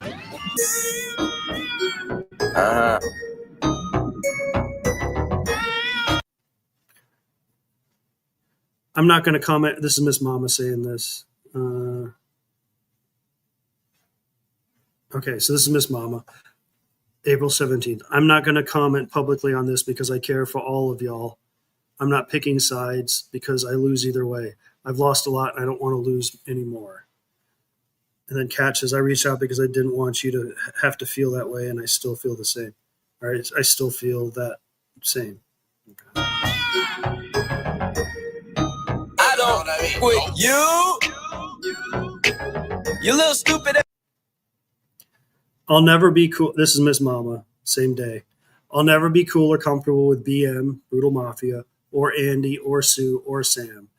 I'm not going to comment. This is Miss Mama saying this. Okay, so this is Miss Mama. April 17th. I'm not going to comment publicly on this because I care for all of y'all. I'm not picking sides because I lose either way. I've lost a lot and I don't want to lose anymore. And then Catch says, I reached out because I didn't want you to have to feel that way, and I still feel the same. All right, I still feel that same. Okay. I don't with you. You little stupid. I'll never be cool. This is Miss Mama, same day. I'll never be cool or comfortable with BM, Brutal Mafia, or Andy, or Sue, or Sam.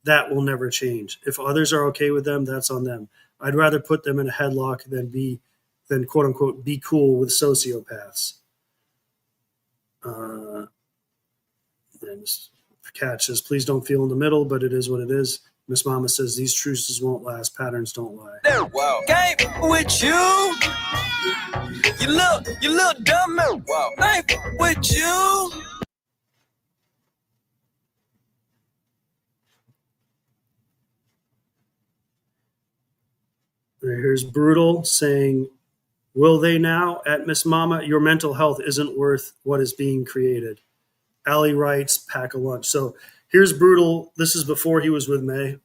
That will never change. If others are okay with them, that's on them. I'd rather put them in a headlock than quote unquote be cool with sociopaths. And Catch says, please don't feel in the middle, but it is what it is. Miss Mama says these truces won't last. Patterns don't lie. Wow. Game with you. You little dumb. Wow. Game with you. Here's Brutal saying, will they now? At Miss Mama, your mental health isn't worth what is being created. Allie writes, pack a lunch. So here's Brutal. This is before he was with May.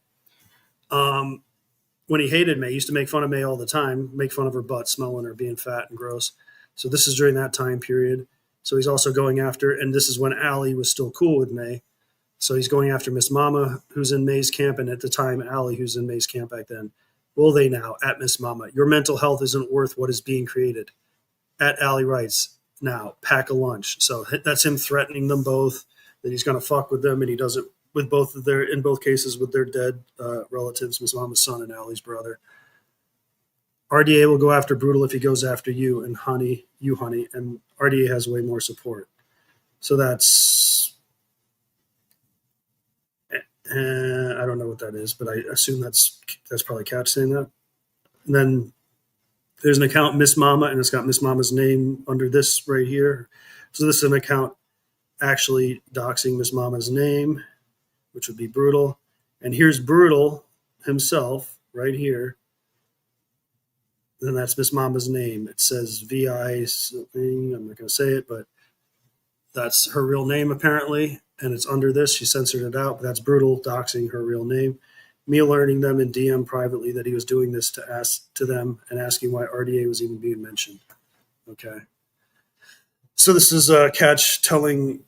When he hated May, he used to make fun of May all the time, make fun of her butt, smelling her, being fat and gross. So this is during that time period. So he's also going after, and this is when Allie was still cool with May. So he's going after Miss Mama, who's in May's camp, and at the time, Allie, who's in May's camp back then. Will they now? At Miss Mama, your mental health isn't worth what is being created. At Allie writes, now, pack a lunch. So that's him threatening them both, that he's going to fuck with them, and he does it with in both cases, with their dead relatives, Miss Mama's son and Allie's brother. RDA will go after Brutal if he goes after you and Honey, and RDA has way more support. So that's, I don't know what that is, but I assume that's probably Catch saying that. And then there's an account, Miss Mama, and it's got Miss Mama's name under this right here. So this is an account actually doxing Miss Mama's name, which would be Brutal. And here's Brutal himself right here. And that's Miss Mama's name. It says VI something. I'm not going to say it, but that's her real name apparently. And it's under this. She censored it out, but that's Brutal doxing her real name. Me alerting them in DM privately that he was doing this to them and asking why RDA was even being mentioned. Okay. So this is Catch telling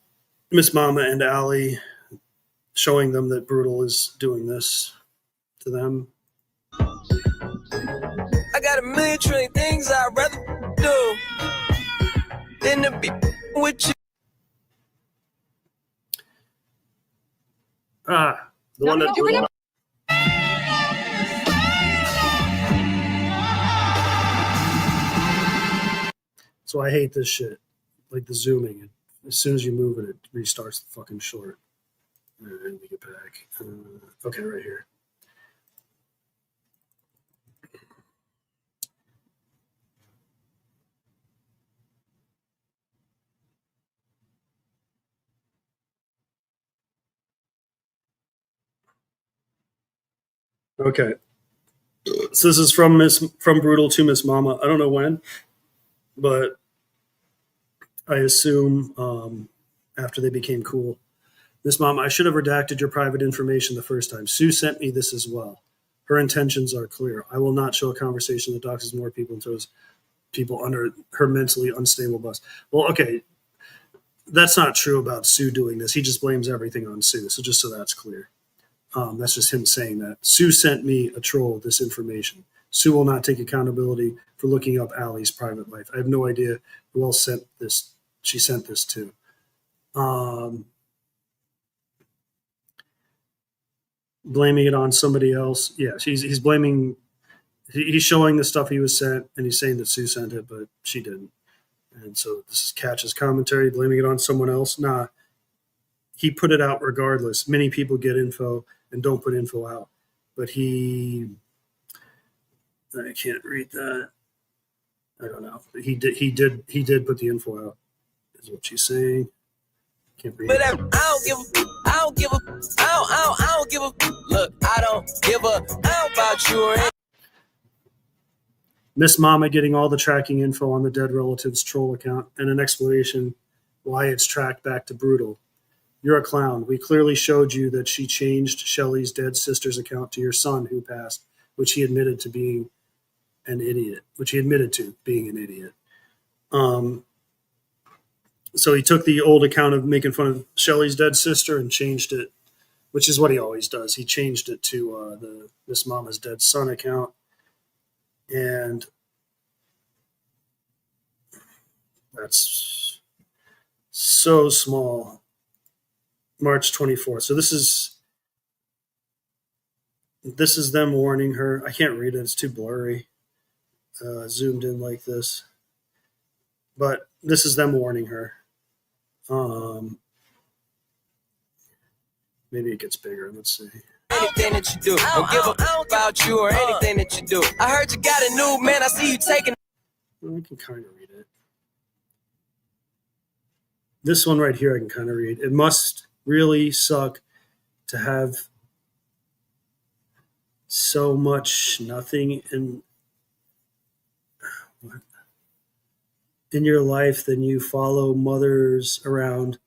Miss Mama and Allie, showing them that Brutal is doing this to them. million trillion things I'd rather do than to be with you. The one that. So I hate this shit, like the zooming. As soon as you move it, it restarts the fucking short. Let me get back. Okay, right here. Okay. So this is from Brutal to Miss Mama. I don't know when, but I assume after they became cool. Miss Mama, I should have redacted your private information the first time. Sue sent me this as well. Her intentions are clear. I will not show a conversation that doxes more people and throws people under her mentally unstable bus. Well, okay, that's not true about Sue doing this. He just blames everything on Sue. So just so that's clear. That's just him saying that. Sue sent me a troll this information. Sue will not take accountability for looking up Allie's private life. I have no idea who else sent this. She sent this to. Blaming it on somebody else. Yeah, he's blaming. He's showing the stuff he was sent, and he's saying that Sue sent it, but she didn't. And so this is Catch's commentary, blaming it on someone else. Nah, he put it out regardless. Many people get info and don't put info out, but I can't read that. I don't know. He did put the info out, is what she's saying. Can't read But it. I don't give a look, I don't give a about you or anything. Miss Mama getting all the tracking info on the dead relative's troll account and an explanation why it's tracked back to Brutal. You're a clown. We clearly showed you that she changed Shelly's dead sister's account to your son who passed, which he admitted to being an idiot. So he took the old account of making fun of Shelly's dead sister and changed it, which is what he always does. He changed it to the Miss Mama's dead son account. And that's so small. March 24th. So this is them warning her. I can't read it. It's too blurry. Zoomed in like this. But this is them warning her. Maybe it gets bigger. Let's see. Anything that you do, don't give a about you or anything that you do. I heard you got a new man. I see you taking. I can kind of read it. This one right here, I can kind of read. It must really suck to have so much nothing in your life, then you follow mothers around.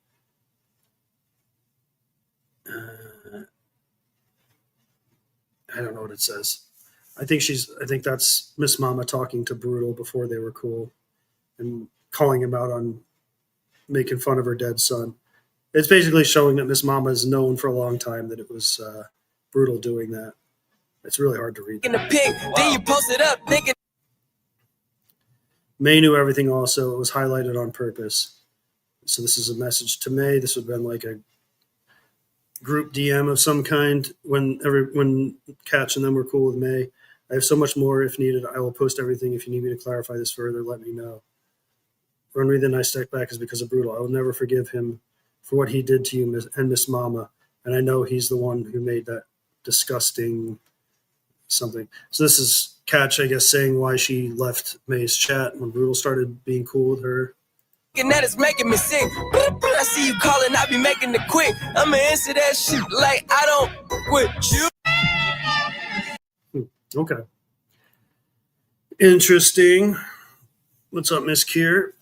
I don't know what it says. I think that's Miss Mama talking to Brutal before they were cool and calling him out on making fun of her dead son. It's basically showing that Miss Mama has known for a long time that it was Brutal doing that. It's really hard to read. In the pic, then you post it up, thinking. May knew everything also. It was highlighted on purpose. So this is a message to May. This would have been like a group DM of some kind when Catch and them were cool with May. I have so much more if needed. I will post everything. If you need me to clarify this further, let me know. The only reason I step back is because of Brutal. I will never forgive him for what he did to you and Miss Mama. And I know he's the one who made that disgusting something. So this is Catch, I guess, saying why she left May's chat when Brutal started being cool with her. And that is making me sick. I see you calling, I be making it quick. I'ma answer that shit like I don't with you. Okay. Interesting. What's up, Miss Kier?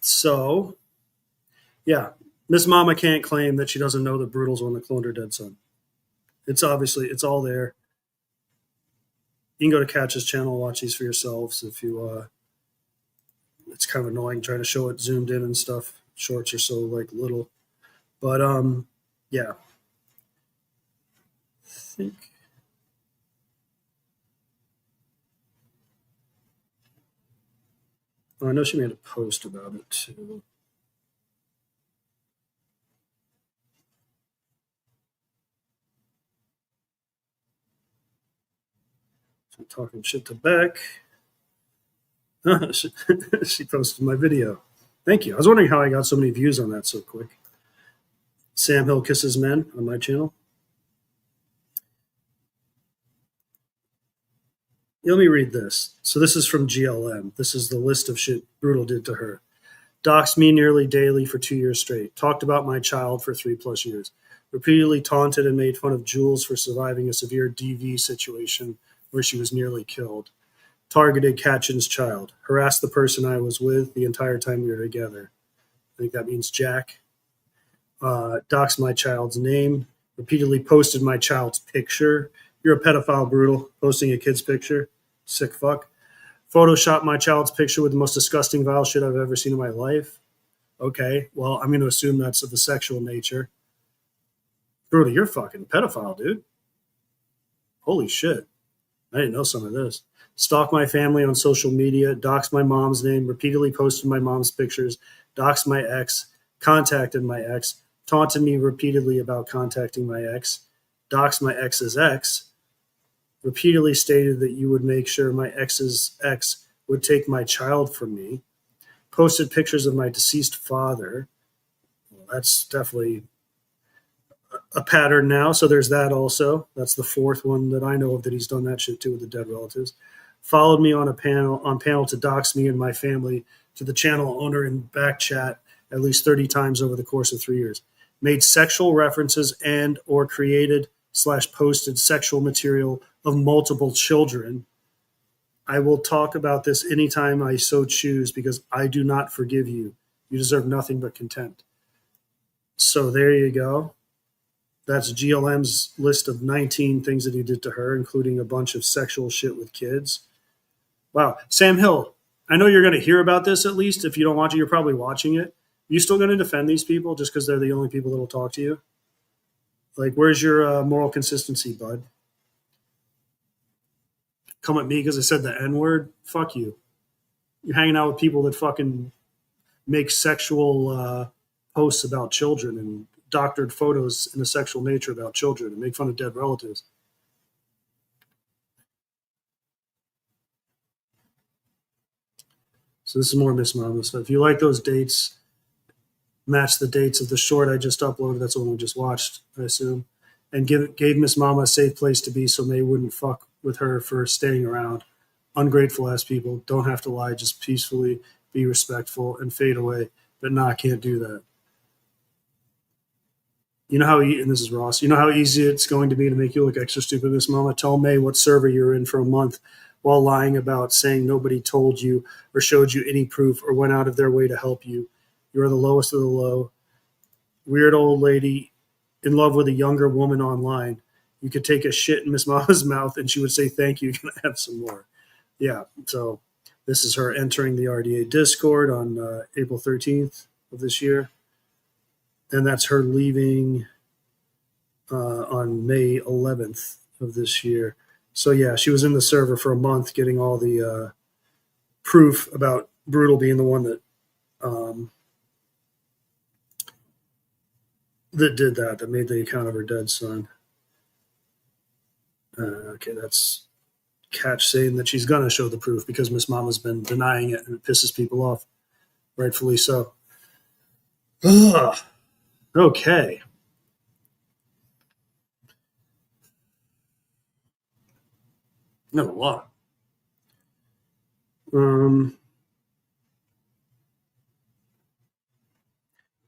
So, yeah, Miss Mama can't claim that she doesn't know that Brutal's one that cloned her dead son. It's all there. You can go to Catch's channel and watch these for yourselves if you it's kind of annoying trying to show it zoomed in and stuff. Shorts are so like little. But yeah. I think. Oh, I know she made a post about it too. I'm talking shit to Beck. She posted my video. Thank you. I was wondering how I got so many views on that so quick. Sam Hill Kisses Men on my channel. Let me read this. So this is from GLM. This is the list of shit Brutal did to her. Doxed me nearly daily for 2 years straight. Talked about my child for 3+ years. Repeatedly taunted and made fun of Jules for surviving a severe DV situation where she was nearly killed. Targeted Katchin's child. Harassed the person I was with the entire time we were together. I think that means Jack. Doxed my child's name. Repeatedly posted my child's picture. You're a pedophile, Brutal. Posting a kid's picture. Sick fuck. Photoshopped my child's picture with the most disgusting, vile shit I've ever seen in my life. Okay, well, I'm going to assume that's of a sexual nature. Brutal, you're fucking pedophile, dude. Holy shit. I didn't know some of this. Stalked my family on social media, doxed my mom's name, repeatedly posted my mom's pictures, doxed my ex, contacted my ex, taunted me repeatedly about contacting my ex, doxed my ex's ex, repeatedly stated that you would make sure my ex's ex would take my child from me, posted pictures of my deceased father. Well, that's definitely a pattern now. So there's that also. That's the fourth one that I know of that he's done that shit to with the dead relatives. Followed me on panel to dox me and my family to the channel owner in back chat at least 30 times over the course of 3 years. Made sexual references and or created / posted sexual material of multiple children. I will talk about this anytime I so choose because I do not forgive you. You deserve nothing but contempt. So there you go. That's GLM's list of 19 things that he did to her, including a bunch of sexual shit with kids. Wow. Sam Hill, I know you're going to hear about this at least. If you don't watch it, you're probably watching it. You still going to defend these people just because they're the only people that will talk to you? Like, where's your moral consistency, bud? Come at me because I said the N-word? Fuck you. You're hanging out with people that fucking make sexual posts about children and doctored photos in a sexual nature about children and make fun of dead relatives. So this is more Miss Mama stuff. If you like those dates, match the dates of the short I just uploaded. That's the one we just watched, I assume. And gave Miss Mama a safe place to be so May wouldn't fuck with her for staying around. Ungrateful ass people. Don't have to lie. Just peacefully be respectful and fade away. But nah, can't do that. You know how, and this is Ross, you know how easy it's going to be to make you look extra stupid, Miss Mama? Tell May what server you're in for a month while lying about saying nobody told you or showed you any proof or went out of their way to help you. You're the lowest of the low. Weird old lady in love with a younger woman online. You could take a shit in Miss Mama's mouth and she would say, thank you, can I have some more? Yeah, so this is her entering the RDA Discord on April 13th of this year. And that's her leaving on May 11th of this year. So yeah, she was in the server for a month getting all the proof about Brutal being the one that that did that made the account of her dead son. Okay, that's Catch saying that she's going to show the proof because Miss Mama's been denying it and it pisses people off, rightfully so. Ugh. Okay. Not a lot.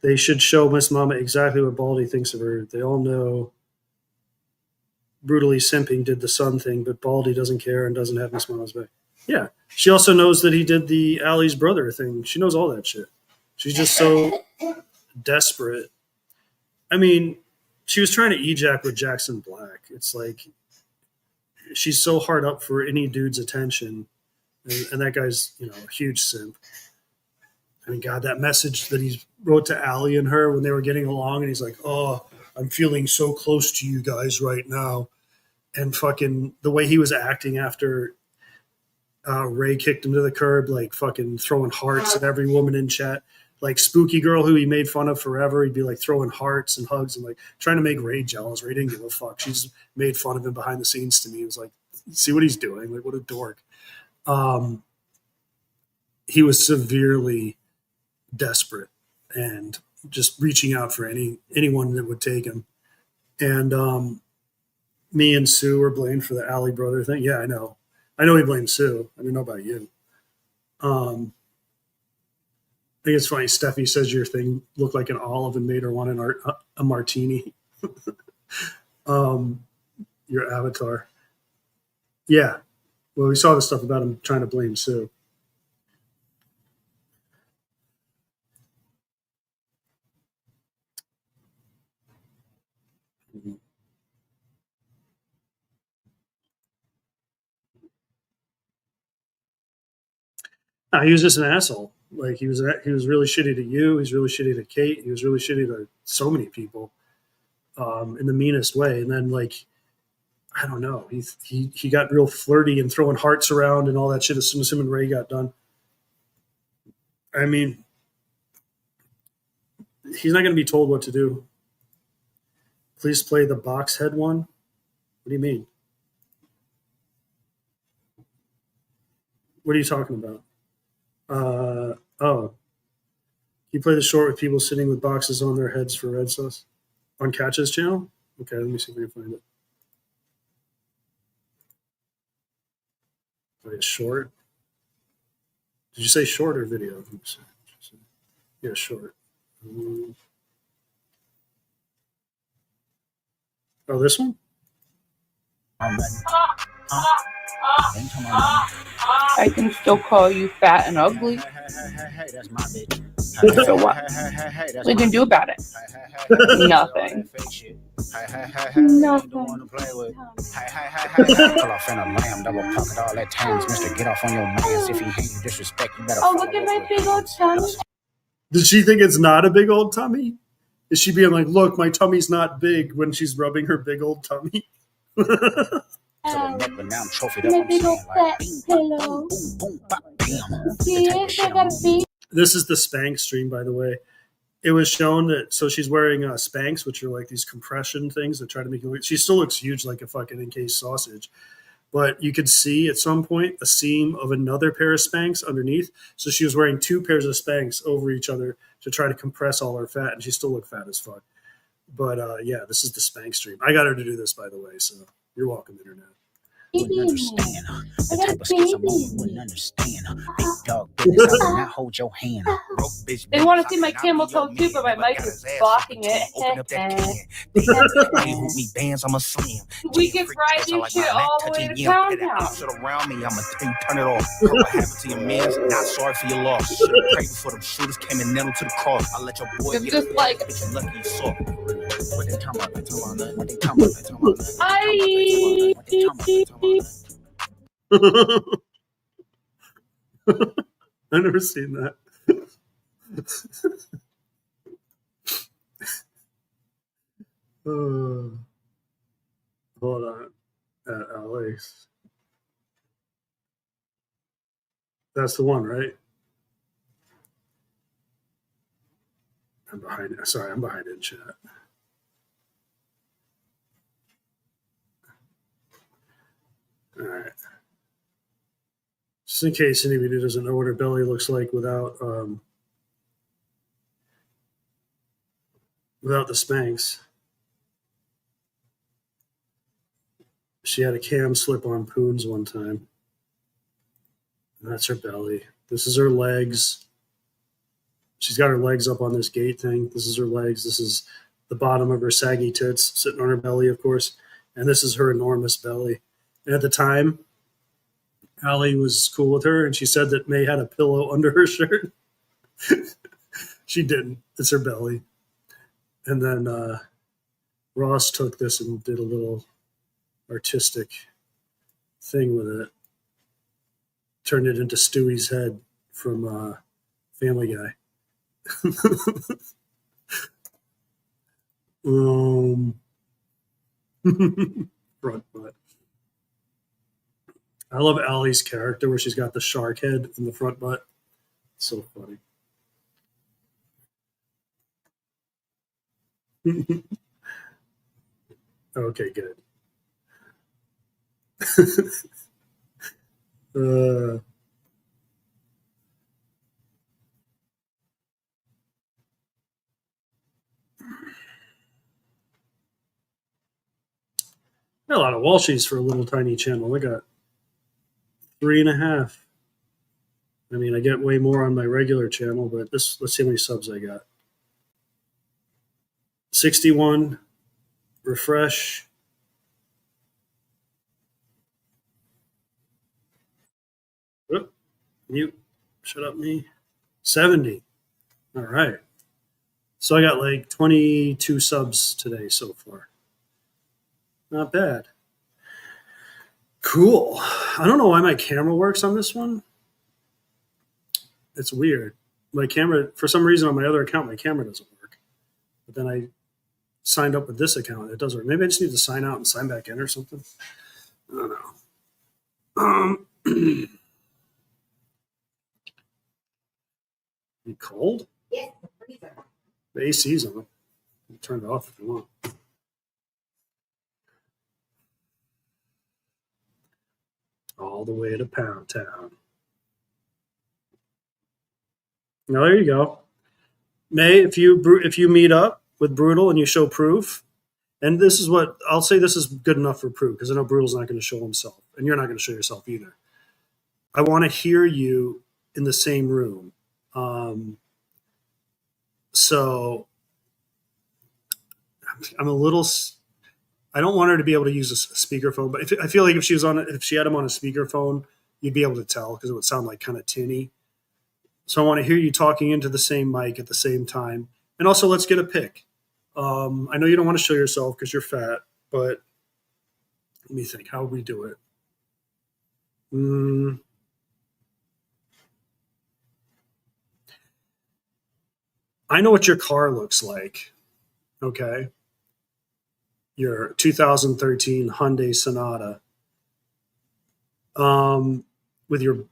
They should show Miss Mama exactly what Baldy thinks of her. They all know Brutally Simping did the son thing, but Baldy doesn't care and doesn't have Miss Mama's back. Yeah. She also knows that he did the Allie's brother thing. She knows all that shit. She's just so desperate. I mean, she was trying to ejac with Jackson Black. It's like she's so hard up for any dude's attention. And that guy's, a huge simp. I mean, God, that message that he wrote to Allie and her when they were getting along, and he's like, oh, I'm feeling so close to you guys right now. And fucking the way he was acting after Ray kicked him to the curb, like fucking throwing hearts at every woman in chat. Like Spooky Girl, who he made fun of forever, he'd be like throwing hearts and hugs and like trying to make Ray jealous. Ray didn't give a fuck. She's made fun of him behind the scenes to me. It was like, see what he's doing? Like, what a dork. He was severely desperate and just reaching out for anyone that would take him. And me and Sue were blamed for the Alley brother thing. Yeah, I know he blamed Sue. I don't know about you. I think it's funny. Steffi says your thing looked like an olive and made her want a martini. Your avatar. Yeah. Well, we saw the stuff about him trying to blame Sue. He was just an asshole. Like he was really shitty to you. He's really shitty to Kate. He was really shitty to so many people, in the meanest way. And then like, I don't know. He got real flirty and throwing hearts around and all that shit as soon as him and Ray got done. I mean, he's not going to be told what to do. Please play the box head one. What do you mean? What are you talking about? You play the short with people sitting with boxes on their heads for red sauce on Catch's channel? Okay, let me see if I can find it. Play a short. Did you say short or video? Yeah, short. Oh, this one? I can still call you fat and ugly. That's my bitch. So what? What you can do about it? Nothing. Nothing. Oh, look at my big old tummy. Did she think it's not a big old tummy? Is she being like, look, my tummy's not big when she's rubbing her big old tummy? My big old fat pillow. Yes, I got a big. This is the Spanx stream, by the way. It was shown that, so she's wearing Spanx, which are like these compression things that try to make you look, she still looks huge like a fucking encased sausage. But you could see at some point a seam of another pair of Spanx underneath. So she was wearing two pairs of Spanx over each other to try to compress all her fat, and she still looked fat as fuck. But yeah, this is the Spanx stream. I got her to do this, by the way, so you're welcome, Internet. Wouldn't understand the type of skits I'm on. Wouldn't understand big dog business. I will not hold your hand. Broke bitch. They want to see my camel toe too, but my mic is blocking Open up that it. can. Me bands, I'm a slam. We can fry this shit all the way to town now. Shit around me, I'ma turn it off. What happened to your mans? Not sorry for your loss. Pray before them shooters came and nailed to the cross. I let your boy It's get just it. like Bitch, you lucky you saw. What they talking about? They talking about? What they talking about? They talking about? What they talking about? I've never seen that. Hold on. Alex. That's the one, right? I'm behind it. Sorry, I'm behind it in chat. All right. Just in case anybody doesn't know what her belly looks like without the Spanx. She had a cam slip on Poons one time. And that's her belly. This is her legs. She's got her legs up on this gate thing. This is her legs. This is the bottom of her saggy tits sitting on her belly, of course. And this is her enormous belly. And at the time, Allie was cool with her, and she said that May had a pillow under her shirt. She didn't. It's her belly. And then Ross took this and did a little artistic thing with it. Turned it into Stewie's head from Family Guy. Front butt. I love Allie's character where she's got the shark head in the front butt. So funny. Okay, good. Got a lot of Walshies for a little tiny channel. I got 3.5. I mean, I get way more on my regular channel, but let's see how many subs I got. 61. Refresh. Oop, mute. Shut up, me. 70. All right. So I got like 22 subs today so far. Not bad. Cool. I don't know why my camera works on this one. It's weird. My camera, for some reason on my other account, my camera doesn't work. But then I signed up with this account. It does work. Maybe I just need to sign out and sign back in or something. I don't know. You cold? Yeah. The AC's on. You turn it off if you want. All the way to Pound Town. Now there you go. May, if you meet up with Brutal and you show proof, and this is what I'll say, this is good enough for proof because I know Brutal's not going to show himself, and you're not going to show yourself either. I want to hear you in the same room. So I'm a little. I don't want her to be able to use a speakerphone, but I feel like if she had him on a speakerphone, you'd be able to tell because it would sound like kind of tinny. So I want to hear you talking into the same mic at the same time. And also, let's get a pic. I know you don't want to show yourself because you're fat, but let me think. How would we do it? I know what your car looks like. Okay. Your 2013 Hyundai Sonata with your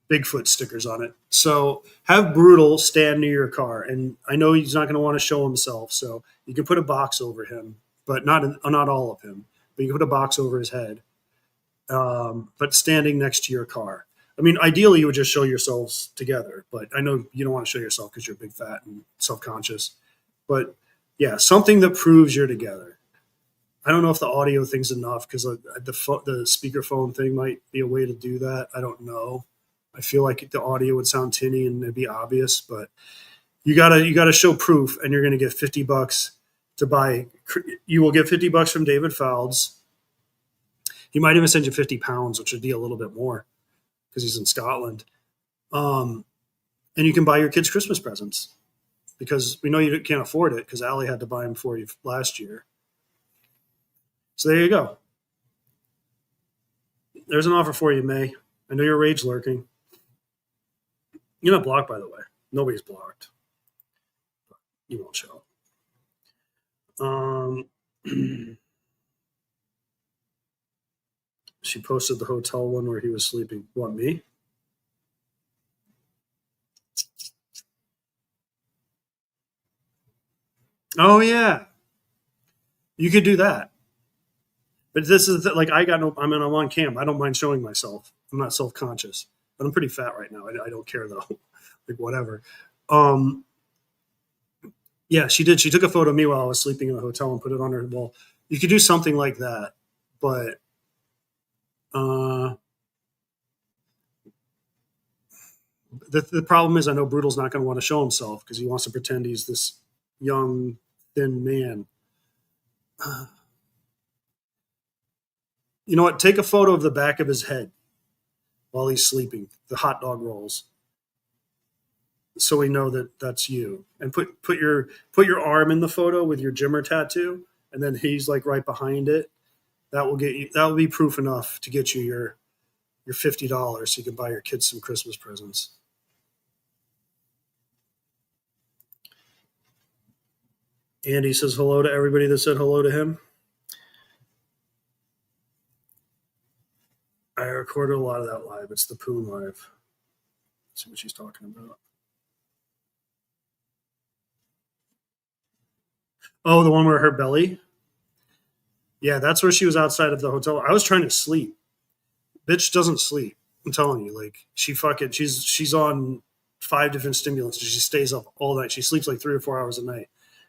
Bigfoot stickers on it. So have Brutal stand near your car. And I know he's not going to want to show himself. So you can put a box over him, but not all of him. But you can put a box over his head, but standing next to your car. I mean, ideally, you would just show yourselves together. But I know you don't want to show yourself because you're big, fat, and self-conscious. But, yeah, something that proves you're together. I don't know if the audio thing's enough because the speakerphone thing might be a way to do that. I don't know. I feel like the audio would sound tinny and it'd be obvious, but you gotta show proof, and you're gonna get $50 to buy. You will get $50 from David Fouds. He might even send you 50 pounds, which would be a little bit more because he's in Scotland. And you can buy your kids Christmas presents because we know you can't afford it because Allie had to buy them for you last year. So there you go. There's an offer for you, May. I know you're rage lurking. You're not blocked, by the way. Nobody's blocked. You won't show up. She posted the hotel one where he was sleeping. What, me? Oh, yeah. You could do that. But this is like I'm on cam. I don't mind showing myself. I'm not self-conscious. But I'm pretty fat right now. I don't care though. Like whatever. Yeah, she did. She took a photo of me while I was sleeping in the hotel and put it on her wall. You could do something like that, but the problem is I know Brutal's not going to want to show himself because he wants to pretend he's this young, thin man. You know what? Take a photo of the back of his head while he's sleeping, the hot dog rolls, so we know that that's you. And put your arm in the photo with your Jimmer tattoo, and then he's like right behind it. That will be proof enough to get you your $50 so you can buy your kids some Christmas presents. Andy says hello to everybody that said hello to him. I recorded a lot of that live. It's the Poon live. Let's see what she's talking about. Oh, the one where her belly? Yeah, that's where she was outside of the hotel. I was trying to sleep. Bitch doesn't sleep. I'm telling you, like she's on 5 different stimulants. She stays up all night. She sleeps like 3 or 4 hours a night.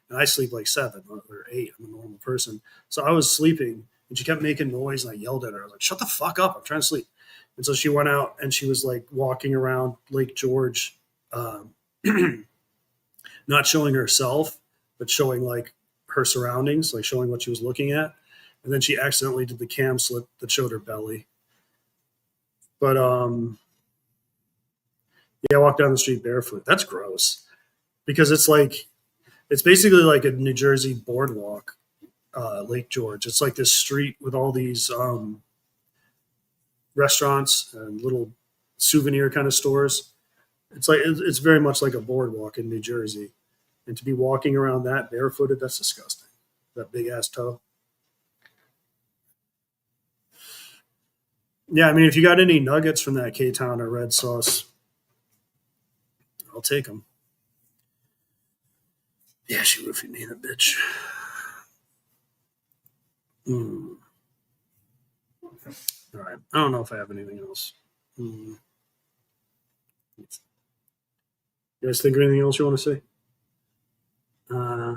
And I sleep like 7 or 8. I'm a normal person. So I was sleeping and she kept making noise and I yelled at her. I was like, shut the fuck up. I'm trying to sleep. And so she went out and she was like walking around Lake George, not showing herself, but showing like her surroundings, like showing what she was looking at. And then she accidentally did the cam slip that showed her belly. But yeah, I walked down the street barefoot. That's gross. Because it's basically like a New Jersey boardwalk, Lake George. It's like this street with all these restaurants and little souvenir kind of stores. It's very much like a boardwalk in New Jersey. And to be walking around that barefooted, that's disgusting. That big ass toe. Yeah, I mean, if you got any nuggets from that K-Town or red sauce, I'll take them. Yeah, she roofied me, that bitch. All right. I don't know if I have anything else. You guys think of anything else you want to say? I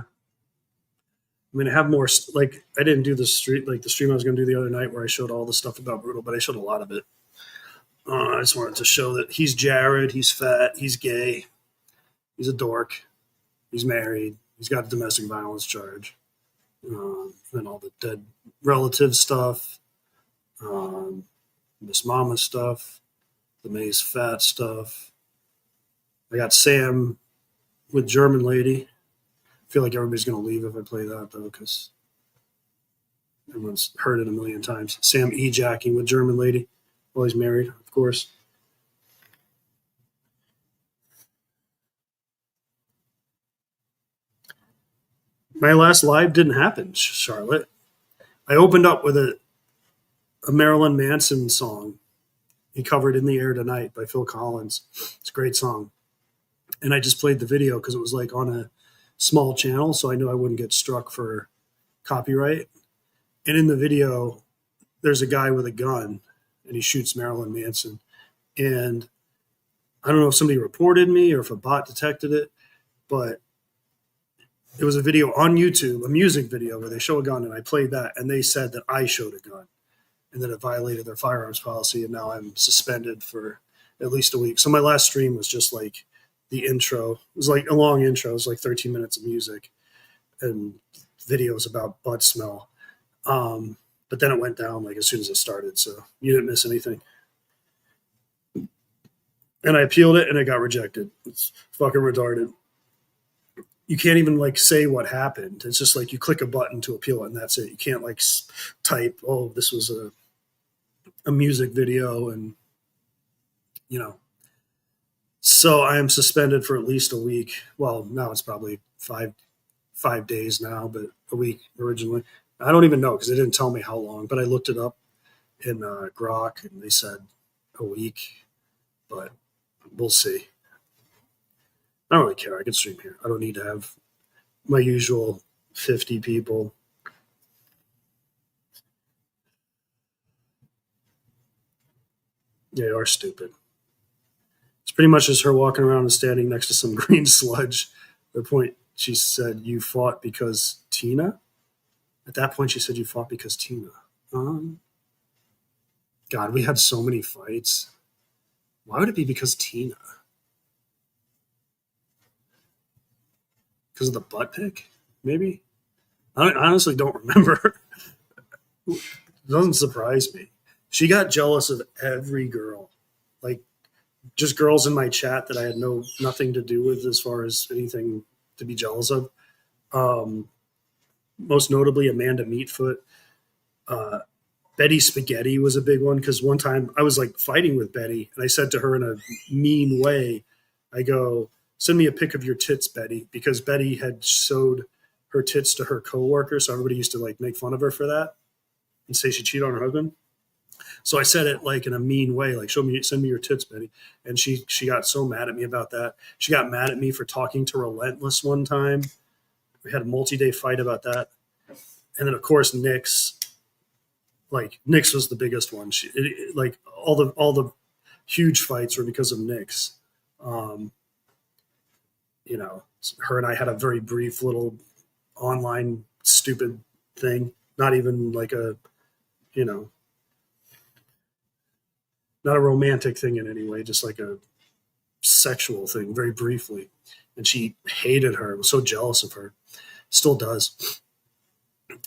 mean, I have more, like, I didn't do the stream I was going to do the other night where I showed all the stuff about Brutal, but I showed a lot of it. I just wanted to show that he's Jared, he's fat, he's gay, he's a dork, he's married, he's got a domestic violence charge, and all the dead relative stuff, Miss Mama stuff, the May's fat stuff. I got Sam with German lady. I feel like everybody's going to leave if I play that, though, because everyone's heard it a million times. Sam E-jacking with German lady. Well, he's married, of course. My last live didn't happen, Charlotte. I opened up with a Marilyn Manson song. He covered In the Air Tonight by Phil Collins. It's a great song. And I just played the video because it was like on a small channel, so I knew I wouldn't get struck for copyright. And in the video, there's a guy with a gun, and he shoots Marilyn Manson. And I don't know if somebody reported me or if a bot detected it, but it was a video on YouTube, a music video where they show a gun, and I played that, and they said that I showed a gun and that it violated their firearms policy, and now I'm suspended for at least a week. So my last stream was just like the intro. It was like a long intro. It was like 13 minutes of music and videos about butt smell. But then it went down like as soon as it started. So you didn't miss anything. And I appealed it and it got rejected. It's fucking retarded. You can't even like say what happened. It's just like you click a button to appeal it and that's it. You can't like type, oh, this was a music video and, you know. So I am suspended for at least a week. Well, now it's probably five days now, but a week originally. I don't even know because they didn't tell me how long, but I looked it up in Grok and they said a week, but we'll see. I don't really care. I can stream here. I don't need to have my usual 50 people. They are stupid. It's pretty much just her walking around and standing next to some green sludge. At the point, she said, you fought because Tina? At that point, she said, you fought because Tina. God, we had so many fights. Why would it be because Tina? Because of the butt pic? Maybe? I honestly don't remember. It doesn't surprise me. She got jealous of every girl. Like, just girls in my chat that I had nothing to do with as far as anything to be jealous of. Most notably, Amanda Meatfoot. Betty Spaghetti was a big one because one time I was like fighting with Betty and I said to her in a mean way, I go, send me a pic of your tits, Betty, because Betty had showed her tits to her coworker. So everybody used to like make fun of her for that and say she cheated on her husband. So I said it like in a mean way, like send me your tits, Betty. And she got so mad at me about that. She got mad at me for talking to Relentless one time. We had a multi-day fight about that. And then of course Nyx was the biggest one. Like all the huge fights were because of Nyx. You know, her and I had a very brief little online stupid thing. Not even like a, you know, not a romantic thing in any way, just like a sexual thing, very briefly. And she hated her, was so jealous of her. Still does.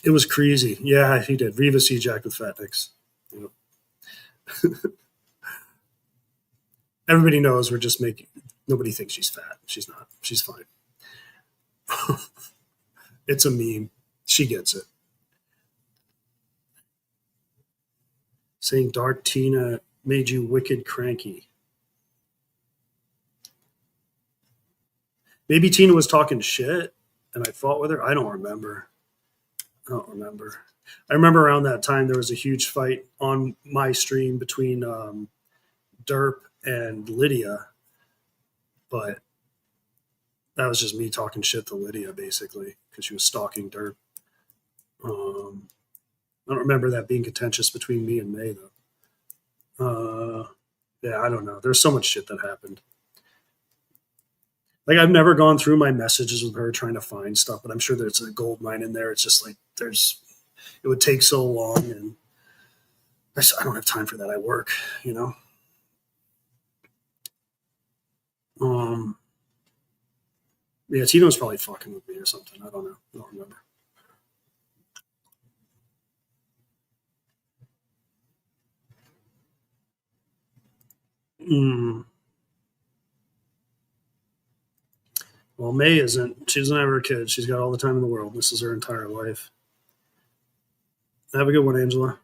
It was crazy. Yeah, he did. Riva C. Jack with Fat Nyx. You know. Everybody knows we're just making, nobody thinks she's fat. She's not. She's fine. It's a meme. She gets it. Saying Dark Tina made you wicked cranky. Maybe Tina was talking shit and I fought with her. I don't remember. I remember around that time there was a huge fight on my stream between Derp and Lydia, but that was just me talking shit to Lydia basically because she was stalking Derp. I don't remember that being contentious between me and May though. Yeah, I don't know. There's so much shit that happened. Like I've never gone through my messages with her trying to find stuff, but I'm sure there's a gold mine in there. It's just like it would take so long, and I don't have time for that. I work, you know. Yeah, Tino's probably fucking with me or something. I don't know. I don't remember. Well, May isn't. She doesn't have her kids. She's got all the time in the world. This is her entire life. Have a good one, Angela.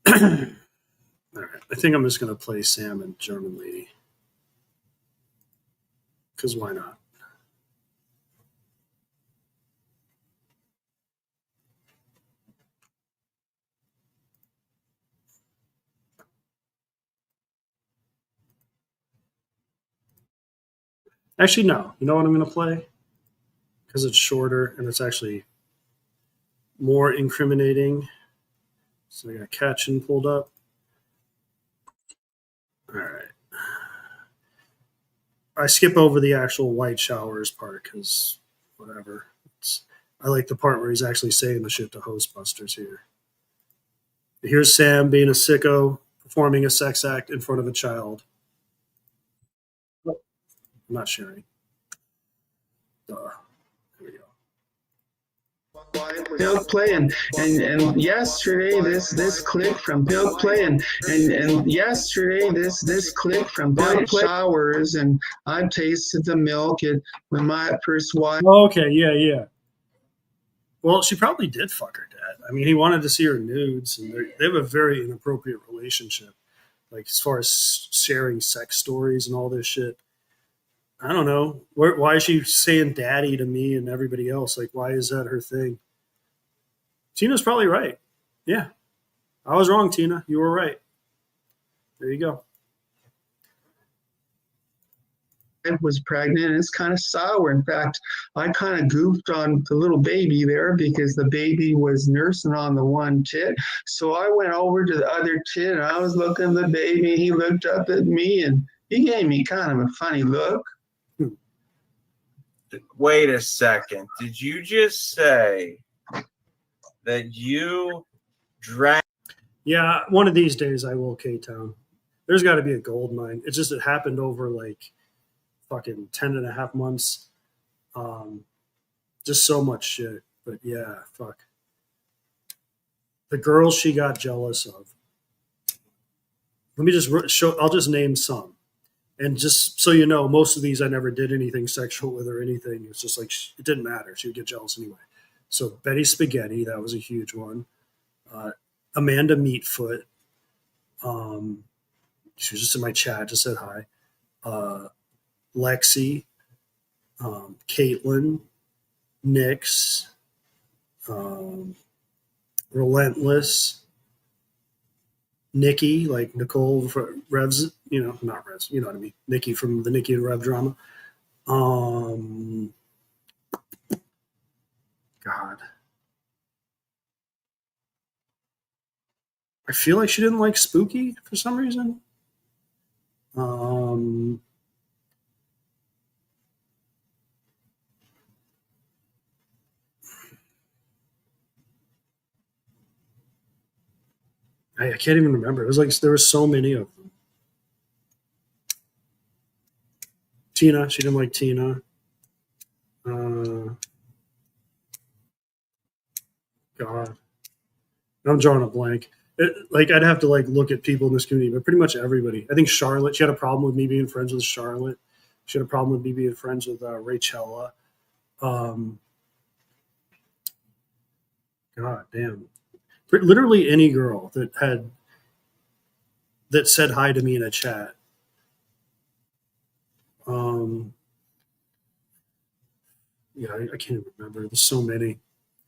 All right. I think I'm just going to play Sam and German Lady. Because why not? Actually, no. You know what I'm going to play? Because it's shorter and it's actually more incriminating. So I got Catchin pulled up. All right. I skip over the actual white showers part because whatever. I like the part where he's actually saying the shit to Hostbusters here. Here's Sam being a sicko, performing a sex act in front of a child. I'm not sharing. There we go. Pilk Play and yesterday this clip from Pilk Play and yesterday this clip from Pilk Play showers and I've tasted the milk when my first wife. Oh, okay, yeah. Well, she probably did fuck her dad. I mean, he wanted to see her nudes, and they have a very inappropriate relationship. Like as far as sharing sex stories and all this shit. I don't know. Why is she saying daddy to me and everybody else? Like, why is that her thing? Tina's probably right. Yeah. I was wrong, Tina. You were right. There you go. I was pregnant and it's kind of sour. In fact, I kind of goofed on the little baby there because the baby was nursing on the one tit. So I went over to the other tit and I was looking at the baby. He looked up at me and he gave me kind of a funny look. Wait a second. Did you just say that you drank? Yeah, one of these days I will K-Town. There's got to be a gold mine. It's just it happened over like fucking 10 and a half months. Just so much shit. But yeah, fuck. The girls she got jealous of. Let me just show, I'll just name some. And just so you know, most of these I never did anything sexual with or anything. It's just like, it didn't matter. She would get jealous anyway. So Betty Spaghetti, that was a huge one. Amanda Meatfoot. She was just in my chat, just said hi. Lexi. Caitlin. Nyx, Relentless, Nikki, like Nicole Revs, not Revs, you know what I mean. Nikki from the Nikki and Rev drama. God. I feel like she didn't like Spooky for some reason. I can't even remember. It was like there were so many of them. Tina, she didn't like Tina. God, I'm drawing a blank. I'd have to look at people in this community, but pretty much everybody. I think Charlotte. She had a problem with me being friends with Charlotte. She had a problem with me being friends with Rachella. God damn. Literally any girl that said hi to me in a chat. I can't even remember. There's so many.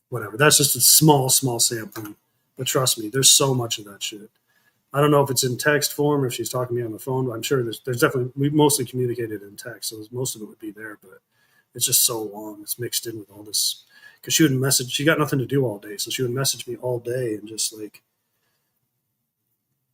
Whatever. That's just a small sampling. But trust me, there's so much of that shit. I don't know if it's in text form or if she's talking to me on the phone, but I'm sure there's definitely, we mostly communicated in text, so most of it would be there, but it's just so long. It's mixed in with all this. Because she would message, she got nothing to do all day, so she would message me all day and just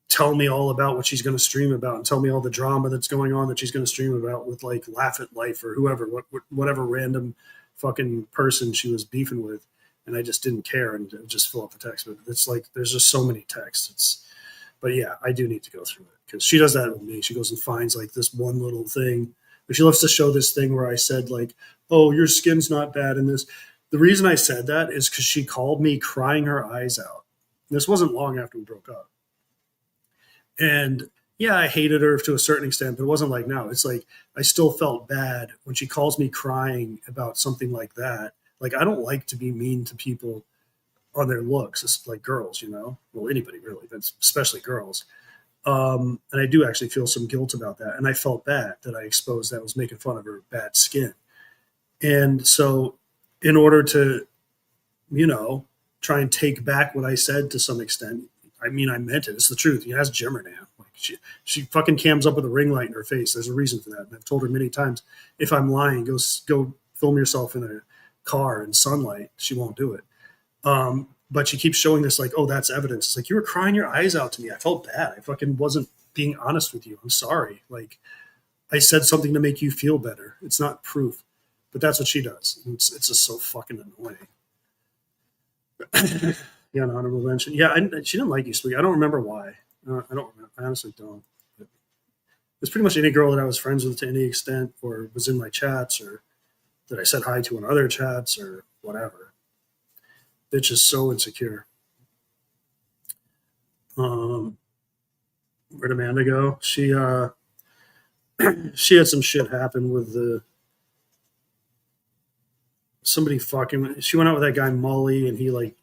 tell me all about what she's going to stream about and tell me all the drama that's going on that she's going to stream about with Laugh at Life or whoever, whatever random fucking person she was beefing with. And I just didn't care and just fill up the text. But it's there's just so many texts. But yeah, I do need to go through it because she does that with me. She goes and finds this one little thing. But she loves to show this thing where I said oh, your skin's not bad in this. The reason I said that is because she called me crying her eyes out. And this wasn't long after we broke up. And yeah, I hated her to a certain extent, but it wasn't like now. It's I still felt bad when she calls me crying about something like that. I don't like to be mean to people on their looks. It's girls, well, anybody really, but especially girls. And I do actually feel some guilt about that. And I felt bad that I exposed that, was making fun of her bad skin. And so in order to, try and take back what I said to some extent, I meant it. It's the truth. You ask Jimmer now. She fucking cams up with a ring light in her face. There's a reason for that. And I've told her many times, if I'm lying, go film yourself in a car in sunlight. She won't do it. But she keeps showing this oh, that's evidence. It's you were crying your eyes out to me. I felt bad. I fucking wasn't being honest with you. I'm sorry. I said something to make you feel better. It's not proof, but that's what she does. It's just so fucking annoying. Yeah, an honorable mention. Yeah, she didn't like you, Sweet. I don't remember why. I don't remember. I honestly don't. But it's pretty much any girl that I was friends with to any extent or was in my chats or that I said hi to in other chats or whatever. Bitch is so insecure. Where'd Amanda go? She she had some shit happen with somebody fucking. She went out with that guy Molly, and he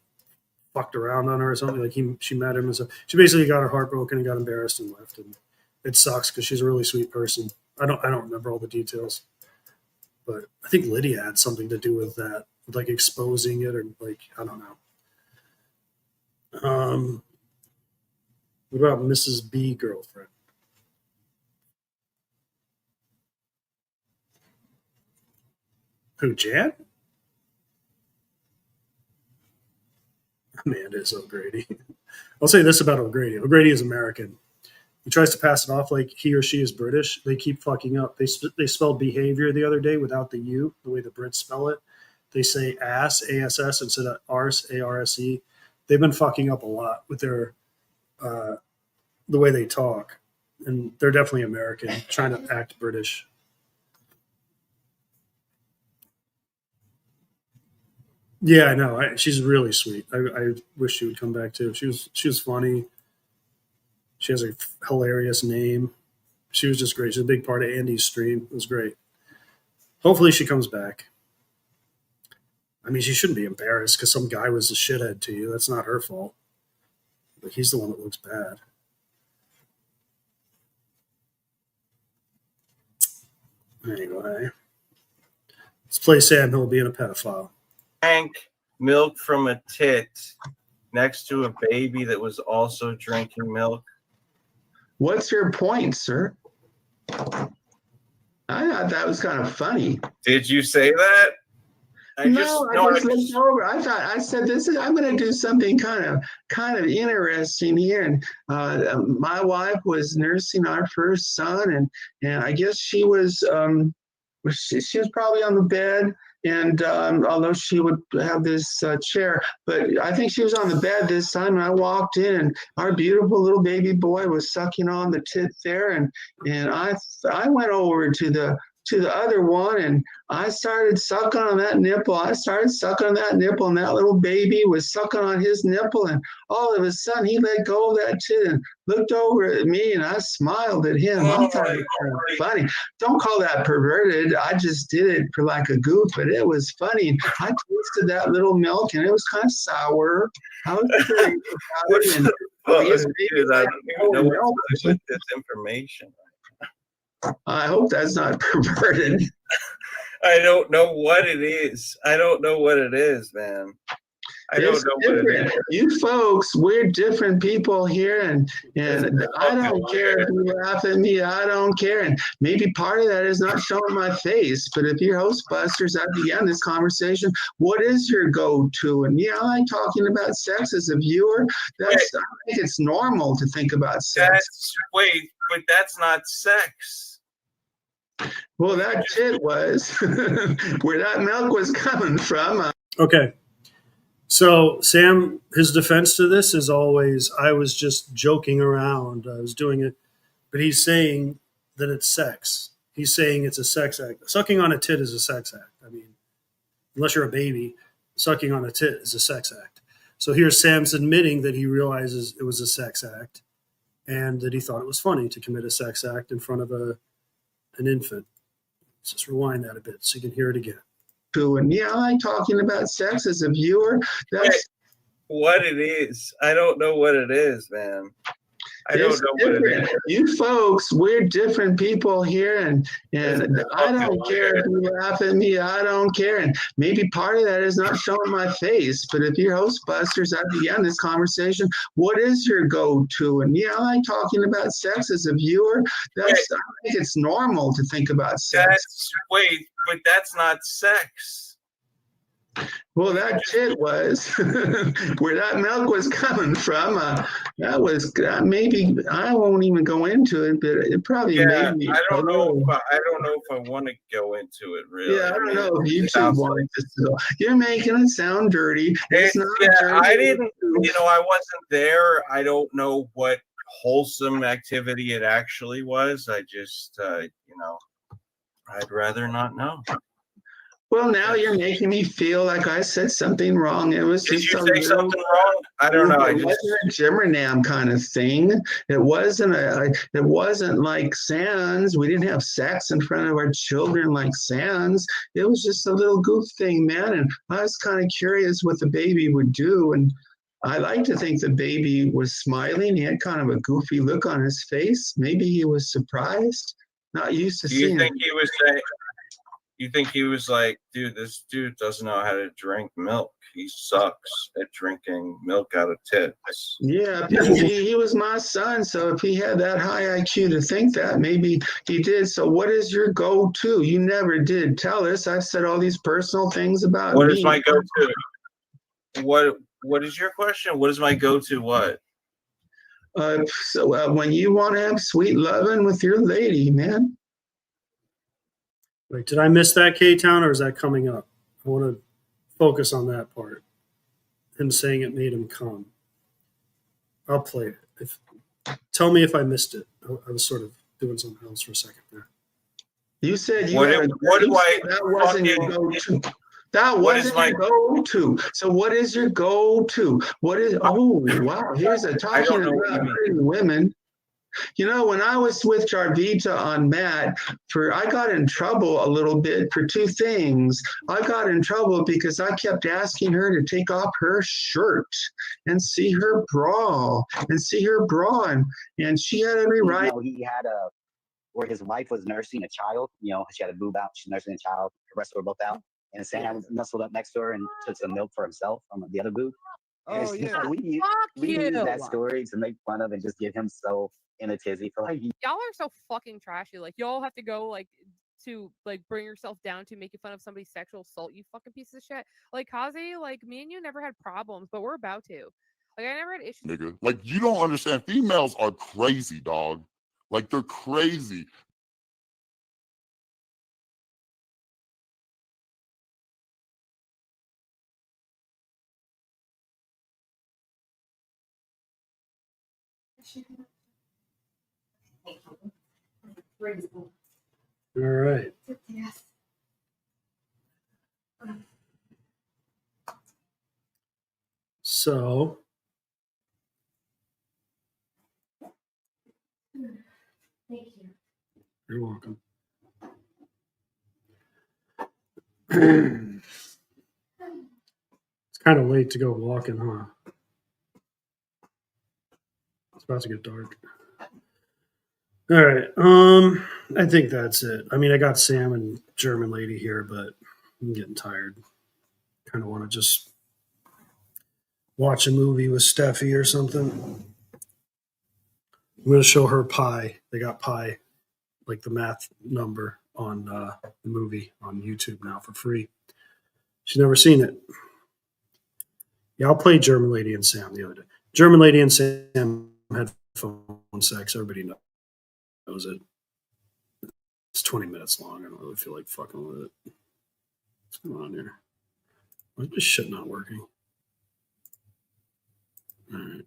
fucked around on her or something. She met him and stuff. She basically got her heart broken and got embarrassed and left. And it sucks because she's a really sweet person. I don't remember all the details, but I think Lydia had something to do with that, with exposing it or I don't know. What about Mrs. B girlfriend? Who, Jan? Amanda is O'Grady. I'll say this about O'Grady. O'Grady is American. He tries to pass it off like he or she is British. They keep fucking up. They spelled behavior the other day without the U, the way the Brits spell it. They say ass, A-S-S, instead of arse, A-R-S-E. They've been fucking up a lot with their the way they talk. And they're definitely American, trying to act British. Yeah, I know. She's really sweet. I wish she would come back too. She was funny. She has a hilarious name. She was just great. She's a big part of Andy's stream. It was great. Hopefully she comes back. She shouldn't be embarrassed because some guy was a shithead to you. That's not her fault. But he's the one that looks bad. Anyway, let's play Sam Hill being a pedophile. drank milk from a tit next to a baby that was also drinking milk? What's your point, sir? I thought that was kind of funny. Did you say that? I just looked over. I said, I'm going to do something kind of interesting here. And my wife was nursing our first son, and I guess she was probably on the bed. And although she would have this chair, but I think she was on the bed this time. And I walked in, and our beautiful little baby boy was sucking on the tit there, and I went over to the other one, and I started sucking on that nipple. And that little baby was sucking on his nipple, and all of a sudden he let go of that tit and looked over at me, and I smiled at him. I thought it was kind of funny. Don't call that perverted. I just did it for like a goof, but it was funny. I tasted that little milk, and it was kind of sour. I was curious about it, and I guess maybe I don't even know what's with this information. I hope that's not perverted. I don't know what it is. I don't know what it is, man. I don't know what it is. You folks, we're different people here, and I don't care if you laugh at me. I don't care. And maybe part of that is not showing my face. But if you're Hostbusters, I began this conversation. What is your go-to? And yeah, I'm talking about sex as a viewer. I think it's normal to think about sex. But that's not sex. Well, that shit was where that milk was coming from. Okay. So Sam, his defense to this is always, I was just joking around. I was doing it. But he's saying that it's sex. He's saying it's a sex act. Sucking on a tit is a sex act. I mean, unless you're a baby, sucking on a tit is a sex act. So here's Sam's admitting that he realizes it was a sex act and that he thought it was funny to commit a sex act in front of an infant. Let's just rewind that a bit so you can hear it again. And yeah, I'm talking about sex as a viewer. That's what it is. I don't know what it is, man. I don't know what it is. You folks, we're different people here, and I don't care if you laugh at me. I don't care. And maybe part of that is not showing my face. But if you're Hostbusters, I began this conversation. What is your go-to? And yeah, I'm talking about sex as a viewer. I think it's normal to think about sex. But that's not sex. Well, that shit was where that milk was coming from. That was maybe I won't even go into it, but it probably made me. I don't know if I want to go into it really. Yeah, I don't know if you two want this to go. You're making it sound dirty. It's not dirty. I didn't. I wasn't there. I don't know what wholesome activity it actually was. I just, I'd rather not know. Well, now you're making me feel like I said something wrong. It was Did you say something wrong? I don't know. It wasn't a Jimmernam kind of thing. It wasn't like Sans. We didn't have sex in front of our children like Sans. It was just a little goof thing, man. And I was kind of curious what the baby would do. And I like to think the baby was smiling. He had kind of a goofy look on his face. Maybe he was surprised. Not used to seeing. You think he was like, dude, this dude doesn't know how to drink milk. He sucks at drinking milk out of tits. Yeah, he was my son, so if he had that high IQ to think that, maybe he did. So what is your go-to? You never did tell us. I've said all these personal things about What me. is my go-to? What is your question? What is my go-to what? When you want to have sweet loving with your lady, man. Wait, did I miss that, K-Town, or is that coming up? I want to focus on that part. Him saying it made him come. I'll play it. Tell me if I missed it. I was sort of doing something else for a second there. You said that wasn't your go-to. That wasn't your go-to. So what is your go-to? Oh, wow. Here's talking about pretty women. When I was with Jarvita on Matt, I got in trouble a little bit for two things. I got in trouble because I kept asking her to take off her shirt and see her bra, and she had every right. He had where his wife was nursing a child. She had to move out. She's nursing a child. The rest were both out. And Sam nestled up next to her and took some milk for himself from the other booth. And Oh it's yeah. we use that story to make fun of and just get him so in a tizzy for like Y'all are so fucking trashy. Like y'all have to go like to like bring yourself down to making fun of somebody's sexual assault. You fucking piece of shit. Like Kazi, like me and you never had problems, but we're about to. Like I never had issues. Nigga, like you don't understand. Females are crazy, dog. Like they're crazy. All right. So, Thank you. you're welcome. It's kind of late to go walking, huh? It's about to get dark. All right. I think that's it. I mean, I got Sam and German lady here, but I'm getting tired. Kind of want to just watch a movie with Steffi or something. I'm going to show her Pi. They got Pi, like the math number on the movie on YouTube now for free. She's never seen it. Yeah, I'll play German Lady and Sam the other day. German Lady and Sam had phone sex. Everybody knows it. It's 20 minutes long. I don't really feel like fucking with it. What's going on here? Why is this shit not working? All right.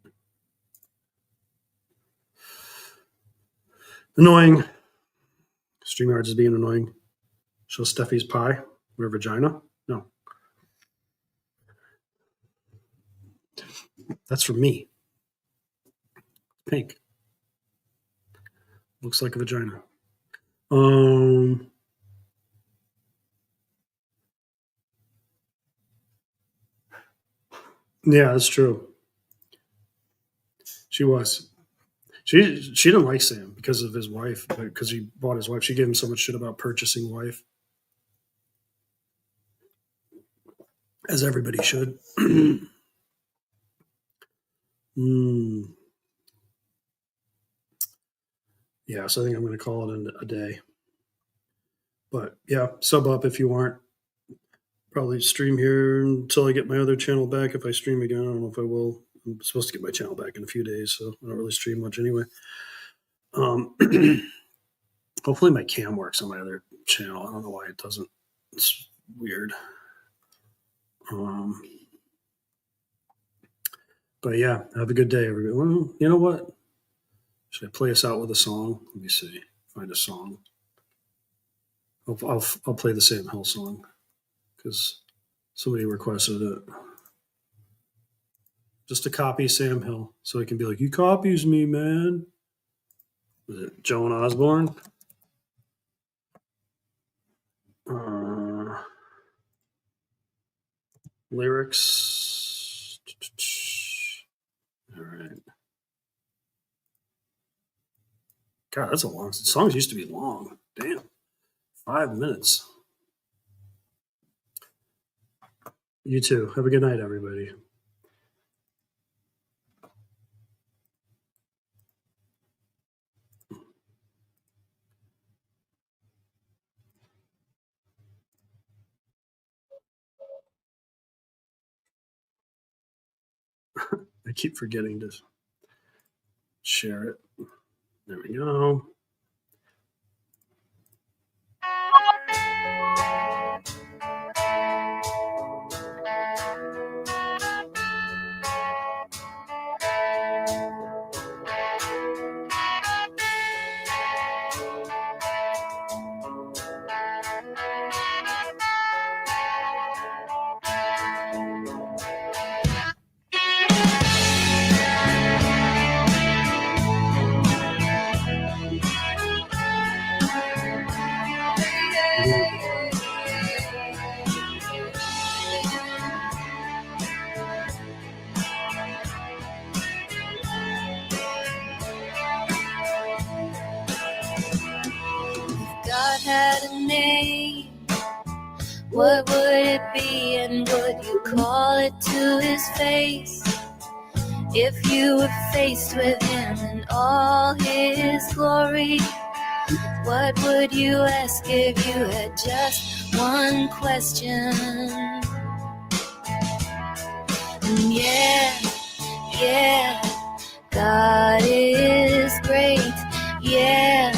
Annoying. StreamYards is being annoying. Show Steffi's pie. Her vagina? No. That's for me. Pink. Looks like a vagina. Yeah, that's true. She was. She didn't like Sam because of his wife, because he bought his wife. She gave him so much shit about purchasing wife. As everybody should. Yeah, so I think I'm going to call it a day. But yeah, sub up if you aren't. Probably stream here until I get my other channel back. If I stream again, I don't know if I will. I'm supposed to get my channel back in a few days, so I don't really stream much anyway. Hopefully my cam works on my other channel. I don't know why it doesn't. It's weird. But yeah, have a good day, everybody. Well, you know what? Should I play us out with a song? Let me see. Find a song. I'll play the Sam Hill song because somebody requested it. Just to copy Sam Hill, so he can be like, "He copies me, man." Was it Joan Osborne? Lyrics. All right. God, that's a long. Songs used to be long. Damn. 5 minutes. You too. Have a good night, everybody. I keep forgetting to share it. There we go. What would it be, and would you call it to his face? If you were faced with him in all his glory, what would you ask if you had just one question? And yeah, God is great. Yeah,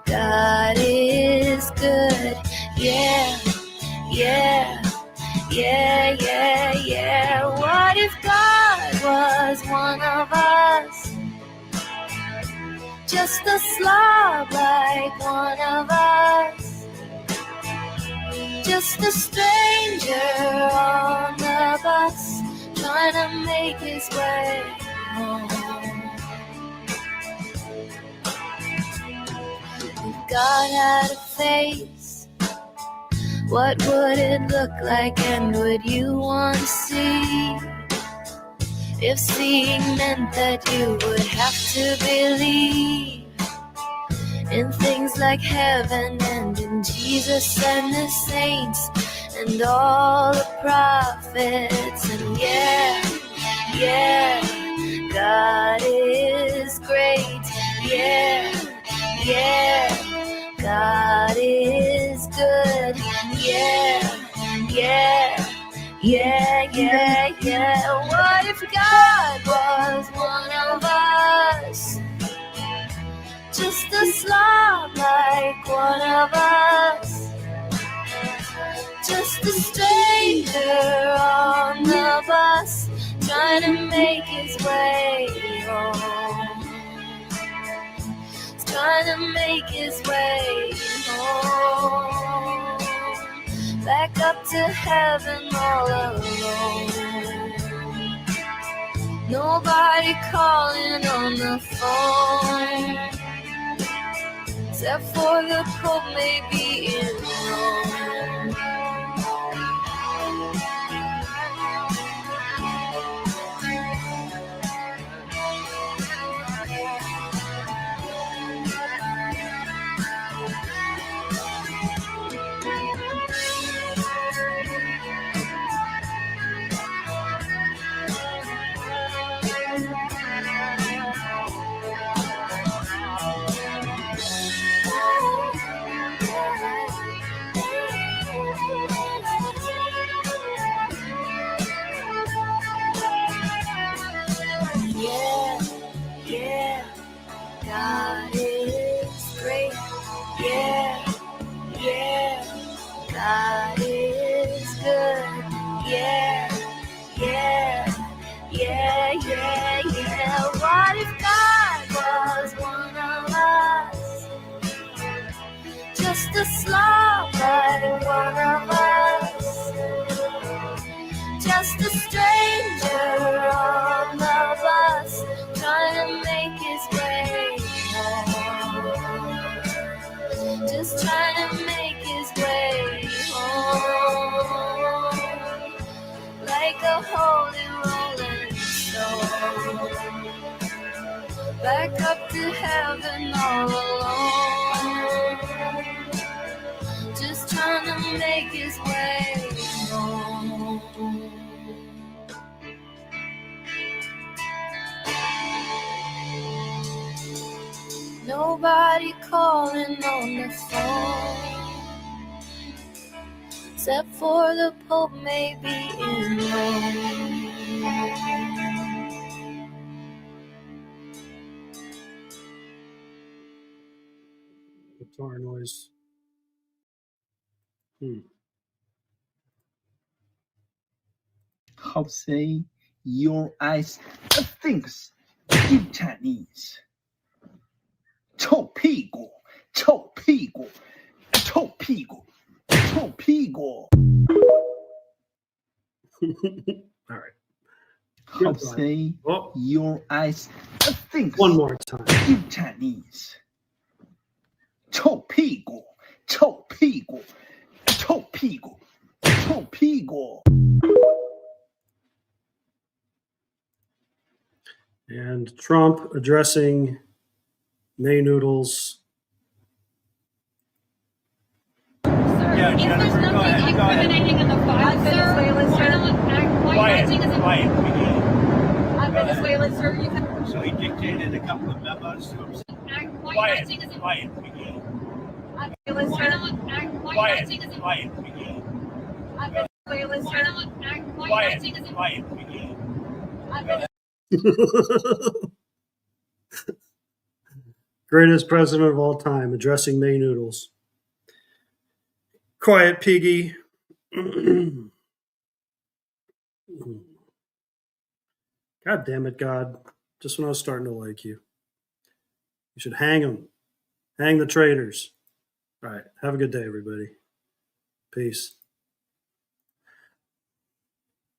God is good. Yeah. What if God was one of us? Just a slob like one of us. Just a stranger on the bus, trying to make his way home. If God had a face, what would it look like, and would you want to see? If seeing meant that you would have to believe in things like heaven and in Jesus and the saints and all the prophets. And yeah, God is great. Yeah, God is good. Yeah. What if God was one of us? Just a slob like one of us. Just a stranger on the bus, trying to make his way home. Trying to make his way home. Back up to heaven all alone. Nobody calling on the phone, except for the Pope maybe in Rome. Yeah, God is great. Yeah, God is good. Yeah. What if God was one of us? Just a slob like one of us. Just a stranger on the bus, trying to make his way home. Just trying to make his way home. Like a holy rolling stone. Back up to heaven all alone. Just trying to make his way home. Nobody calling on the phone, except for the Pope maybe in Rome. Guitar noise. How say your eyes thinks in Chinese? 臭屁股，臭屁股，臭屁股，臭屁股。All right. How say your eyes thinks one more time in Chinese? 臭屁股，臭屁股，臭屁股，臭屁股。 And Trump addressing May Noodles. Yeah, there's nothing incriminating in the file, sir, why not act, why are you acting as a... I'm Venezuelan, sir. You can... So he dictated a couple of memos to himself. Why are you acting as a... Quiet, begin. I'm Venezuelan, sir. Why are you acting as a... Quiet, begin. I'm Venezuelan, sir. Why are you acting as a... Quiet, begin. Greatest president of all time addressing May Noodles. Quiet Piggy. God damn it, God. Just when I was starting to like you. You should hang them. Hang the traitors. All right. Have a good day, everybody. Peace.